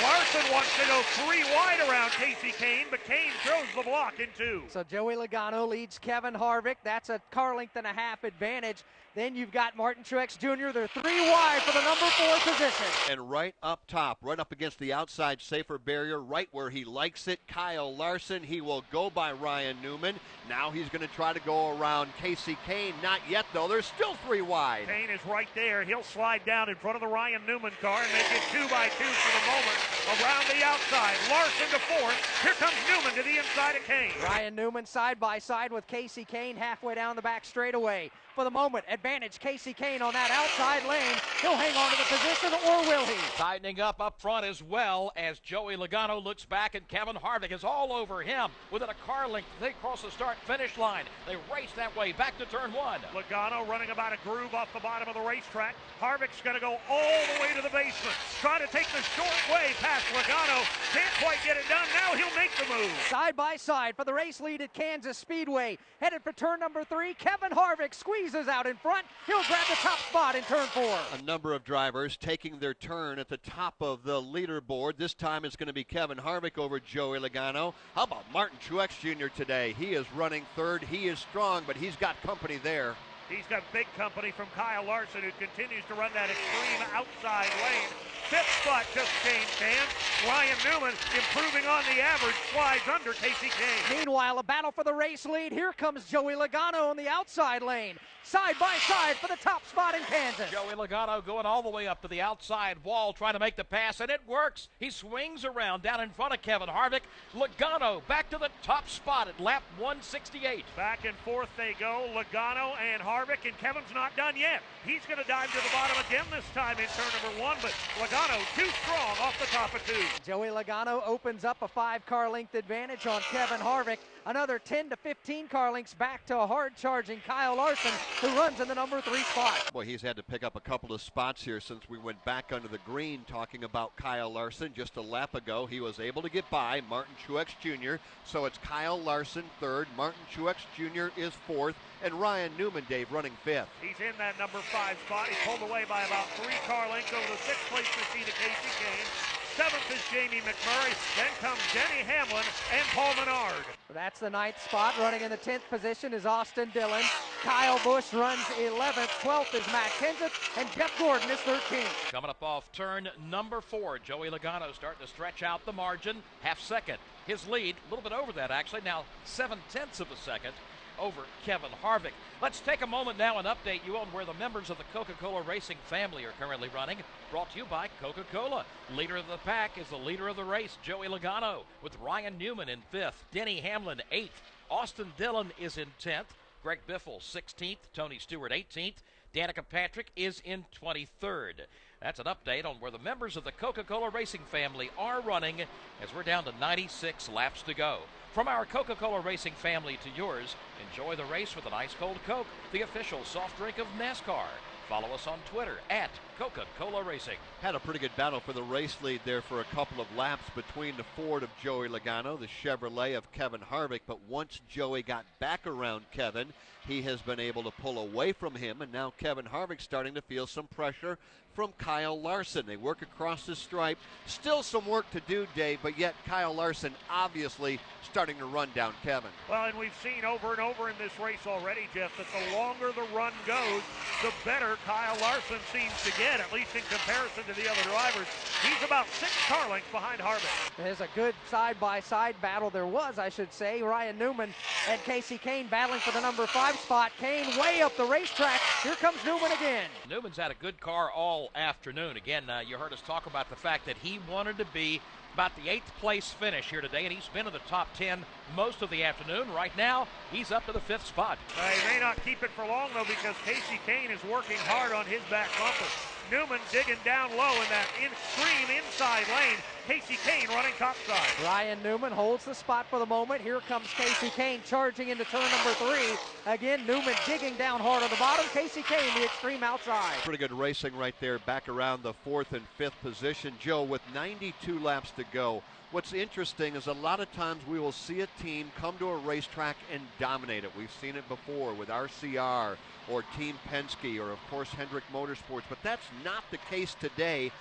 Larson wants to go 3 wide around Casey Kane, but Kane throws the block in 2. So Joey Logano leads Kevin Harvick. That's a car length and a half advantage. Then you've got Martin Truex Jr. They're 3 wide for the number 4 position. And right up top, right up against the outside safer barrier, right where he likes it, Kyle Larson. He will go by Ryan Newman. Now he's going to try to go around Casey Kane. Not yet, though. There's still 3 wide. Kane is right there. He'll slide down in front of the Ryan Newman car and make it 2 by 2 for the moment. around the outside. Larson to fourth. Here comes Newman to the inside of Kane. Ryan Newman side by side with Kasey Kahne halfway down the back straightaway. For the moment, advantage Kasey Kahne on that outside lane. He'll hang on to the position, or will he? Tightening up front as well as Joey Logano looks back, and Kevin Harvick is all over him within a car length. They cross the start-finish line. They race that way back to turn one. Logano running about a groove off the bottom of the racetrack. Harvick's going to go all the way to the basement. Trying to take the short way past Logano. Can't quite get it done. Now he'll make the move. Side by side for the race lead at Kansas Speedway. Headed for turn number 3. Kevin Harvick squeezes out in front. He'll grab the top spot in turn 4. A number of drivers taking their turn at the top of the leaderboard. This time it's going to be Kevin Harvick over Joey Logano. How about Martin Truex Jr. today? He is running third. He is strong, but he's got company there. He's got big company from Kyle Larson, who continues to run that extreme outside lane. Fifth spot just changed hands. Ryan Newman improving on the average, slides under Kasey Kahne. Meanwhile, a battle for the race lead. Here comes Joey Logano on the outside lane. Side by side for the top spot in Kansas. Joey Logano going all the way up to the outside wall, trying to make the pass, and it works. He swings around down in front of Kevin Harvick. Logano back to the top spot at lap 168. Back and forth they go, Logano and Harvick, and Kevin's not done yet. He's going to dive to the bottom again this time in turn number 1, but Logano too strong off the top of 2. Joey Logano opens up a 5-car length advantage on Kevin Harvick. Another 10 to 15 car lengths back to a hard-charging Kyle Larson, who runs in the number 3 spot. Boy, he's had to pick up a couple of spots here since we went back under the green talking about Kyle Larson. Just a lap ago, he was able to get by Martin Truex Jr., so it's Kyle Larson third, Martin Truex Jr. is fourth, and Ryan Newman, Dave, running fifth. He's in that number 5 spot. He's pulled away by about 3 car lengths over the 6th place seat of Kasey Kahne. 7th is Jamie McMurray. Then comes Denny Hamlin and Paul Menard. That's the 9th spot. Running in the 10th position is Austin Dillon. Kyle Busch runs 11th. 12th is Matt Kenseth. And Jeff Gordon is 13th. Coming up off turn number 4, Joey Logano starting to stretch out the margin. Half second. His lead, a little bit over that actually, now 7/10 of a second over Kevin Harvick. Let's take a moment now and update you on where the members of the Coca-Cola Racing family are currently running. Brought to you by Coca-Cola. Leader of the pack is the leader of the race, Joey Logano, with Ryan Newman in 5th, Denny Hamlin 8th, Austin Dillon is in 10th, Greg Biffle 16th, Tony Stewart 18th, Danica Patrick is in 23rd. That's an update on where the members of the Coca-Cola Racing family are running as we're down to 96 laps to go. From our Coca-Cola Racing family to yours, enjoy the race with an ice-cold Coke, the official soft drink of NASCAR. Follow us on Twitter at Coca-Cola Racing. Had a pretty good battle for the race lead there for a couple of laps between the Ford of Joey Logano, the Chevrolet of Kevin Harvick, but once Joey got back around Kevin, he has been able to pull away from him, and now Kevin Harvick's starting to feel some pressure from Kyle Larson. They work across the stripe. Still some work to do, Dave, but yet Kyle Larson obviously starting to run down Kevin. Well, and we've seen over and over in this race already, Jeff, that the longer the run goes, the better Kyle Larson seems to get, at least in comparison to the other drivers. He's about 6 car lengths behind Harvick. There's a good side-by-side battle. There was, I should say. Ryan Newman and Kasey Kahne battling for the number 5 spot. Kahne way up the racetrack. Here comes Newman again. Newman's had a good car all afternoon. Again, you heard us talk about the fact that he wanted to be about the 8th place finish here today, and he's been in the top 10 most of the afternoon. Right now, he's up to the 5th spot. He may not keep it for long, though, because Kasey Kahne is working hard on his back bumper. Newman digging down low in that extreme inside lane. Kasey Kahne running topside. Ryan Newman holds the spot for the moment. Here comes Kasey Kahne charging into turn number 3. Again, Newman digging down hard on the bottom. Kasey Kahne, the extreme outside. Pretty good racing right there, back around the 4th and 5th position. Joe, with 92 laps to go, what's interesting is a lot of times we will see a team come to a racetrack and dominate it. We've seen it before with RCR or Team Penske or, of course, Hendrick Motorsports, but that's not the case today.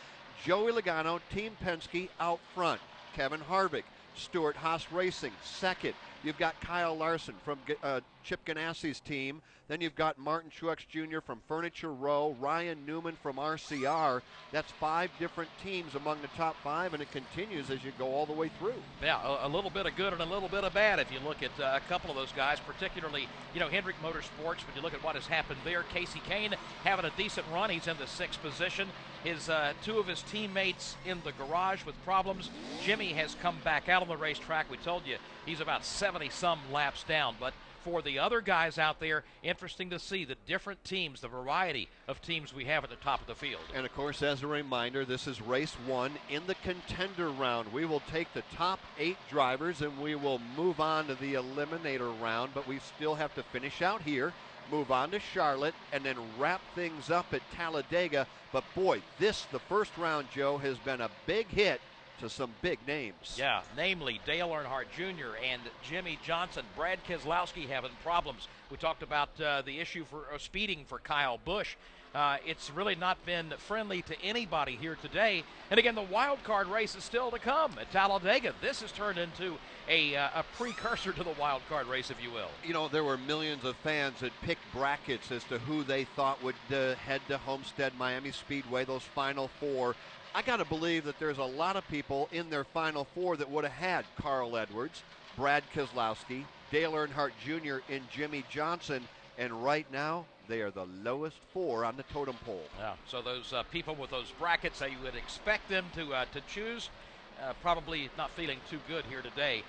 Joey Logano, Team Penske out front. Kevin Harvick, Stewart Haas Racing second. You've got Kyle Larson from Chip Ganassi's team. Then you've got Martin Truex Jr. from Furniture Row, Ryan Newman from RCR. That's 5 different teams among the top 5, and it continues as you go all the way through. Yeah, a little bit of good and a little bit of bad if you look at a couple of those guys, particularly, Hendrick Motorsports. When you look at what has happened there, Kasey Kahne having a decent run. He's in the 6th position. his two of his teammates in the garage with problems. Jimmy has come back out on the racetrack. We told you he's about 70-some laps down, but for the other guys out there, interesting to see the different teams, the variety of teams we have at the top of the field. And of course, as a reminder, this is race 1 in the contender round. We will take the top 8 drivers and we will move on to the eliminator round, but we still have to finish out here, move on to Charlotte, and then wrap things up at Talladega. But boy, the first round, Joe, has been a big hit to some big names. Yeah, namely Dale Earnhardt Jr. and Jimmy Johnson. Brad Keselowski having problems. We talked about the issue for speeding for Kyle Busch. It's really not been friendly to anybody here today. And again, the wild card race is still to come at Talladega. This has turned into a precursor to the wild card race, if you will. You know, there were millions of fans that picked brackets as to who they thought would head to Homestead Miami Speedway, those final 4. I got to believe that there's a lot of people in their final 4 that would have had Carl Edwards, Brad Keselowski, Dale Earnhardt Jr., and Jimmy Johnson. And right now, they are the lowest 4 on the totem pole. Yeah, so those people with those brackets that you would expect them to choose, probably not feeling too good here today.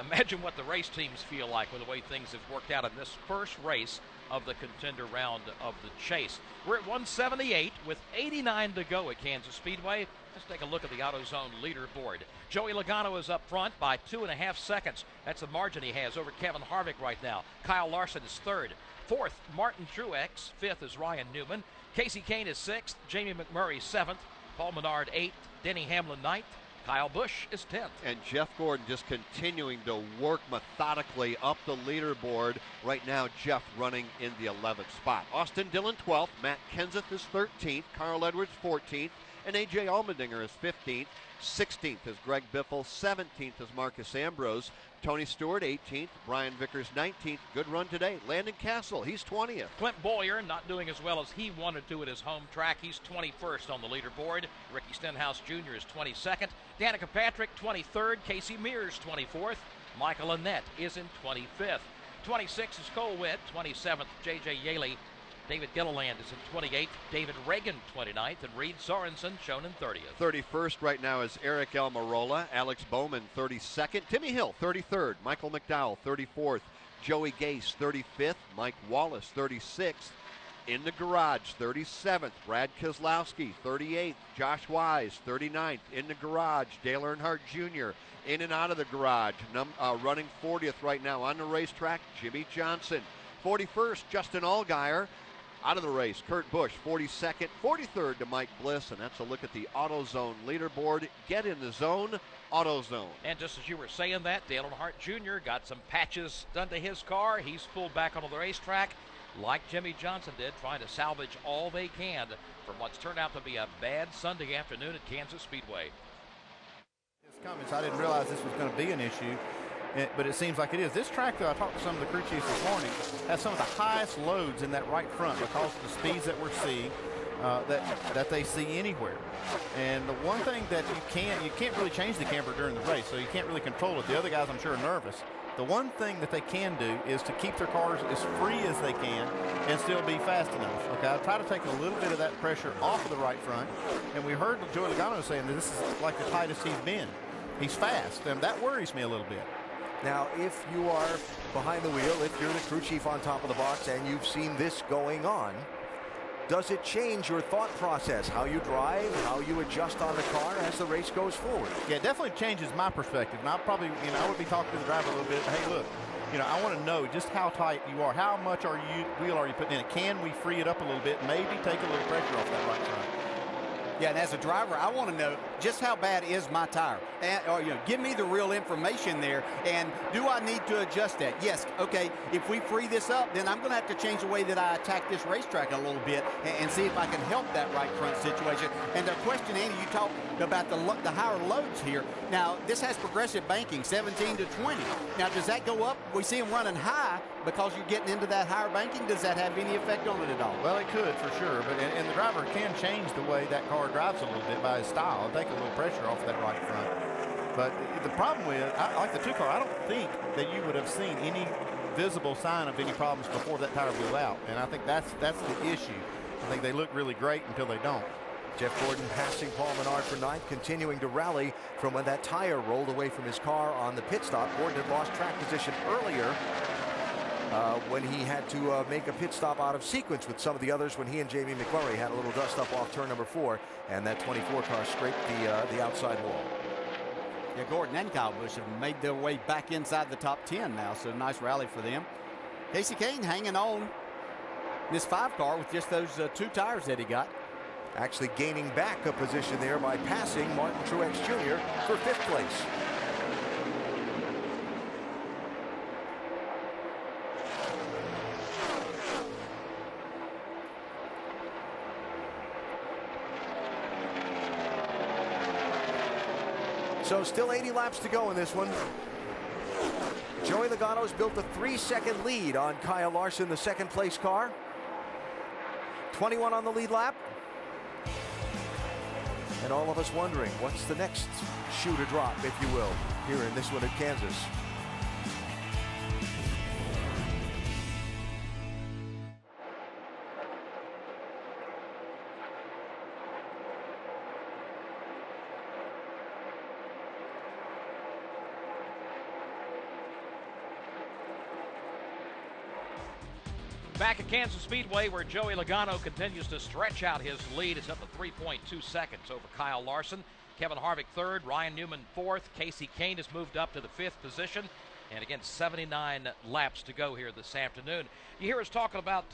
Imagine what the race teams feel like with the way things have worked out in this first race of the contender round of the chase. We're at 178 with 89 to go at Kansas Speedway. Let's take a look at the AutoZone leaderboard. Joey Logano is up front by 2.5 seconds. That's the margin he has over Kevin Harvick right now. Kyle Larson is third. Fourth, Martin Truex. Fifth is Ryan Newman. Casey Kane is sixth. Jamie McMurray seventh. Paul Menard eighth. Denny Hamlin ninth. Kyle Busch is 10th. And Jeff Gordon just continuing to work methodically up the leaderboard. Right now, Jeff running in the 11th spot. Austin Dillon 12th. Matt Kenseth is 13th. Carl Edwards 14th. And A.J. Allmendinger is 15th. 16th is Greg Biffle. 17th is Marcus Ambrose. Tony Stewart 18th. Brian Vickers 19th. Good run today. Landon Castle, he's 20th. Clint Bowyer not doing as well as he wanted to at his home track. He's 21st on the leaderboard. Ricky Stenhouse Jr. is 22nd. Danica Patrick 23rd. Casey Mears 24th. Michael Annett is in 25th. 26th is Cole Witt. 27th, J.J. Yaley. David Gilliland is in 28th. David Reagan 29th. And Reed Sorensen shown in 30th. 31st right now is Eric Almirola. Alex Bowman 32nd. Timmy Hill 33rd. Michael McDowell 34th. Joey Gase 35th. Mike Wallace 36th. In the garage 37th. Brad Keselowski 38th. Josh Wise 39th. In the garage Dale Earnhardt Jr. In and out of the garage. Running 40th right now on the racetrack, Jimmy Johnson. 41st, Justin Allgaier. Out of the race, Kurt Busch, 42nd, 43rd to Mike Bliss, and that's a look at the AutoZone leaderboard. Get in the zone, AutoZone. And just as you were saying that, Dale Earnhardt Jr. got some patches done to his car. He's pulled back onto the racetrack, like Jimmy Johnson did, trying to salvage all they can from what's turned out to be a bad Sunday afternoon at Kansas Speedway. His comments, I didn't realize this was going to be an issue. But it seems like it is. This track, though, I talked to some of the crew chiefs this morning, has some of the highest loads in that right front because of the speeds that we're seeing, that they see anywhere. And the one thing that you can't really change the camper during the race, so you can't really control it. The other guys, I'm sure, are nervous. The one thing that they can do is to keep their cars as free as they can and still be fast enough. Okay, I'll try to take a little bit of that pressure off of the right front. And we heard Joey Logano saying that this is like the tightest he's been. He's fast, and that worries me a little bit. Now, if you are behind the wheel, if you're the crew chief on top of the box and you've seen this going on, does it change your thought process, how you drive, how you adjust on the car as the race goes forward? Yeah, it definitely changes my perspective. And I'll probably, I would be talking to the driver a little bit. Hey, look, I want to know just how tight you are. How much wheel are you putting in it? Can we free it up a little bit? Maybe take a little pressure off that right front. Yeah, and as a driver, I want to know just how bad is my tire, or give me the real information there. And do I need to adjust that? Yes. Okay. If we free this up, then I'm going to have to change the way that I attack this racetrack a little bit and see if I can help that right front situation. And the question, Andy, you talked about the higher loads here. Now this has progressive banking, 17 to 20. Now does that go up? We see them running high because you're getting into that higher banking. Does that have any effect on it at all? Well, it could for sure. But and the driver can change the way that car drives a little bit by his style. Take a little pressure off that right front. But the problem with, like the 2-car, I don't think that you would have seen any visible sign of any problems before that tire blew out. And I think that's the issue. I think they look really great until they don't. Jeff Gordon passing Paul Menard for ninth, continuing to rally from when that tire rolled away from his car on the pit stop. Gordon had lost track position earlier when he had to make a pit stop out of sequence with some of the others when he and Jamie McMurray had a little dust up off turn number 4, and that 24 car scraped the outside wall. Yeah, Gordon and Kyle Busch have made their way back inside the top 10 now, so nice rally for them. Casey Kane hanging on this 5 car with just those 2 tires that he got. Actually gaining back a position there by passing Martin Truex Jr. for 5th place. So still 80 laps to go in this one. Joey Logano's built a 3-second lead on Kyle Larson, the 2nd place car. 21 on the lead lap. And all of us wondering, what's the next shoe to drop, if you will, here in this one at Kansas. Back at Kansas Speedway, where Joey Logano continues to stretch out his lead. It's up to 3.2 seconds over Kyle Larson. Kevin Harvick 3rd, Ryan Newman 4th. Casey Kane has moved up to the 5th position. And again, 79 laps to go here this afternoon. You hear us talking about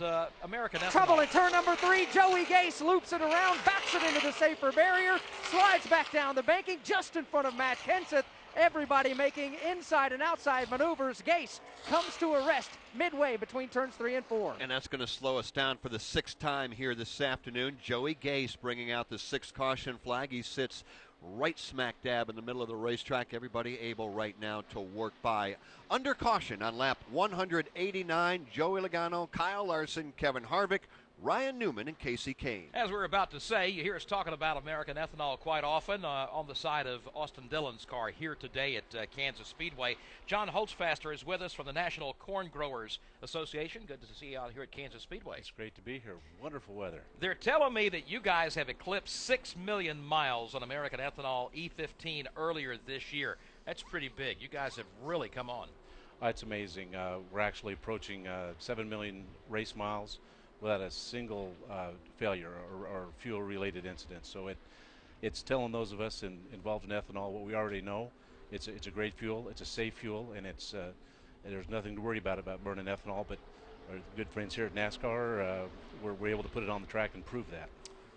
American Ethanol. Trouble in turn number 3. Joey Gase loops it around, backs it into the safer barrier, slides back down the banking just in front of Matt Kenseth. Everybody making inside and outside maneuvers. Gase comes to a rest midway between turns 3 and 4. And that's going to slow us down for the 6th time here this afternoon. Joey Gase bringing out the 6th caution flag. He sits right smack dab in the middle of the racetrack. Everybody able right now to work by. Under caution on lap 189, Joey Logano, Kyle Larson, Kevin Harvick, Ryan Newman, and Casey Kane. As we were about to say, you hear us talking about American Ethanol quite often on the side of Austin Dillon's car here today at Kansas Speedway. John Holtzfaster is with us from the National Corn Growers Association. Good to see you out here at Kansas Speedway. It's great to be here. Wonderful weather. They're telling me that you guys have eclipsed 6 million miles on American Ethanol E15 earlier this year. That's pretty big. You guys have really come on. It's amazing. We're actually approaching 7 million race miles without a single failure or fuel-related incident. So it's telling those of us involved in ethanol what we already know. It's a great fuel. It's a safe fuel, and there's nothing to worry about burning ethanol. But our good friends here at NASCAR, we're able to put it on the track and prove that.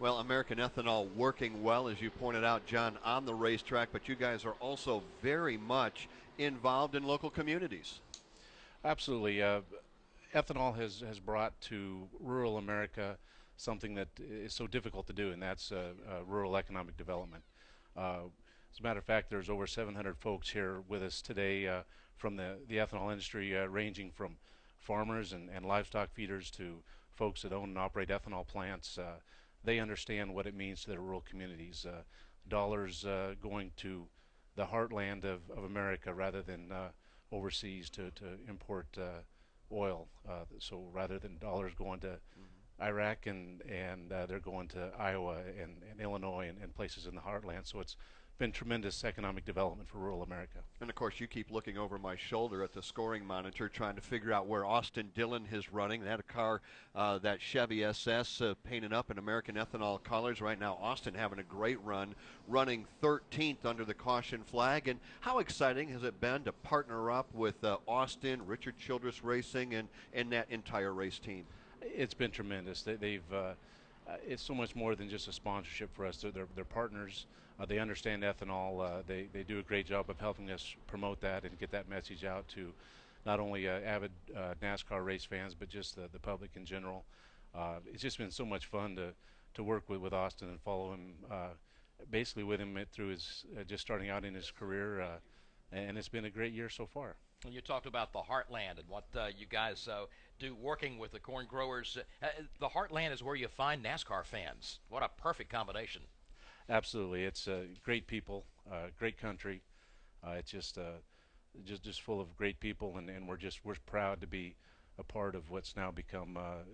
Well, American Ethanol working well, as you pointed out, John, on the racetrack, but you guys are also very much involved in local communities. Absolutely. Ethanol has brought to rural America something that is so difficult to do, and that's rural economic development. As a matter of fact, there's over 700 folks here with us today from the ethanol industry, ranging from farmers and livestock feeders to folks that own and operate ethanol plants. They understand what it means to their rural communities. Dollars going to the heartland of America rather than overseas to import oil. So rather than dollars going to Iraq and they're going to Iowa and Illinois and places in the heartland. So it's been tremendous economic development for rural America. And of course, you keep looking over my shoulder at the scoring monitor trying to figure out where Austin Dillon is running. They had a car, that Chevy SS, painted up in American Ethanol colors. Right now, Austin having a great run, running 13th under the caution flag. And how exciting has it been to partner up with Austin, Richard Childress Racing, and that entire race team? It's been tremendous. It's so much more than just a sponsorship for us. They're partners. They understand ethanol. They do a great job of helping us promote that and get that message out to not only avid NASCAR race fans, but just the public in general. It's just been so much fun to work with Austin and follow him, basically with him through his just starting out in his career, and it's been a great year so far. And you talked about the Heartland and what you guys do working with the corn growers. The Heartland is where you find NASCAR fans. What a perfect combination. Absolutely. It's great people, great country. It's just full of great people, and we're proud to be a part of what's now become a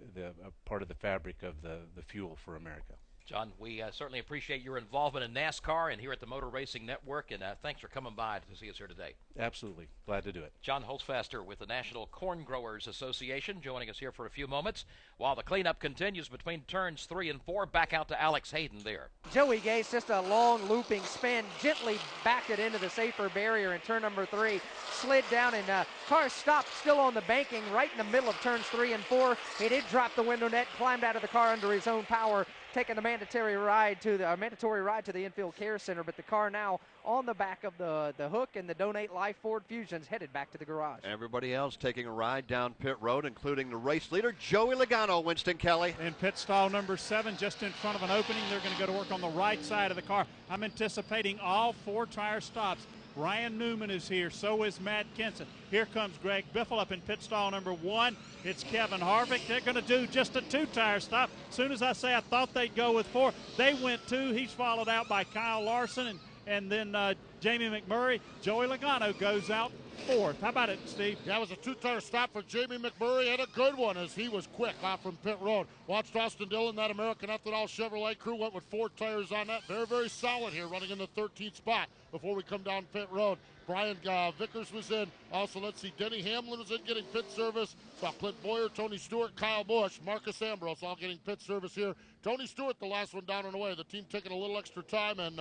part of the fabric of the fuel for America. John, we certainly appreciate your involvement in NASCAR and here at the Motor Racing Network, and thanks for coming by to see us here today. Absolutely. Glad to do it. John Holzfaster with the National Corn Growers Association joining us here for a few moments while the cleanup continues between turns 3 and 4. Back out to Alex Hayden there. Joey Gase, just a long looping spin, gently backed it into the safer barrier in turn number 3, slid down, and car stopped still on the banking right in the middle of turns 3 and 4. He did drop the window net, climbed out of the car under his own power, taking the mandatory ride to the infield care center, but the car now on the back of the hook, and the Donate Life Ford Fusion's headed back to the garage. Everybody else taking a ride down pit road, including the race leader, Joey Logano, Winston Kelly. In pit stall number 7, just in front of an opening, they're going to go to work on the right side of the car. I'm anticipating all 4 tire stops. Ryan Newman is here, so is Matt Kenson. Here comes Greg Biffle up in pit stall number 1. It's Kevin Harvick. They're going to do just a 2-tire stop. As soon as I say I thought they'd go with 4, they went 2. He's followed out by Kyle Larson and then Jamie McMurray. Joey Logano goes out 4th. How about it, Steve? Yeah, it was a 2-tire stop for Jamie McMurray, and a good one as he was quick off from pit road. Watched Austin Dillon, that American Ethanol Chevrolet crew went with 4 tires on that. Very, very solid here, running in the 13th spot before we come down pit road. Brian Vickers was in. Also, let's see, Denny Hamlin was in getting pit service. Saw Clint Boyer, Tony Stewart, Kyle Busch, Marcus Ambrose all getting pit service here. Tony Stewart, the last one down and away. The team taking a little extra time, and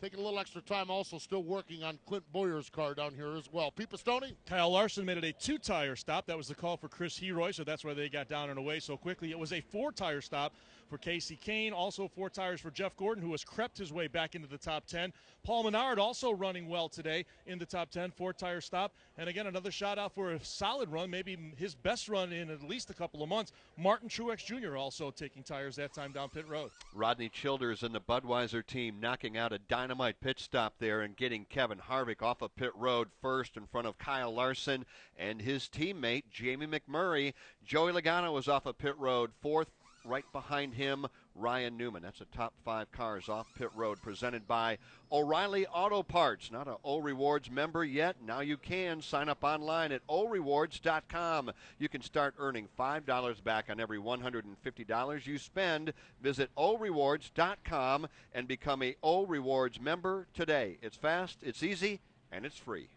taking a little extra time also still working on Clint Boyer's car down here as well. Pete Pistone? Kyle Larson made it a 2-tire stop. That was the call for Chris Heroy, so that's why they got down and away so quickly. It was a 4-tire stop for Casey Kane, also 4 tires for Jeff Gordon, who has crept his way back into the top 10. Paul Menard also running well today in the top 10, 4-tire stop. And again, another shout out for a solid run, maybe his best run in at least a couple of months. Martin Truex Jr. also taking tires that time down pit road. Rodney Childers and the Budweiser team knocking out a dynamite pit stop there and getting Kevin Harvick off of pit road first in front of Kyle Larson and his teammate Jamie McMurray. Joey Logano was off of pit road 4th. Right behind him, Ryan Newman. That's a top 5 cars off pit road presented by O'Reilly Auto Parts. Not an O Rewards member yet? Now you can. Sign up online at orewards.com. You can start earning $5 back on every $150 you spend. Visit orewards.com and become a O Rewards member today. It's fast, it's easy, and it's free.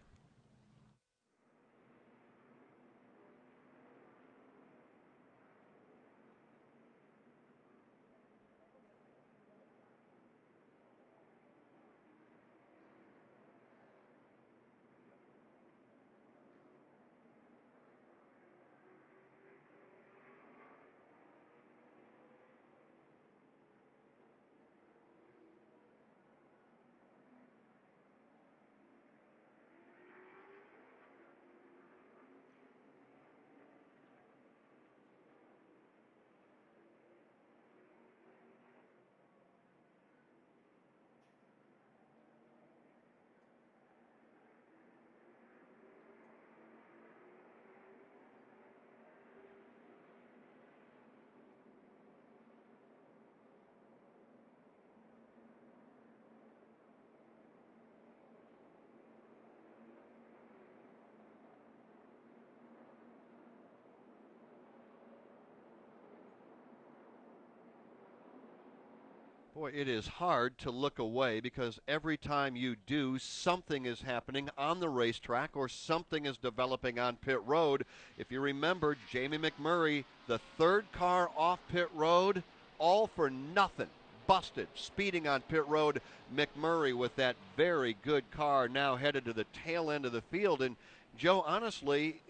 Boy, it is hard to look away because every time you do, something is happening on the racetrack or something is developing on pit road. If you remember, Jamie McMurray, the 3rd car off pit road, all for nothing. Busted, speeding on pit road. McMurray with that very good car now headed to the tail end of the field. And Joe, honestly,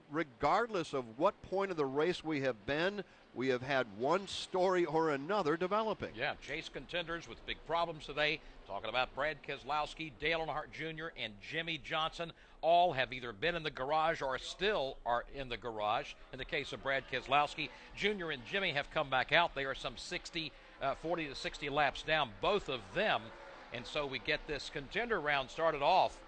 regardless of what point of the race we have been, we have had one story or another developing. Yeah, chase contenders with big problems today. Talking about Brad Keselowski, Dale Earnhardt Jr., and Jimmy Johnson. All have either been in the garage or still are in the garage. In the case of Brad Keselowski, Jr. and Jimmy have come back out. They are some 40 to 60 laps down, both of them. And so we get this contender round started off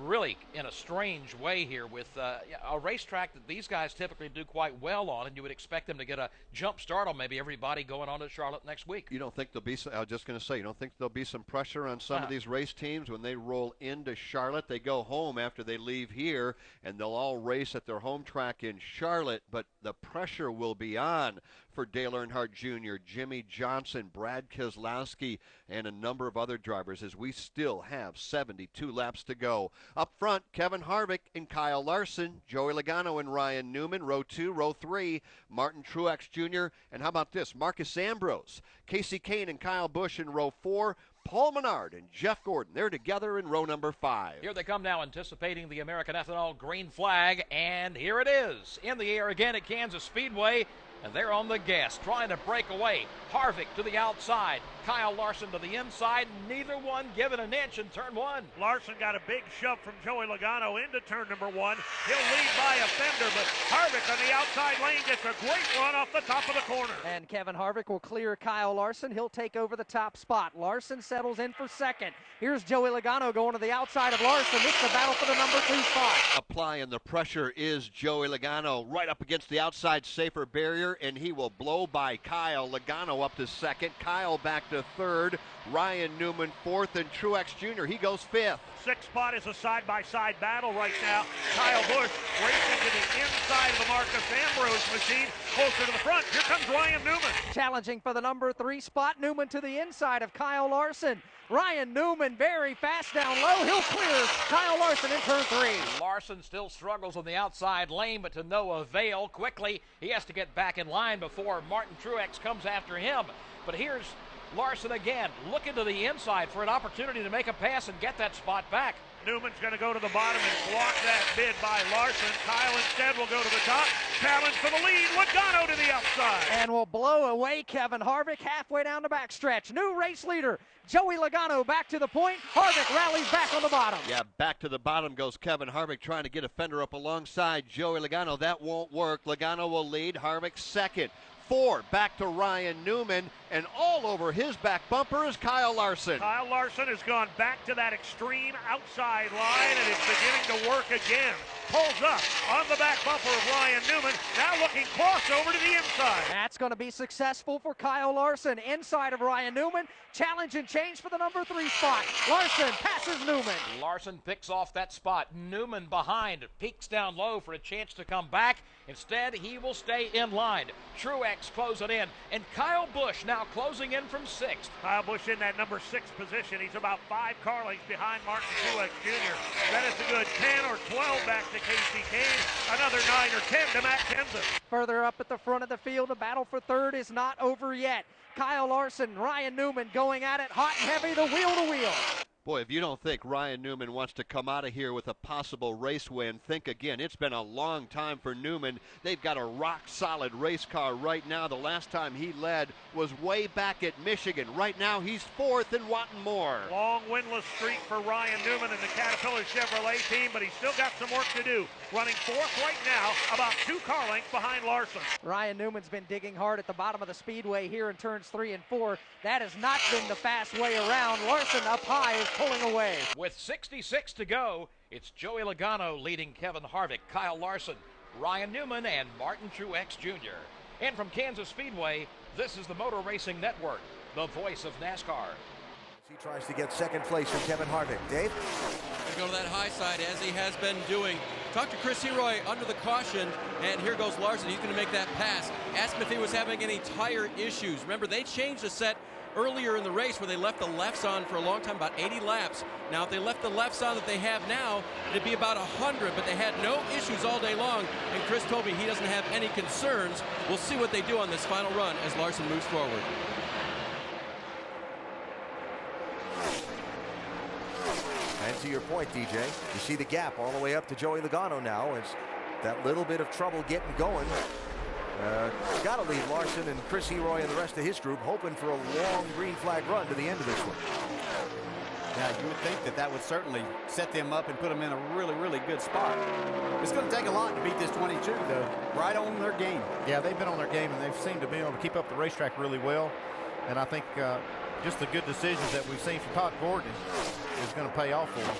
really in a strange way here with a racetrack that these guys typically do quite well on, and you would expect them to get a jump start on maybe everybody going on to Charlotte next week. You don't think there'll be, I was just going to say, you don't think there'll be some pressure on some of these race teams when they roll into Charlotte? They go home after they leave here, and they'll all race at their home track in Charlotte, but the pressure will be on for Dale Earnhardt Jr., Jimmy Johnson, Brad Keselowski, and a number of other drivers as we still have 72 laps to go. Up front, Kevin Harvick and Kyle Larson, Joey Logano and Ryan Newman, row 2, row 3, Martin Truex Jr., and how about this, Marcus Ambrose, Casey Kane and Kyle Busch in row 4, Paul Menard and Jeff Gordon, they're together in row number 5. Here they come now, anticipating the American Ethanol green flag, and here it is, in the air again at Kansas Speedway. And they're on the gas, trying to break away. Harvick to the outside, Kyle Larson to the inside, neither one given an inch in turn 1. Larson got a big shove from Joey Logano into turn number 1. He'll lead by a fender, but Harvick on the outside lane gets a great run off the top of the corner. And Kevin Harvick will clear Kyle Larson. He'll take over the top spot. Larson settles in for second. Here's Joey Logano going to the outside of Larson. This is the battle for the number 2 spot. Applying the pressure is Joey Logano right up against the outside safer barrier, and he will blow by Kyle. Logano up to second, Kyle back to third, Ryan Newman fourth, and Truex Jr., he goes fifth. 6th spot is a side-by-side battle right now. Kyle Busch racing to the inside of the Marcus Ambrose machine, closer to the front. Here comes Ryan Newman. Challenging for the number 3 spot, Newman to the inside of Kyle Larson. Ryan Newman very fast down low. He'll clear Kyle Larson in turn 3. Larson still struggles on the outside lane, but to no avail. Quickly, he has to get back in line before Martin Truex comes after him. But here's Larson again, looking to the inside for an opportunity to make a pass and get that spot back. Newman's going to go to the bottom and block that bid by Larson. Kyle instead will go to the top. Challenge for the lead. Logano to the outside. And will blow away Kevin Harvick halfway down the backstretch. New race leader, Joey Logano back to the point. Harvick rallies back on the bottom. Yeah, back to the bottom goes Kevin Harvick trying to get a fender up alongside Joey Logano. That won't work. Logano will lead. Harvick second. 4 back to Ryan Newman, and all over his back bumper is Kyle Larson. Kyle Larson has gone back to that extreme outside line, and it's beginning to work again. Pulls up on the back bumper of Ryan Newman, now looking crossover to the inside. That's going to be successful for Kyle Larson. Inside of Ryan Newman, challenge and change for the number 3 spot. Larson passes Newman. Larson picks off that spot. Newman behind, peeks down low for a chance to come back. Instead, he will stay in line. Truex closing in, and Kyle Busch now closing in from 6th. Kyle Busch in that number 6 position. He's about 5 car lengths behind Martin Truex Jr. That is a good 10 or 12 back to Casey Kane. Another 9 or 10 to Matt Kenseth. Further up at the front of the field, the battle for 3rd is not over yet. Kyle Larson, Ryan Newman going at it hot and heavy, the wheel to wheel. Boy, if you don't think Ryan Newman wants to come out of here with a possible race win, think again. It's been a long time for Newman. They've got a rock-solid race car right now. The last time he led was way back at Michigan. Right now, he's 4th and wanting more. Long winless streak for Ryan Newman and the Caterpillar Chevrolet team, but he's still got some work to do. Running 4th right now, about 2 car lengths behind Larson. Ryan Newman's been digging hard at the bottom of the speedway here in turns 3 and 4. That has not been the fast way around. Larson up high is pulling away. With 66 to go, it's Joey Logano leading Kevin Harvick, Kyle Larson, Ryan Newman, and Martin Truex Jr. And from Kansas Speedway, this is the Motor Racing Network, the voice of NASCAR. He tries to get 2nd place from Kevin Harvick. Dave? Going to go to that high side as he has been doing. Talk to Chris Heroy under the caution, and here goes Larson. He's going to make that pass. Asked him if he was having any tire issues. Remember, they changed the set earlier in the race where they left the lefts on for a long time, about 80 laps. Now, if they left the lefts on that they have now, it'd be about 100, but they had no issues all day long, and Chris told me he doesn't have any concerns. We'll see what they do on this final run as Larson moves forward. And to your point, DJ, you see the gap all the way up to Joey Logano now. It's that little bit of trouble getting going. Got to leave Larson and Chris Heroy and the rest of his group hoping for a long green flag run to the end of this one. Yeah, you would think that that would certainly set them up and put them in a really, really good spot. It's going to take a lot to beat this 22, though. Right on their game. Yeah, they've been on their game, and they've seemed to be able to keep up the racetrack really well. And I think just the good decisions that we've seen from Todd Gordon is going to pay off for them.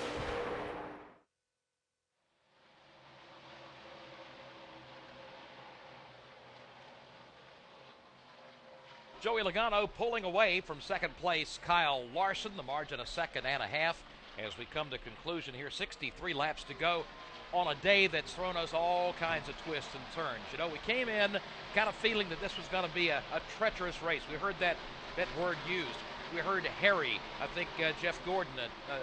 Joey Logano pulling away from second place Kyle Larson, the margin a second and a half as we come to conclusion here. 63 laps to go on a day that's thrown us all kinds of twists and turns. You know, we came in kind of feeling that this was going to be a treacherous race. We heard that word used. We heard hairy. I think Jeff Gordon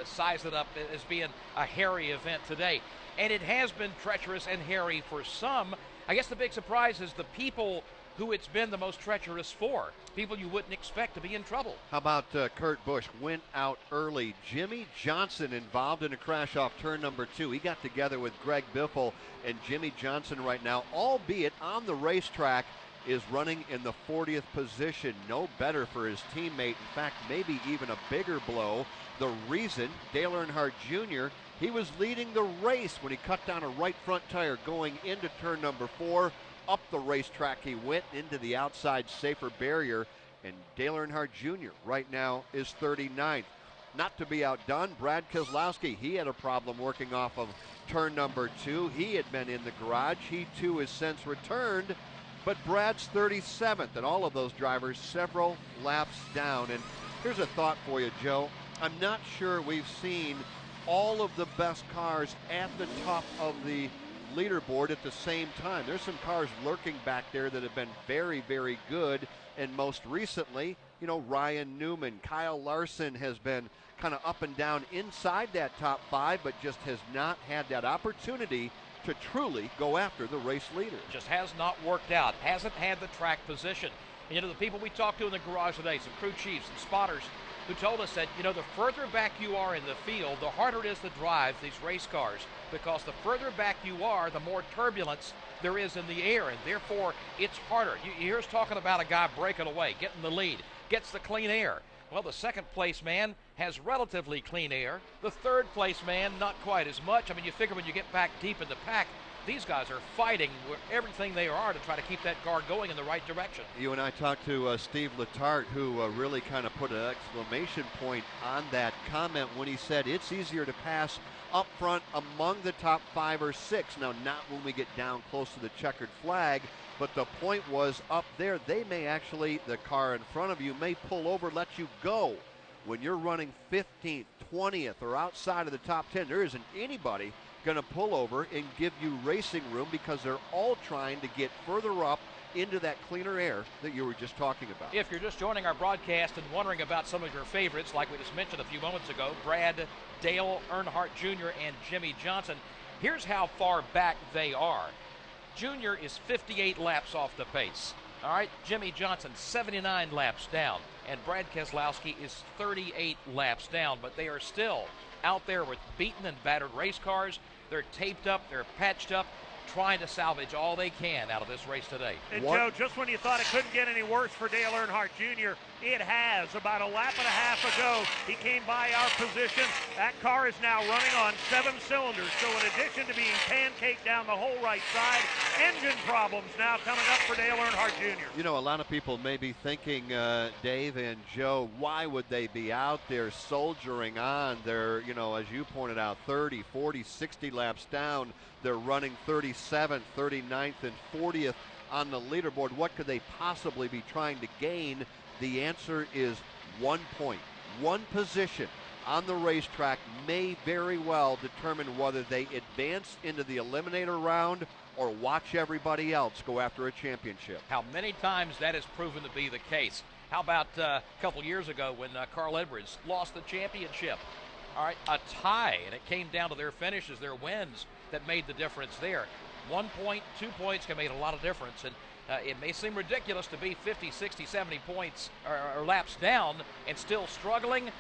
sized it up as being a hairy event today. And it has been treacherous and hairy for some. I guess the big surprise is the people who it's been the most treacherous for. People you wouldn't expect to be in trouble. How about Kurt Busch went out early. Jimmy Johnson involved in a crash off turn number 2. He got together with Greg Biffle, and Jimmy Johnson right now, albeit on the racetrack, is running in the 40th position. No better for his teammate. In fact, maybe even a bigger blow. The reason, Dale Earnhardt Jr., he was leading the race when he cut down a right front tire going into turn number 4. Up the racetrack he went into the outside safer barrier, and Dale Earnhardt Jr. right now is 39th. Not to be outdone, Brad Keselowski, he had a problem working off of turn number 2. He had been in the garage. He too has since returned, but Brad's 37th, and all of those drivers several laps down. And here's a thought for you, Joe. I'm not sure we've seen all of the best cars at the top of the leaderboard at the same time. There's some cars lurking back there that have been very, very good, and most recently, you know, Ryan Newman, Kyle Larson has been kind of up and down inside that top 5, but just has not had that opportunity to truly go after the race leader. Just has not worked out, hasn't had the track position. And, you know, the people we talked to in the garage today, some crew chiefs and spotters, who told us that, you know, the further back you are in the field, the harder it is to drive these race cars, because the further back you are, the more turbulence there is in the air, and therefore it's harder. You hear us talking about a guy breaking away, getting the lead, gets the clean air. Well, the second place man has relatively clean air. The third place man, not quite as much. I mean, you figure when you get back deep in the pack, these guys are fighting with everything they are to try to keep that car going in the right direction. You and I talked to Steve Letarte, who really kind of put an exclamation point on that comment when he said it's easier to pass up front among the top 5 or 6. Now, not when we get down close to the checkered flag, but the point was up there, they may actually, the car in front of you may pull over, let you go. When you're running 15th, 20th, or outside of the top 10, there isn't anybody going to pull over and give you racing room, because they're all trying to get further up into that cleaner air that you were just talking about. If you're just joining our broadcast and wondering about some of your favorites, like we just mentioned a few moments ago, Brad, Dale Earnhardt Jr., and Jimmy Johnson, here's how far back they are. Jr. is 58 laps off the pace. All right, Jimmy Johnson, 79 laps down, and Brad Keselowski is 38 laps down, but they are still out there with beaten and battered race cars. They're taped up, they're patched up, trying to salvage all they can out of this race today. And Joe, just when you thought it couldn't get any worse for Dale Earnhardt Jr., it has. About a lap and a half ago, he came by our position. That car is now running on 7 cylinders. So in addition to being pancaked down the whole right side, engine problems now coming up for Dale Earnhardt Jr. You know, a lot of people may be thinking, Dave and Joe, why would they be out there soldiering on? They're, you know, as you pointed out, 30, 40, 60 laps down. They're running 37th, 39th, and 40th on the leaderboard. What could they possibly be trying to gain? The answer is 1 point. One position on the racetrack may very well determine whether they advance into the eliminator round or watch everybody else go after a championship. How many times that has proven to be the case. How about a couple years ago when Carl Edwards lost the championship? All right, a tie, and it came down to their finishes, their wins, that made the difference there. 1 point, 2 points can make a lot of difference, and it may seem ridiculous to be 50, 60, 70 points or laps down and still struggling,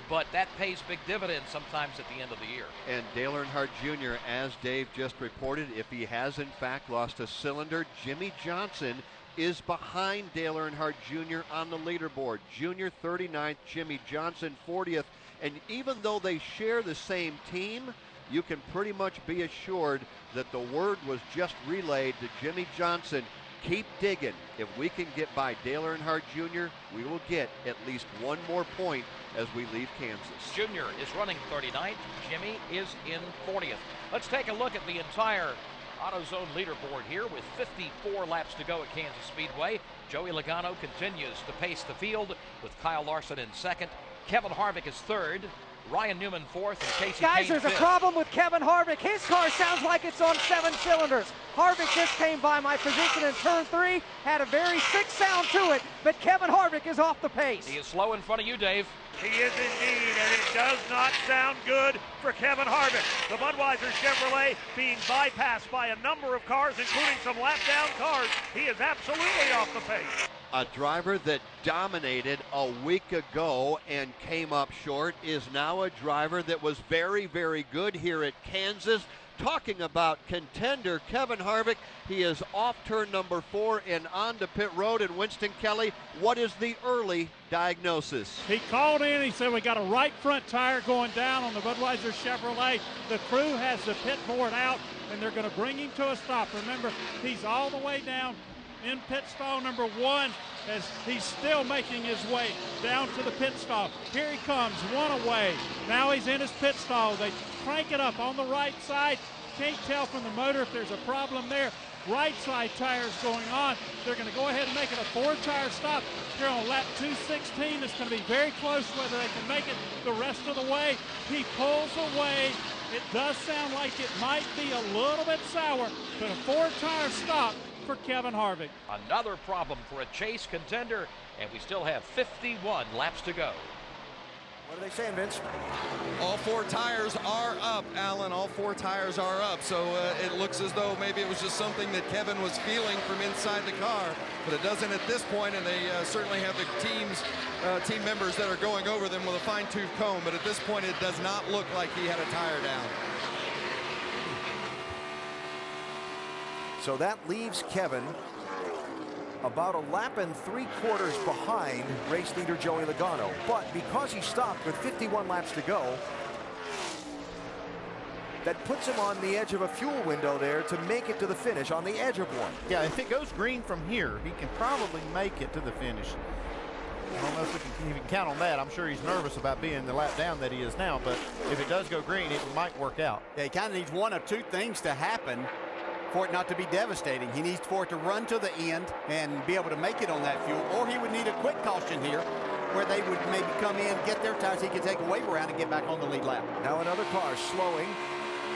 but that pays big dividends sometimes at the end of the year. And Dale Earnhardt Jr., as Dave just reported, if he has in fact lost a cylinder, Jimmy Johnson is behind Dale Earnhardt Jr. on the leaderboard. Junior 39th, Jimmy Johnson 40th, and even though they share the same team, you can pretty much be assured that the word was just relayed to Jimmy Johnson. Keep digging. If we can get by Dale Earnhardt Jr., we will get at least 1 more point as we leave Kansas. Junior is running 39th. Jimmy is in 40th. Let's take a look at the entire AutoZone leaderboard here with 54 laps to go at Kansas Speedway. Joey Logano continues to pace the field with Kyle Larson in second. Kevin Harvick is third. Ryan Newman fourth, and Casey Guys, Kane there's fifth. a problem with Kevin Harvick. His car sounds like it's on 7 cylinders. Harvick just came by my position in turn 3, had a very sick sound to it, but Kevin Harvick is off the pace. He is slow in front of you, Dave. He is indeed, and it does not sound good for Kevin Harvick. The Budweiser Chevrolet being bypassed by a number of cars, including some lap-down cars. He is absolutely off the pace. A driver that dominated a week ago and came up short is now a driver that was very, very good here at Kansas. Talking about contender Kevin Harvick, he is off turn number 4 and on to pit road. And Winston Kelly, what is the early diagnosis? He called in, he said we got a right front tire going down on the Budweiser Chevrolet. The crew has the pit board out and they're going to bring him to a stop. Remember, he's all the way down in pit stall number 1 as he's still making his way down to the pit stall. Here he comes, one away. Now he's in his pit stall. They crank it up on the right side. Can't tell from the motor if there's a problem there. Right side tires going on. They're going to go ahead and make it a 4-tire stop here on lap 216. It's going to be very close whether they can make it the rest of the way. He pulls away. It does sound like it might be a little bit sour, but a 4-tire stop for Kevin Harvick. Another problem for a chase contender, and we still have 51 laps to go. What are they saying, Vince? All 4 tires are up, Alan. All 4 tires are up. So it looks as though maybe it was just something that Kevin was feeling from inside the car, but it doesn't at this point, and they certainly have the team members that are going over them with a fine-tooth comb, but at this point it does not look like he had a tire down. So that leaves Kevin about a lap and 3/4 behind race leader Joey Logano. But because he stopped with 51 laps to go, that puts him on the edge of a fuel window there to make it to the finish on the edge of one. Yeah, if it goes green from here, he can probably make it to the finish. I don't know if he can count on that. I'm sure he's nervous about being the lap down that he is now, but if it does go green, it might work out. Yeah, he kind of needs one of 2 things to happen for it not to be devastating. He needs for it to run to the end and be able to make it on that fuel, or he would need a quick caution here where they would maybe come in, get their tires, he could take a wave around and get back on the lead lap. Now another car slowing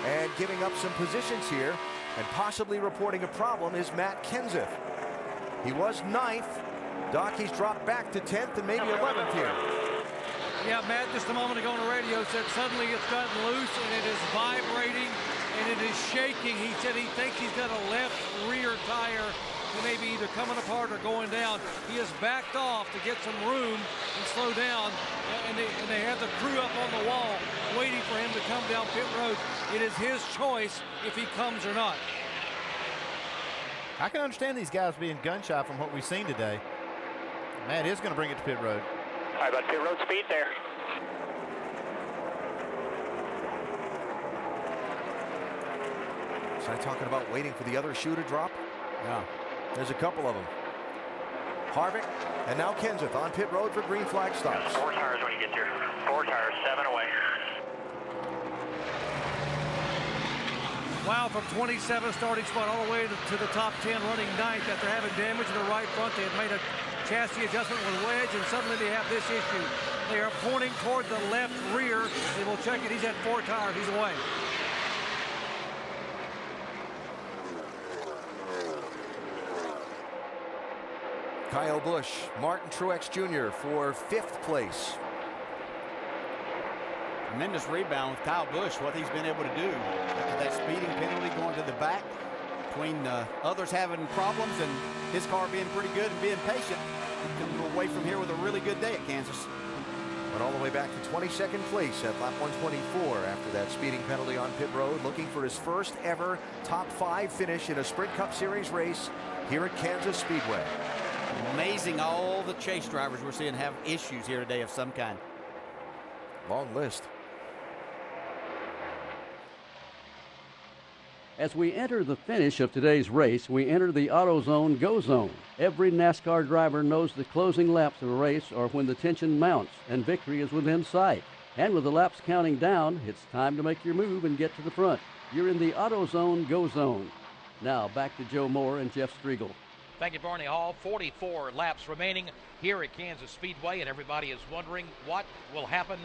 and giving up some positions here, and possibly reporting a problem is Matt Kenseth. He was 9th. Doc, he's dropped back to 10th and maybe 11th here. Yeah, Matt just a moment ago on the radio said suddenly it's gotten loose and it is vibrating and it is shaking. He said he thinks he's got a left rear tire that may be either coming apart or going down. He has backed off to get some room and slow down, and they have the crew up on the wall waiting for him to come down pit road. It is his choice if he comes or not. I can understand these guys being gun shy from what we've seen today. Matt is going to bring it to pit road. All right, about pit road speed there. So I'm talking about waiting for the other shoe to drop? Yeah, there's a couple of them. Harvick and now Kenseth on pit road for green flag stops. 4 tires when you get here. 4 tires, 7 away. Wow, from 27 starting spot all the way to the top 10, running 9th after having damage in the right front. They had made a chassis adjustment with wedge, and suddenly they have this issue. They are pointing toward the left rear. They will check it. He's at 4 tires. He's away. Kyle Busch, Martin Truex Jr. for 5th place. Tremendous rebound with Kyle Busch, what he's been able to do after that speeding penalty going to the back, between others having problems and his car being pretty good and being patient. Coming away from here with a really good day at Kansas. Went all the way back to 22nd place at lap 124 after that speeding penalty on pit road, looking for his first ever top 5 finish in a Sprint Cup Series race here at Kansas Speedway. Amazing all the chase drivers we're seeing have issues here today of some kind. Long list. As we enter the finish of today's race, we enter the AutoZone Go Zone. Every NASCAR driver knows the closing laps of a race are when the tension mounts and victory is within sight. And with the laps counting down, it's time to make your move and get to the front. You're in the AutoZone Go Zone. Now back to Joe Moore and Jeff Striegel. Thank you, Barney Hall. 44 laps remaining here at Kansas Speedway, and everybody is wondering what will happen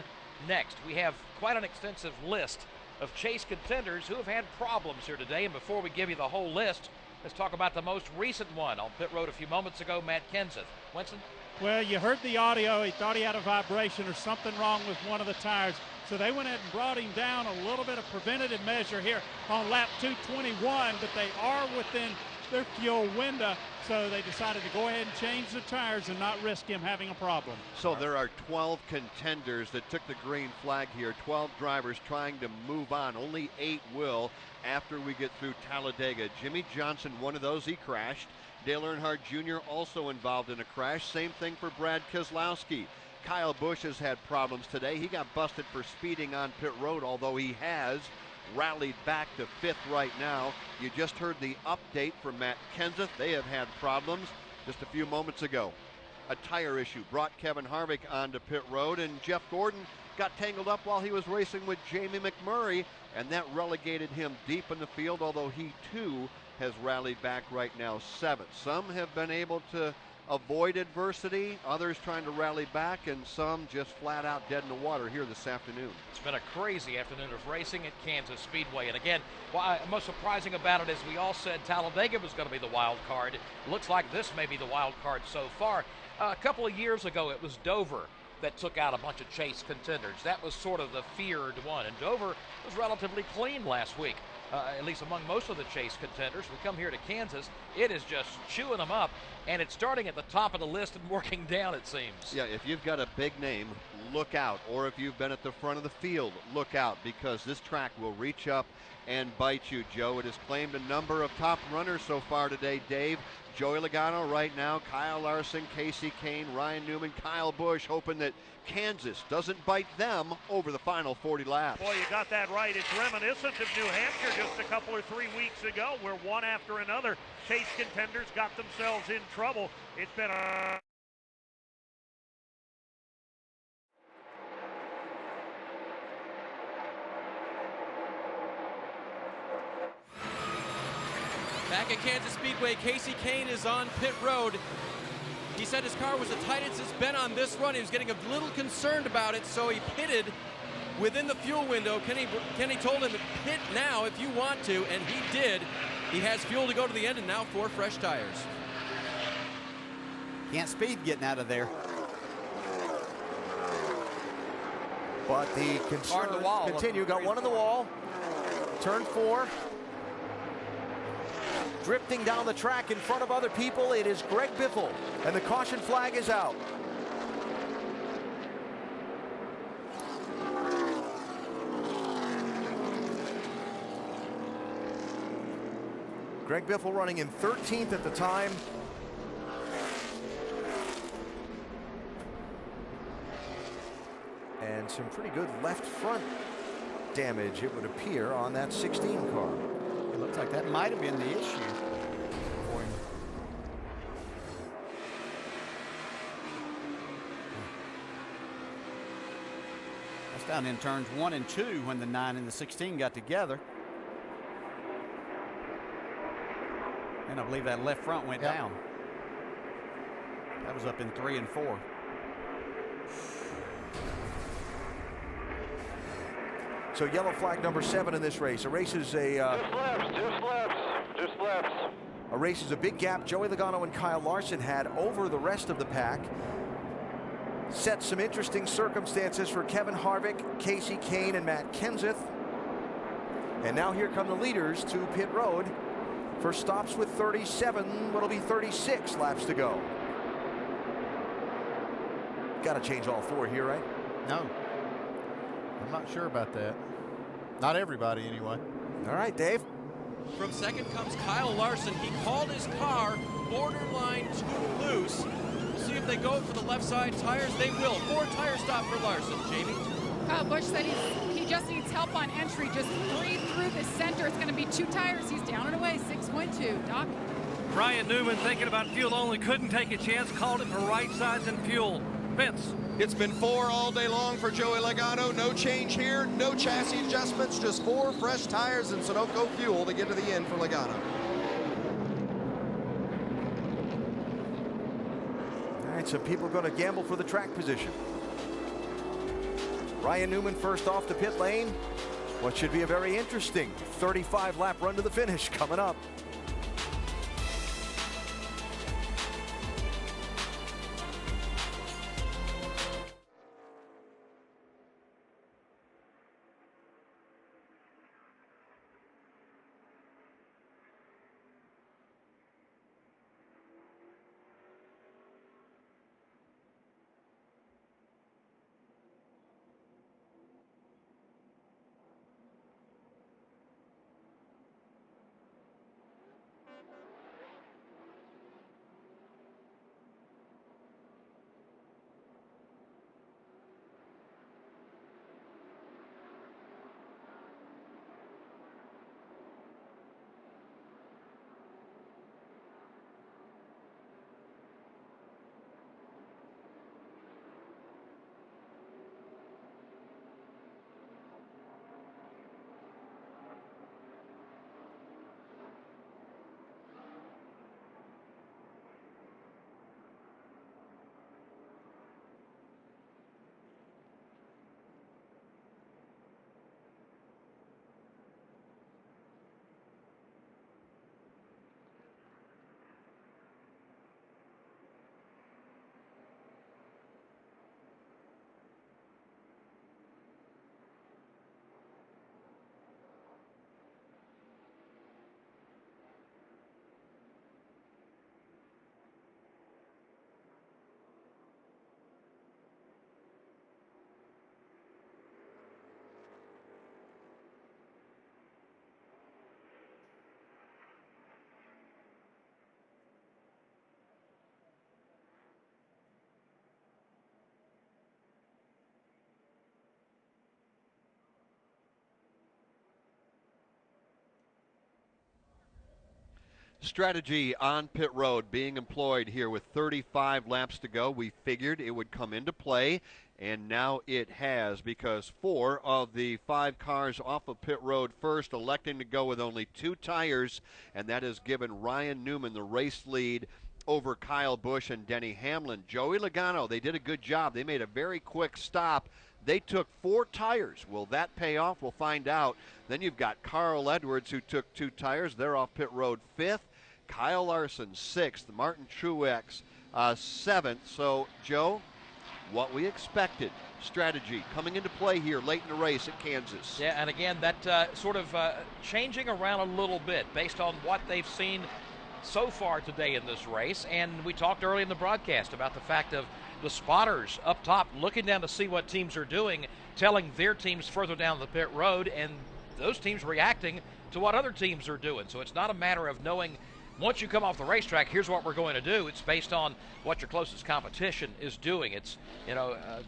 next. We have quite an extensive list of chase contenders who have had problems here today, and before we give you the whole list, let's talk about the most recent one. On pit road a few moments ago, Matt Kenseth. Winston? Well, you heard the audio. He thought he had a vibration or something wrong with one of the tires. So they went ahead and brought him down, a little bit of preventative measure here on lap 221, but they are within their fuel window, so they decided to go ahead and change the tires and not risk him having a problem. So there are 12 contenders that took the green flag here, 12 drivers trying to move on. Only 8 will after we get through Talladega. Jimmy Johnson, one of those, he crashed. Dale Earnhardt Jr. also involved in a crash. Same thing for Brad Keselowski. Kyle Busch has had problems today. He got busted for speeding on pit road, although he has rallied back to 5th right now. You just heard the update from Matt Kenseth. They have had problems just a few moments ago. A tire issue brought Kevin Harvick onto pit road, and Jeff Gordon got tangled up while he was racing with Jamie McMurray, and that relegated him deep in the field, although he too has rallied back right now 7th. Some have been able to avoid adversity, others trying to rally back, and some just flat out dead in the water here this afternoon. It's been a crazy afternoon of racing at Kansas Speedway. And again, most surprising about it is we all said Talladega was going to be the wild card. It looks like this may be the wild card so far. A couple of years ago, it was Dover that took out a bunch of chase contenders. That was sort of the feared one. And Dover was relatively clean last week. At least among most of the chase contenders. We come here to Kansas, it is just chewing them up, and it's starting at the top of the list and working down, it seems. Yeah, if you've got a big name, look out. Or if you've been at the front of the field, look out, because this track will reach up and bite you, Joe. It has claimed a number of top runners so far today, Dave. Joey Logano right now, Kyle Larson, Casey Kane, Ryan Newman, Kyle Busch, hoping that Kansas doesn't bite them over the final 40 laps. Boy, you got that right. It's reminiscent of New Hampshire just a couple or 3 weeks ago, where one after another chase contenders got themselves in trouble. It's been a... Back at Kansas Speedway, Casey Kane is on pit road. He said his car was the tightest it's been on this run. He was getting a little concerned about it, so he pitted within the fuel window. Kenny told him to pit now if you want to, and he did. He has fuel to go to the end, and now 4 fresh tires. Can't speed getting out of there. But the concerns continue. Got one on the wall. Turn 4. Drifting down the track in front of other people, it is Greg Biffle, and the caution flag is out. Greg Biffle running in 13th at the time. And some pretty good left front damage, it would appear, on that 16 car. It looks like that might have been the issue for him. That's down in turns 1 and 2 when the 9 and the 16 got together. And I believe that left front went down. That was up in 3 and 4. So yellow flag number 7 in this race. A race is a Just laps. A race is a big gap Joey Logano and Kyle Larson had over the rest of the pack. Set some interesting circumstances for Kevin Harvick, Casey Kane, and Matt Kenseth. And now here come the leaders to pit road for stops with 37, what'll be 36 laps to go. Got to change all 4 here, right? No. I'm not sure about that. Not everybody, anyway. All right, Dave. From second comes Kyle Larson. He called his car borderline too loose. We'll see if they go for the left side tires. They will. 4 tire stop for Larson. Jamie? Kyle Busch said he just needs help on entry. Just breathe through the center. It's going to be 2 tires. He's down and away. 6.2. Doc? Ryan Newman thinking about fuel only. Couldn't take a chance. Called it for right sides and fuel. Vince? It's been 4 all day long for Joey Logano. No change here, no chassis adjustments, just 4 fresh tires and Sunoco fuel to get to the end for Logano. right, so people going to gamble for the track position. Ryan Newman first off the pit lane. What should be a very interesting 35-lap run to the finish coming up. Strategy on pit road being employed here with 35 laps to go. We figured it would come into play, and now it has, because 4 of the 5 cars off of pit road first electing to go with only 2 tires, and that has given Ryan Newman the race lead over Kyle Busch and Denny Hamlin. Joey Logano, they did a good job. They made a very quick stop. They took 4 tires. Will that pay off? We'll find out. Then you've got Carl Edwards, who took 2 tires. They're off pit road 5th. Kyle Larson 6th. Martin Truex 7th. So, Joe, what we expected. Strategy coming into play here late in the race at Kansas. Yeah, and again, that sort of changing around a little bit based on what they've seen so far today in this race. And we talked early in the broadcast about the fact of the spotters up top looking down to see what teams are doing, telling their teams further down the pit road, and those teams reacting to what other teams are doing. So it's not a matter of knowing once you come off the racetrack, here's what we're going to do. It's based on what your closest competition is doing. It's,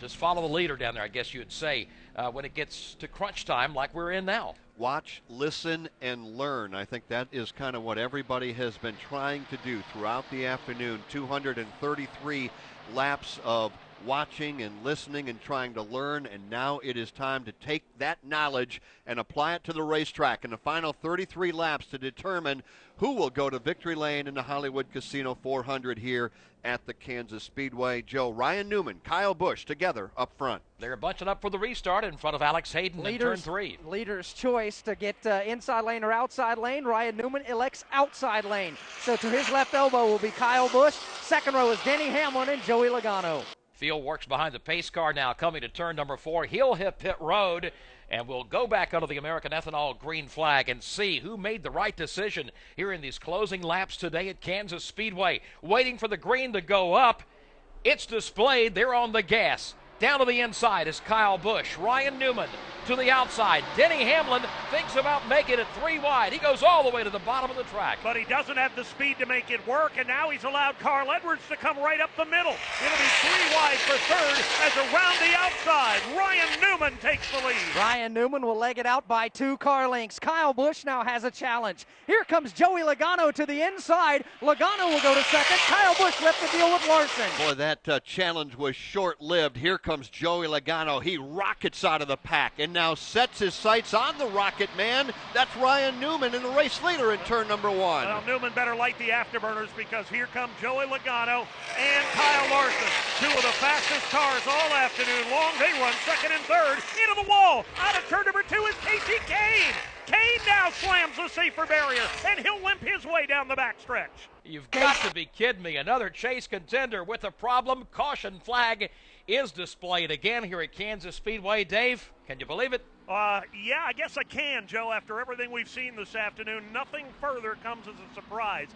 just follow the leader down there, I guess you would say, when it gets to crunch time like we're in now. Watch, listen, and learn. I think that is kind of what everybody has been trying to do throughout the afternoon. 233 laps of watching and listening and trying to learn, and now it is time to take that knowledge and apply it to the racetrack in the final 33 laps to determine who will go to victory lane in the Hollywood Casino 400 here at the Kansas Speedway. Joe, Ryan Newman, Kyle Busch together up front. They're bunching up for the restart in front of Alex Hayden in turn 3. Leader's choice to get inside lane or outside lane. Ryan Newman elects outside lane. So to his left elbow will be Kyle Busch. Second row is Denny Hamlin and Joey Logano. Field works behind the pace car now coming to turn number 4. He'll hit pit road, and we'll go back under the American Ethanol green flag and see who made the right decision here in these closing laps today at Kansas Speedway. Waiting for the green to go up. It's displayed. They're on the gas. Down to the inside is Kyle Busch. Ryan Newman to the outside. Denny Hamlin thinks about making it 3 wide. He goes all the way to the bottom of the track. But he doesn't have the speed to make it work, and now he's allowed Carl Edwards to come right up the middle. It'll be 3 wide for third as around the outside, Ryan Newman takes the lead. Ryan Newman will leg it out by 2 car lengths. Kyle Busch now has a challenge. Here comes Joey Logano to the inside. Logano will go to second. Kyle Busch left the deal with Larson. Boy, that challenge was short-lived. Here comes comes Joey Logano. He rockets out of the pack and now sets his sights on the rocket man. That's Ryan Newman in the race leader in turn number 1. Well, Newman better light the afterburners because here come Joey Logano and Kyle Larson, 2 of the fastest cars all afternoon long. They run second and third into the wall. Out of turn number 2 is Casey Kane. Kane now slams the safer barrier, and he'll limp his way down the backstretch. You've got to be kidding me. Another Chase contender with a problem. Caution flag is displayed again here at Kansas Speedway. Dave, can you believe it? Yeah, I guess I can, Joe. After everything we've seen this afternoon, nothing further comes as a surprise.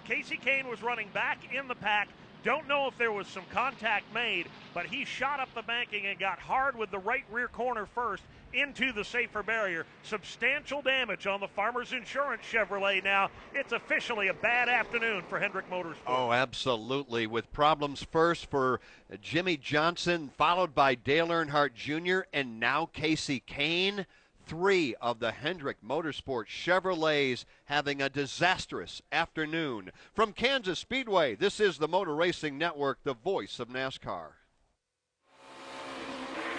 Casey Kane was running back in the pack. Don't know if there was some contact made, but he shot up the banking and got hard with the right rear corner first into the safer barrier. Substantial damage on the Farmers Insurance Chevrolet now. It's officially a bad afternoon for Hendrick Motorsports. Oh, absolutely. With problems first for Jimmy Johnson, followed by Dale Earnhardt Jr., and now Casey Kane. 3 of the Hendrick Motorsports Chevrolets having a disastrous afternoon. From Kansas Speedway, this is the Motor Racing Network, the voice of NASCAR.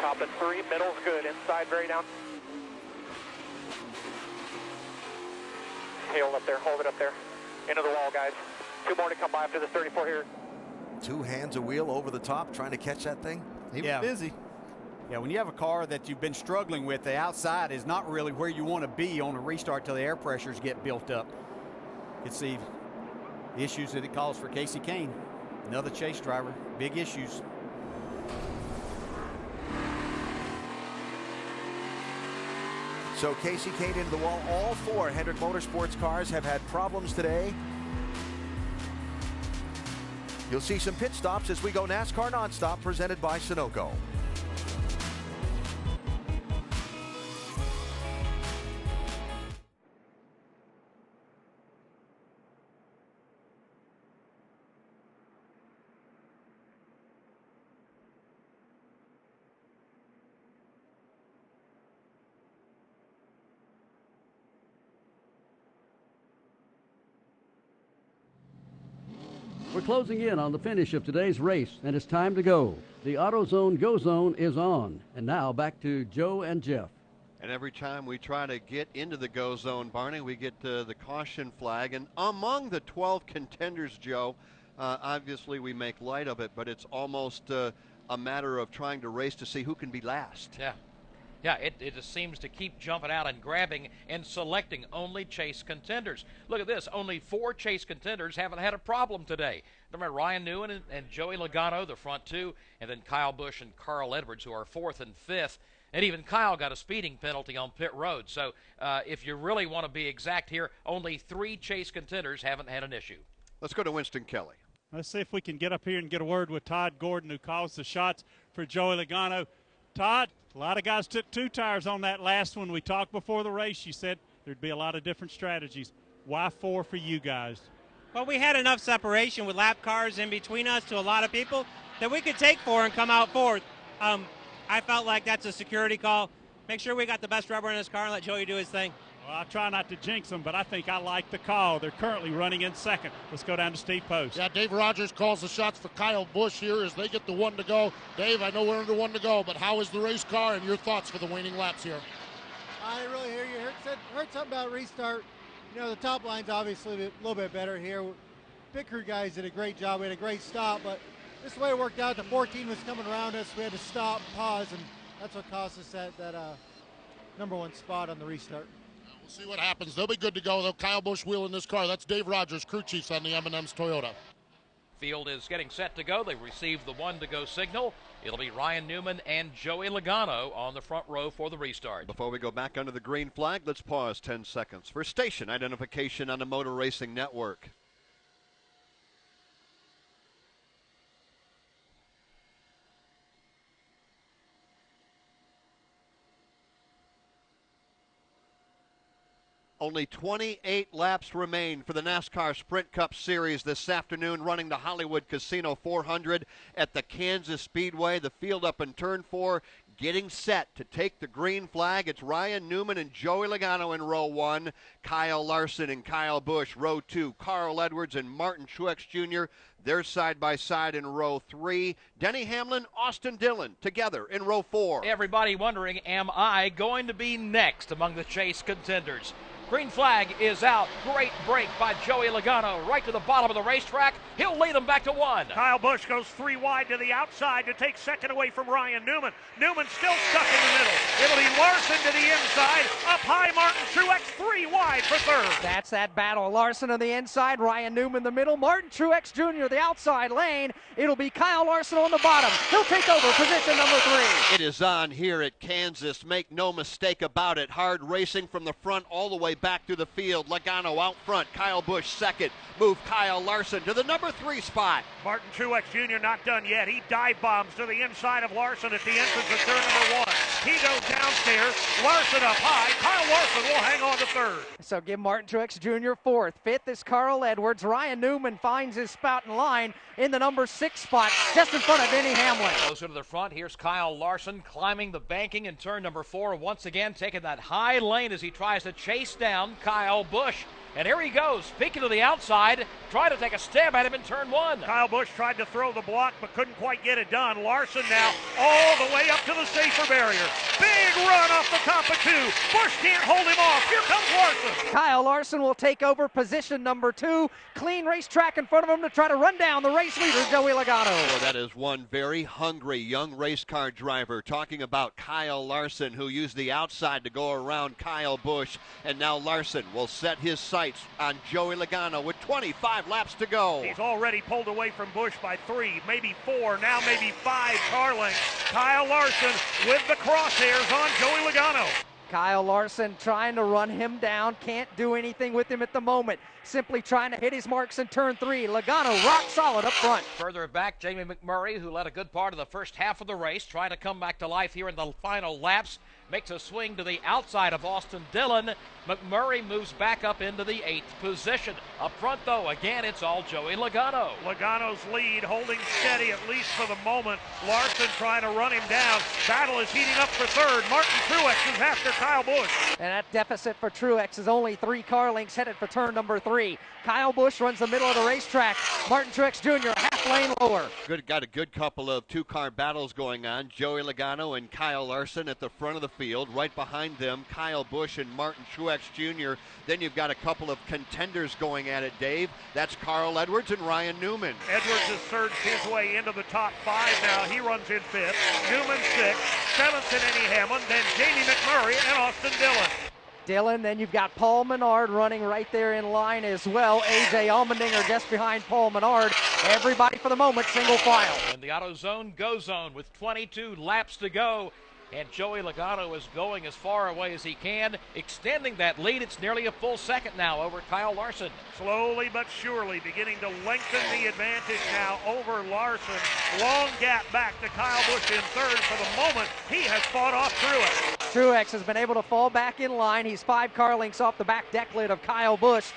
Top and 3, middle's good, inside very down. Hold it up there. Into the wall, guys. 2 more to come by after this 34 here. 2 hands a wheel over the top, trying to catch that thing. He was busy. Yeah, when you have a car that you've been struggling with, the outside is not really where you want to be on a restart till the air pressures get built up. You can see the issues that it caused for Casey Kane. Another Chase driver, big issues. So Casey Kane into the wall. All 4 Hendrick Motorsports cars have had problems today. You'll see some pit stops as we go NASCAR Nonstop, presented by Sunoco. We're closing in on the finish of today's race, and it's time to go. The AutoZone Go Zone is on. And now back to Joe and Jeff. And every time we try to get into the Go Zone, Barney, we get the caution flag. And among the 12 contenders, Joe, obviously we make light of it, but it's almost a matter of trying to race to see who can be last. Yeah, it just seems to keep jumping out and grabbing and selecting only Chase contenders. Look at this. Only 4 Chase contenders haven't had a problem today. Remember Ryan Newman and Joey Logano, the front 2, and then Kyle Busch and Carl Edwards, who are 4th and 5th. And even Kyle got a speeding penalty on pit road. So if you really want to be exact here, only 3 Chase contenders haven't had an issue. Let's go to Winston Kelly. Let's see if we can get up here and get a word with Todd Gordon, who calls the shots for Joey Logano. Todd, a lot of guys took 2 tires on that last one. We talked before the race. You said there'd be a lot of different strategies. Why 4 for you guys? Well, we had enough separation with lap cars in between us to a lot of people that we could take 4 and come out 4th. I felt like that's a security call. Make sure we got the best rubber in this car and let Joey do his thing. Well, I'll try not to jinx them, but I think I like the call. They're currently running in 2nd. Let's go down to Steve Post. Yeah, Dave Rogers calls the shots for Kyle Busch here as they get the 1 to go. Dave, I know we're under 1 to go, but how is the race car and your thoughts for the waning laps here? I didn't really hear you. Heard something about restart. You know, the top line's obviously a little bit better here. Pit crew guys did a great job. We had a great stop, but this is the way it worked out. The 14 was coming around us. We had to stop, pause, and that's what cost us that number 1 spot on the restart. We'll see what happens. They'll be good to go. They'll Kyle Busch wheeling this car. That's Dave Rogers, crew chiefs on the M&M's Toyota. Field is getting set to go. They received the 1 to go signal. It'll be Ryan Newman and Joey Logano on the front row for the restart. Before we go back under the green flag, let's pause 10 seconds for station identification on the Motor Racing Network. Only 28 laps remain for the NASCAR Sprint Cup Series this afternoon, running the Hollywood Casino 400 at the Kansas Speedway. The field up in turn 4 getting set to take the green flag. It's Ryan Newman and Joey Logano in row 1, Kyle Larson and Kyle Busch row 2, Carl Edwards and Martin Truex Jr., they're side by side in row 3. Denny Hamlin, Austin Dillon together in row 4. Everybody wondering, am I going to be next among the chase contenders? Green flag is out. Great break by Joey Logano right to the bottom of the racetrack. He'll lead them back to 1. Kyle Busch goes 3 wide to the outside to take second away from Ryan Newman. Newman still stuck in the middle. It'll be Larson to the inside. Up high, Martin Truex 3 wide for third. That's that battle. Larson on the inside, Ryan Newman the middle, Martin Truex Jr. the outside lane. It'll be Kyle Larson on the bottom. He'll take over position number 3. It is on here at Kansas. Make no mistake about it. Hard racing from the front all the way back through the field. Logano out front. Kyle Busch second. Move Kyle Larson to the number 3 spot. Martin Truex Jr. not done yet. He dive bombs to the inside of Larson at the entrance of turn number 1. He goes downstairs. Larson up high. Kyle Larson will hang on to third. So give Martin Truex Jr. 4th. 5th is Carl Edwards. Ryan Newman finds his spot in line in the number 6 spot, just in front of Denny Hamlin. Closer to the front, here's Kyle Larson climbing the banking in turn number 4. Once again, taking that high lane as he tries to chase down Kyle Busch. And here he goes, peeking to the outside, trying to take a stab at him in turn 1. Kyle Busch tried to throw the block, but couldn't quite get it done. Larson now all the way up to the safer barrier. Big run off the top of 2. Busch can't hold him off. Here comes Larson. Kyle Larson will take over position number 2. Clean racetrack in front of him to try to run down the race leader, Joey Logano. Well, that is one very hungry young race car driver talking about Kyle Larson, who used the outside to go around Kyle Busch. And now Larson will set his sights on Joey Logano with 25 laps to go. He's already pulled away from Busch by 3, maybe 4, now maybe 5 car lengths. Kyle Larson with the crosshairs on Joey Logano. Kyle Larson trying to run him down, can't do anything with him at the moment. Simply trying to hit his marks in turn 3. Logano rock solid up front. Further back, Jamie McMurray, who led a good part of the first half of the race, trying to come back to life here in the final laps. Makes a swing to the outside of Austin Dillon. McMurray moves back up into the 8th position. Up front, though, again, it's all Joey Logano. Logano's lead holding steady, at least for the moment. Larson trying to run him down. Battle is heating up for third. Martin Truex is after Kyle Busch. And that deficit for Truex is only 3 car lengths headed for turn number 3. Kyle Busch runs the middle of the racetrack. Martin Truex Jr. half lane lower. Got a good couple of 2-car battles going on. Joey Logano and Kyle Larson at the front of the field. Right behind them, Kyle Busch and Martin Truex Jr. Then you've got a couple of contenders going at it, Dave. That's Carl Edwards and Ryan Newman. Edwards has surged his way into the top 5 now. He runs in 5th. Newman 6th. 7th in Denny Hamlin. Then Jamie McMurray and Austin Dillon. Then you've got Paul Menard running right there in line as well. A.J. Allmendinger just behind Paul Menard. Everybody for the moment, single file. And the AutoZone Go Zone with 22 laps to go. And Joey Logano is going as far away as he can, extending that lead. It's nearly a full second now over Kyle Larson. Slowly but surely beginning to lengthen the advantage now over Larson. Long gap back to Kyle Busch in third. For the moment, he has fought off Truex. Truex has been able to fall back in line. He's 5 car lengths off the back deck lid of Kyle Busch.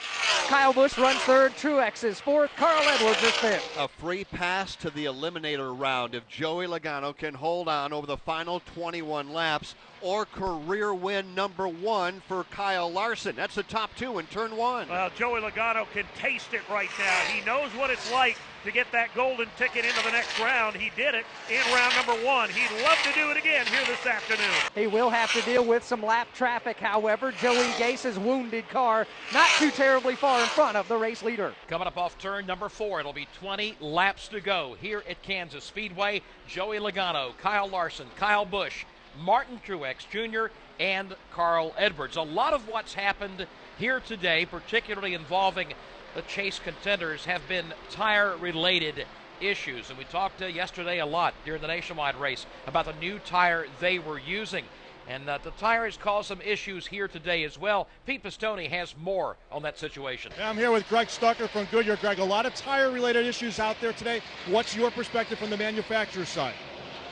Kyle Busch runs third. Truex is 4th. Carl Edwards is 5th. A free pass to the eliminator round if Joey Logano can hold on over the final 21 laps, or career win number 1 for Kyle Larson. That's the top 2 in turn 1. Well, Joey Logano can taste it right now. He knows what it's like to get that golden ticket into the next round. He did it in round number 1. He'd love to do it again here this afternoon. He will have to deal with some lap traffic, however. Joey Gase's wounded car not too terribly far in front of the race leader. Coming up off turn number 4, it'll be 20 laps to go here at Kansas Speedway. Joey Logano, Kyle Larson, Kyle Busch, Martin Truex Jr., and Carl Edwards. A lot of what's happened here today, particularly involving the chase contenders, have been tire-related issues. And we talked yesterday a lot during the nationwide race about the new tire they were using. And the tire has caused some issues here today as well. Pete Pistone has more on that situation. Yeah, I'm here with Greg Stucker from Goodyear. Greg, a lot of tire-related issues out there today. What's your perspective from the manufacturer's side?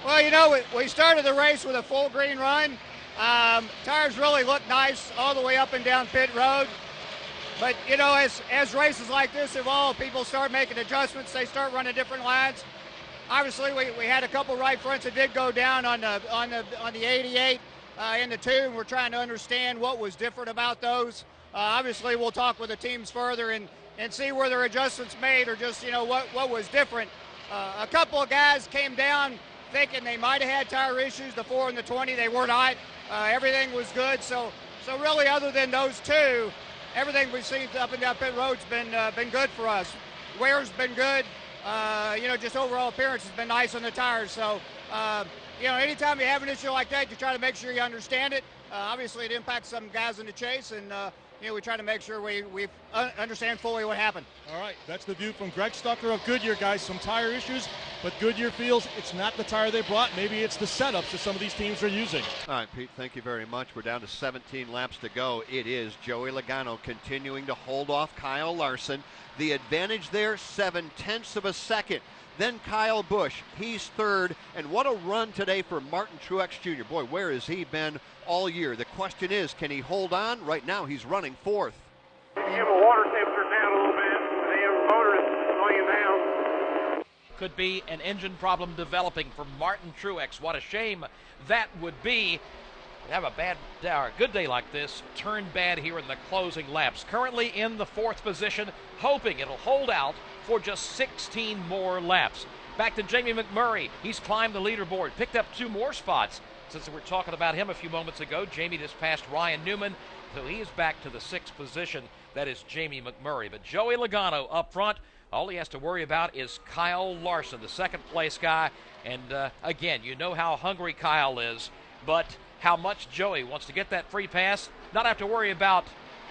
Well, you know, we started the race with a full green run. Tires really look nice all the way up and down pit road. But, you know, as races like this evolve, people start making adjustments. They start running different lines. obviously we had a couple right fronts that did go down on the 88 in the 2, and we're trying to understand what was different about those. Obviously, we'll talk with the teams further and see where their adjustments made, or just what was different. A couple of guys came down thinking they might have had tire issues. The 4 and the 20, they were not. Everything was good. So really, other than those 2, everything we've seen up and down pit road's been good for us. Wear's been good. Just overall appearance has been nice on the tires. So, anytime you have an issue like that, you try to make sure you understand it. Obviously, it impacts some guys in the chase, and we try to make sure we understand fully what happened. All right, that's the view from Greg Stucker of Goodyear, guys. Some tire issues, but Goodyear feels it's not the tire they brought. Maybe it's the setups that some of these teams are using. All right, Pete, thank you very much. We're down to 17 laps to go. It is Joey Logano continuing to hold off Kyle Larson. The advantage there, 0.7 of a second. Then Kyle Busch, he's third. And what a run today for Martin Truex Jr. Boy, where has he been all year? The question is, can he hold on? Right now, he's running 4th. You have a water temperature down a little bit. The motor is laying down. Could be an engine problem developing for Martin Truex. What a shame that would be. Have a bad day, or a good day like this, turn bad here in the closing laps. Currently in the 4th position, hoping it'll hold out for just 16 more laps. Back to Jamie McMurray. He's climbed the leaderboard, picked up 2 more spots. Since we were talking about him a few moments ago, Jamie just passed Ryan Newman, so he is back to the 6th position. That is Jamie McMurray. But Joey Logano up front, all he has to worry about is Kyle Larson, the 2nd place guy. And again, you know how hungry Kyle is, but how much Joey wants to get that free pass, not have to worry about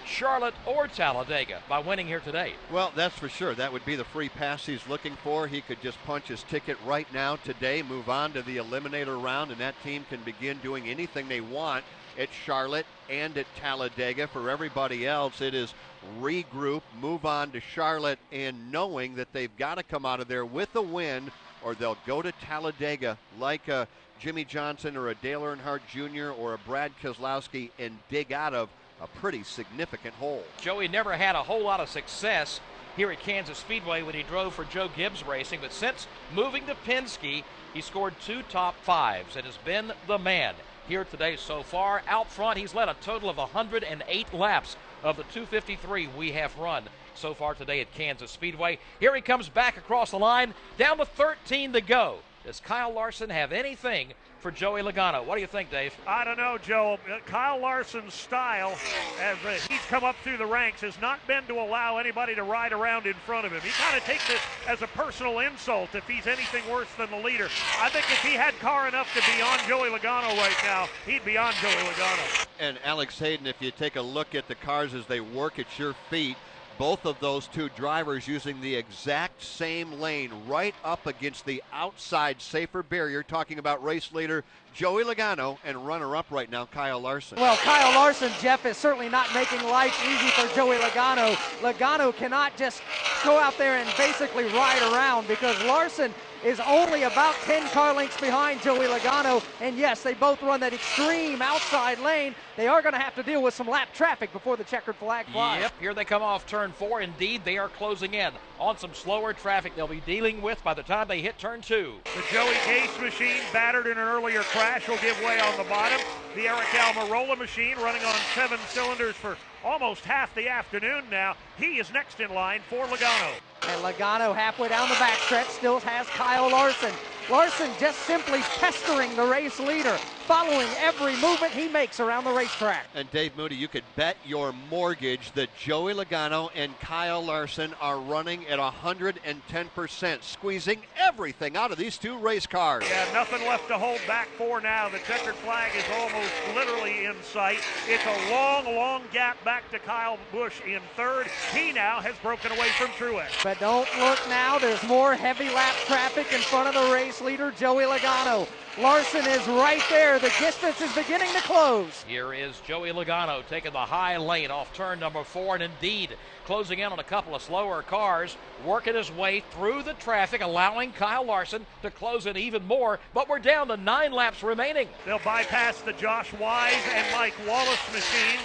Charlotte or Talladega by winning here today. Well, that's for sure. That would be the free pass he's looking for. He could just punch his ticket right now today, move on to the eliminator round, and that team can begin doing anything they want at Charlotte and at Talladega. For everybody else, it is regroup, move on to Charlotte, and knowing that they've got to come out of there with a win, or they'll go to Talladega like a Jimmy Johnson or a Dale Earnhardt Jr. or a Brad Keselowski and dig out of a pretty significant hole. Joey never had a whole lot of success here at Kansas Speedway when he drove for Joe Gibbs Racing, but since moving to Penske, he scored 2 top 5s and has been the man here today so far. Out front, he's led a total of 108 laps of the 253 we have run so far today at Kansas Speedway. Here he comes back across the line, down to 13 to go. Does Kyle Larson have anything for Joey Logano? What do you think, Dave? I don't know, Joe. Kyle Larson's style, as he's come up through the ranks, has not been to allow anybody to ride around in front of him. He kind of takes it as a personal insult if he's anything worse than the leader. I think if he had car enough to be on Joey Logano right now, he'd be on Joey Logano. And Alex Hayden, if you take a look at the cars as they work at your feet, both of those 2 drivers using the exact same lane right up against the outside safer barrier, talking about race leader Joey Logano and runner-up right now, Kyle Larson. Well, Kyle Larson, Jeff, is certainly not making life easy for Joey Logano. Logano cannot just go out there and basically ride around, because Larson is only about 10 car lengths behind Joey Logano. And yes, they both run that extreme outside lane. They are going to have to deal with some lap traffic before the checkered flag flies. Yep, here they come off turn 4. Indeed, they are closing in on some slower traffic they'll be dealing with by the time they hit turn 2. The Joey Gase machine, battered in an earlier crash, will give way on the bottom. The Eric Almirola machine, running on 7 cylinders for almost half the afternoon now. He is next in line for Logano. And Logano halfway down the backstretch still has Kyle Larson. Larson just simply pestering the race leader, following every movement he makes around the racetrack. And Dave Moody, you could bet your mortgage that Joey Logano and Kyle Larson are running at 110%, squeezing everything out of these 2 race cars. Yeah, nothing left to hold back for now. The checkered flag is almost literally in sight. It's a long, long gap back to Kyle Busch in 3rd. He now has broken away from Truex. But don't look now. There's more heavy lap traffic in front of the race leader, Joey Logano. Larson is right there. The distance is beginning to close. Here is Joey Logano taking the high lane off turn number 4, and indeed closing in on a couple of slower cars, working his way through the traffic, allowing Kyle Larson to close in even more. But we're down to 9 laps remaining. They'll bypass the Josh Wise and Mike Wallace machines.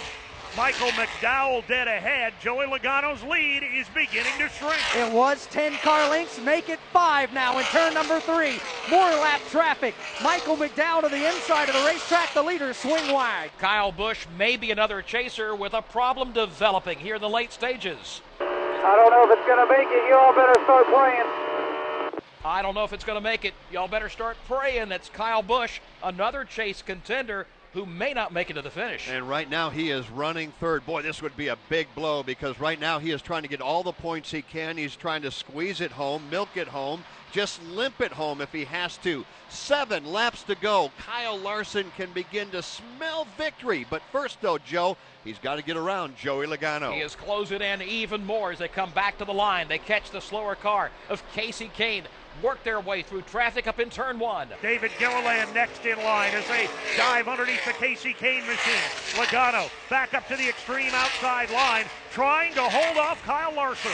Michael McDowell dead ahead. Joey Logano's lead is beginning to shrink. It was 10 car lengths, make it 5 now in turn number 3. More lap traffic. Michael McDowell to the inside of the racetrack. The leaders swing wide. Kyle Busch may be another chaser with a problem developing here in the late stages. I don't know if it's going to make it. You all better start praying. I don't know if it's going to make it. Y'all better start praying. That's Kyle Busch, another chase contender who may not make it to the finish. And right now he is running third. Boy, this would be a big blow because right now he is trying to get all the points he can. He's trying to squeeze it home, milk it home, just limp it home if he has to. 7 laps to go. Kyle Larson can begin to smell victory. But first, though, Joe, he's got to get around Joey Logano. He is closing in even more as they come back to the line. They catch the slower car of Kasey Kane, work their way through traffic up in turn 1. David Gilliland next in line as they dive underneath the Kasey Kane machine. Logano back up to the extreme outside line, trying to hold off Kyle Larson.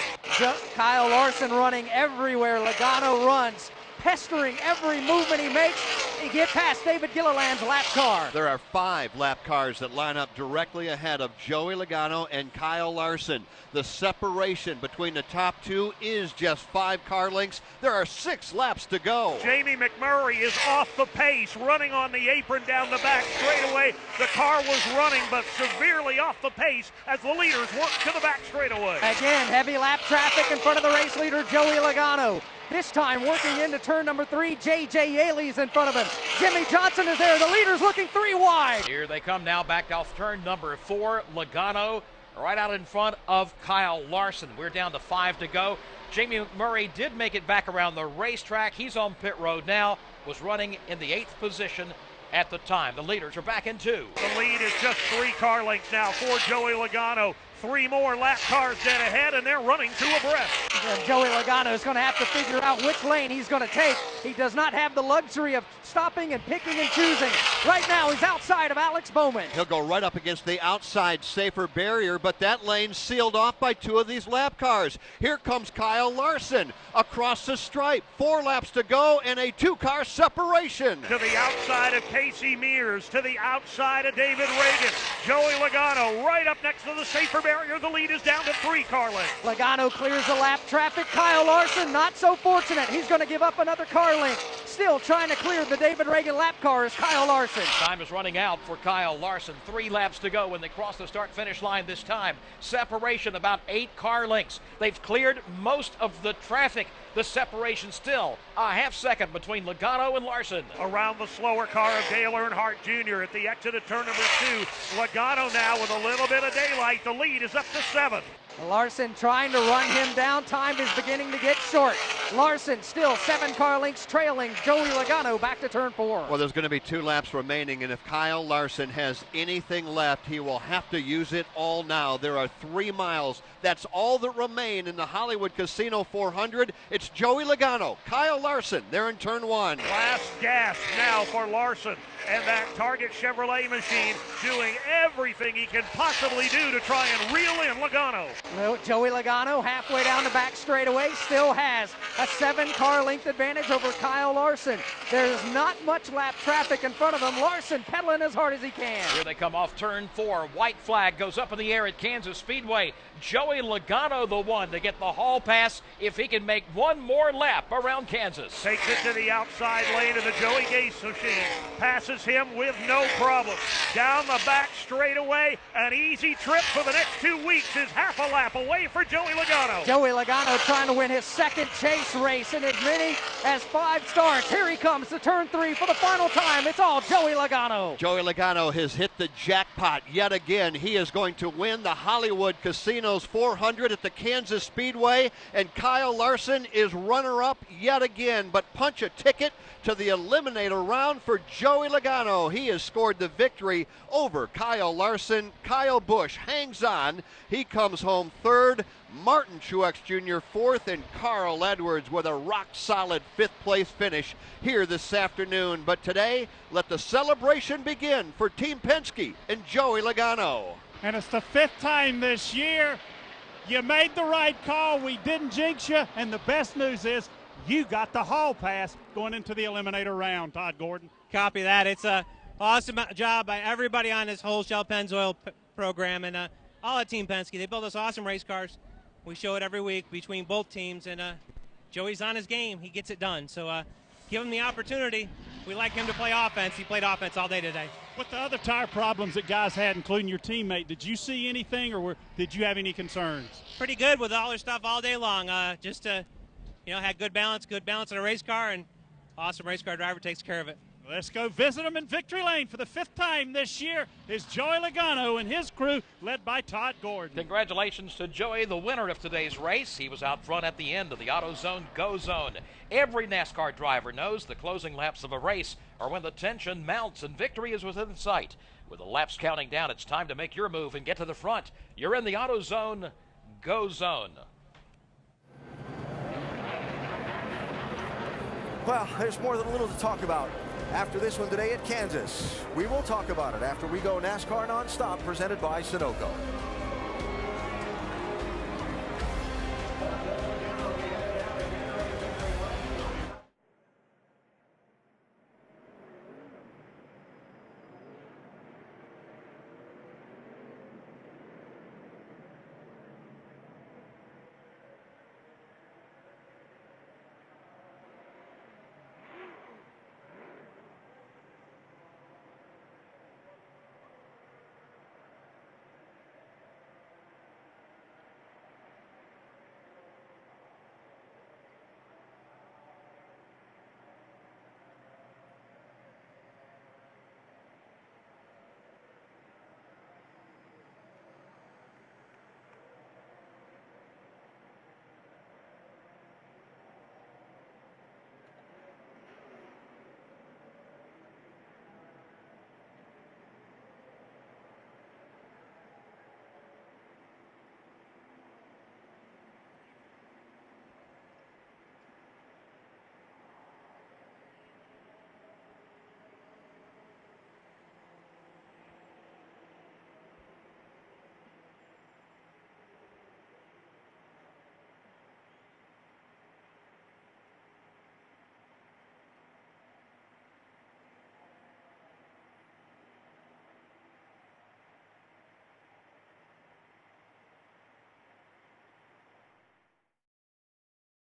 Kyle Larson running everywhere Logano runs, pestering every movement he makes. He get past David Gilliland's lap car. There are 5 lap cars that line up directly ahead of Joey Logano and Kyle Larson. The separation between the top 2 is just 5 car lengths. There are 6 laps to go. Jamie McMurray is off the pace, running on the apron down the back straightaway. The car was running, but severely off the pace as the leaders work to the back straightaway. Again, heavy lap traffic in front of the race leader, Joey Logano. This time working into turn number 3, J.J. Yaley's in front of him. Jimmy Johnson is there. The leader's looking 3 wide. Here they come now back off turn number 4. Logano right out in front of Kyle Larson. We're down to 5 to go. Jamie McMurray did make it back around the racetrack. He's on pit road now. Was running in the 8th position at the time. The leaders are back in 2. The lead is just 3 car lengths now for Joey Logano. 3 more lap cars dead ahead, and they're running 2 abreast. And Joey Logano is going to have to figure out which lane he's going to take. He does not have the luxury of stopping and picking and choosing. Right now, he's outside of Alex Bowman. He'll go right up against the outside safer barrier, but that lane's sealed off by 2 of these lap cars. Here comes Kyle Larson across the stripe. 4 laps to go and a 2-car separation. To the outside of Casey Mears, to the outside of David Reagan. Joey Logano right up next to the safer barrier. The lead is down to 3 car lengths. Logano clears the lap traffic. Kyle Larson not so fortunate. He's going to give up another car length. Still trying to clear the David Reagan lap car is Kyle Larson. Time is running out for Kyle Larson. 3 laps to go when they cross the start-finish line this time. Separation about 8 car lengths. They've cleared most of the traffic. The separation still a half second between Logano and Larson. Around the slower car of Dale Earnhardt Jr. at the exit of turn number 2. Logano now with a little bit of daylight. The lead is up to 7. Larson trying to run him down. Time is beginning to get short. Larson still 7 car lengths trailing Joey Logano back to turn 4. Well, there's going to be 2 laps remaining, and if Kyle Larson has anything left, he will have to use it all now. There are 3 miles. That's all that remain in the Hollywood Casino 400. It's Joey Logano, Kyle Larson. They're in turn 1. Last gasp now for Larson. And that Target Chevrolet machine doing everything he can possibly do to try and reel in Logano. Well, Joey Logano halfway down the back straightaway still has a 7 car length advantage over Kyle Larson. There's not much lap traffic in front of him. Larson pedaling as hard as he can. Here they come off turn 4. White flag goes up in the air at Kansas Speedway. Joey Logano the one to get the hall pass if he can make 1 more lap around Kansas. Takes it to the outside lane of the Joey Gase machine. Passes him with no problem. Down the back straightaway, an easy trip for the next 2 weeks is half a lap away for Joey Logano. Joey Logano trying to win his 2nd chase race in as many as 5 starts. Here he comes to turn 3 for the final time. It's all Joey Logano. Joey Logano has hit the jackpot yet again. He is going to win the Hollywood Casinos 400 at the Kansas Speedway, and Kyle Larson is runner-up yet again. But punch a ticket to the eliminator round for Joey Logano. He has scored the victory over Kyle Larson. Kyle Busch hangs on. He comes home 3rd. Martin Truex Jr. 4th, and Carl Edwards with a rock-solid 5th place finish here this afternoon. But today, let the celebration begin for Team Penske and Joey Logano. And it's the 5th time this year. You made the right call. We didn't jinx you. And the best news is you got the hall pass going into the eliminator round, Todd Gordon. Copy that. It's a awesome job by everybody on this whole Shell Pennzoil program, and all at Team Penske. They build us awesome race cars. We show it every week between both teams, and Joey's on his game. He gets it done. So give him the opportunity. We like him to play offense. He played offense all day today. With the other tire problems that guys had, including your teammate, did you see anything, or did you have any concerns? Pretty good with all their stuff all day long. Just had good balance in a race car, and awesome race car driver takes care of it. Let's go visit him in victory lane for the 5th time this year. Is Joey Logano and his crew, led by Todd Gordon. Congratulations to Joey, the winner of today's race. He was out front at the end of the AutoZone Go Zone. Every NASCAR driver knows the closing laps of a race are when the tension mounts and victory is within sight. With the laps counting down, it's time to make your move and get to the front. You're in the AutoZone Go Zone. Well, there's more than a little to talk about after this one today at Kansas. We will talk about it after we go NASCAR Nonstop, presented by Sunoco.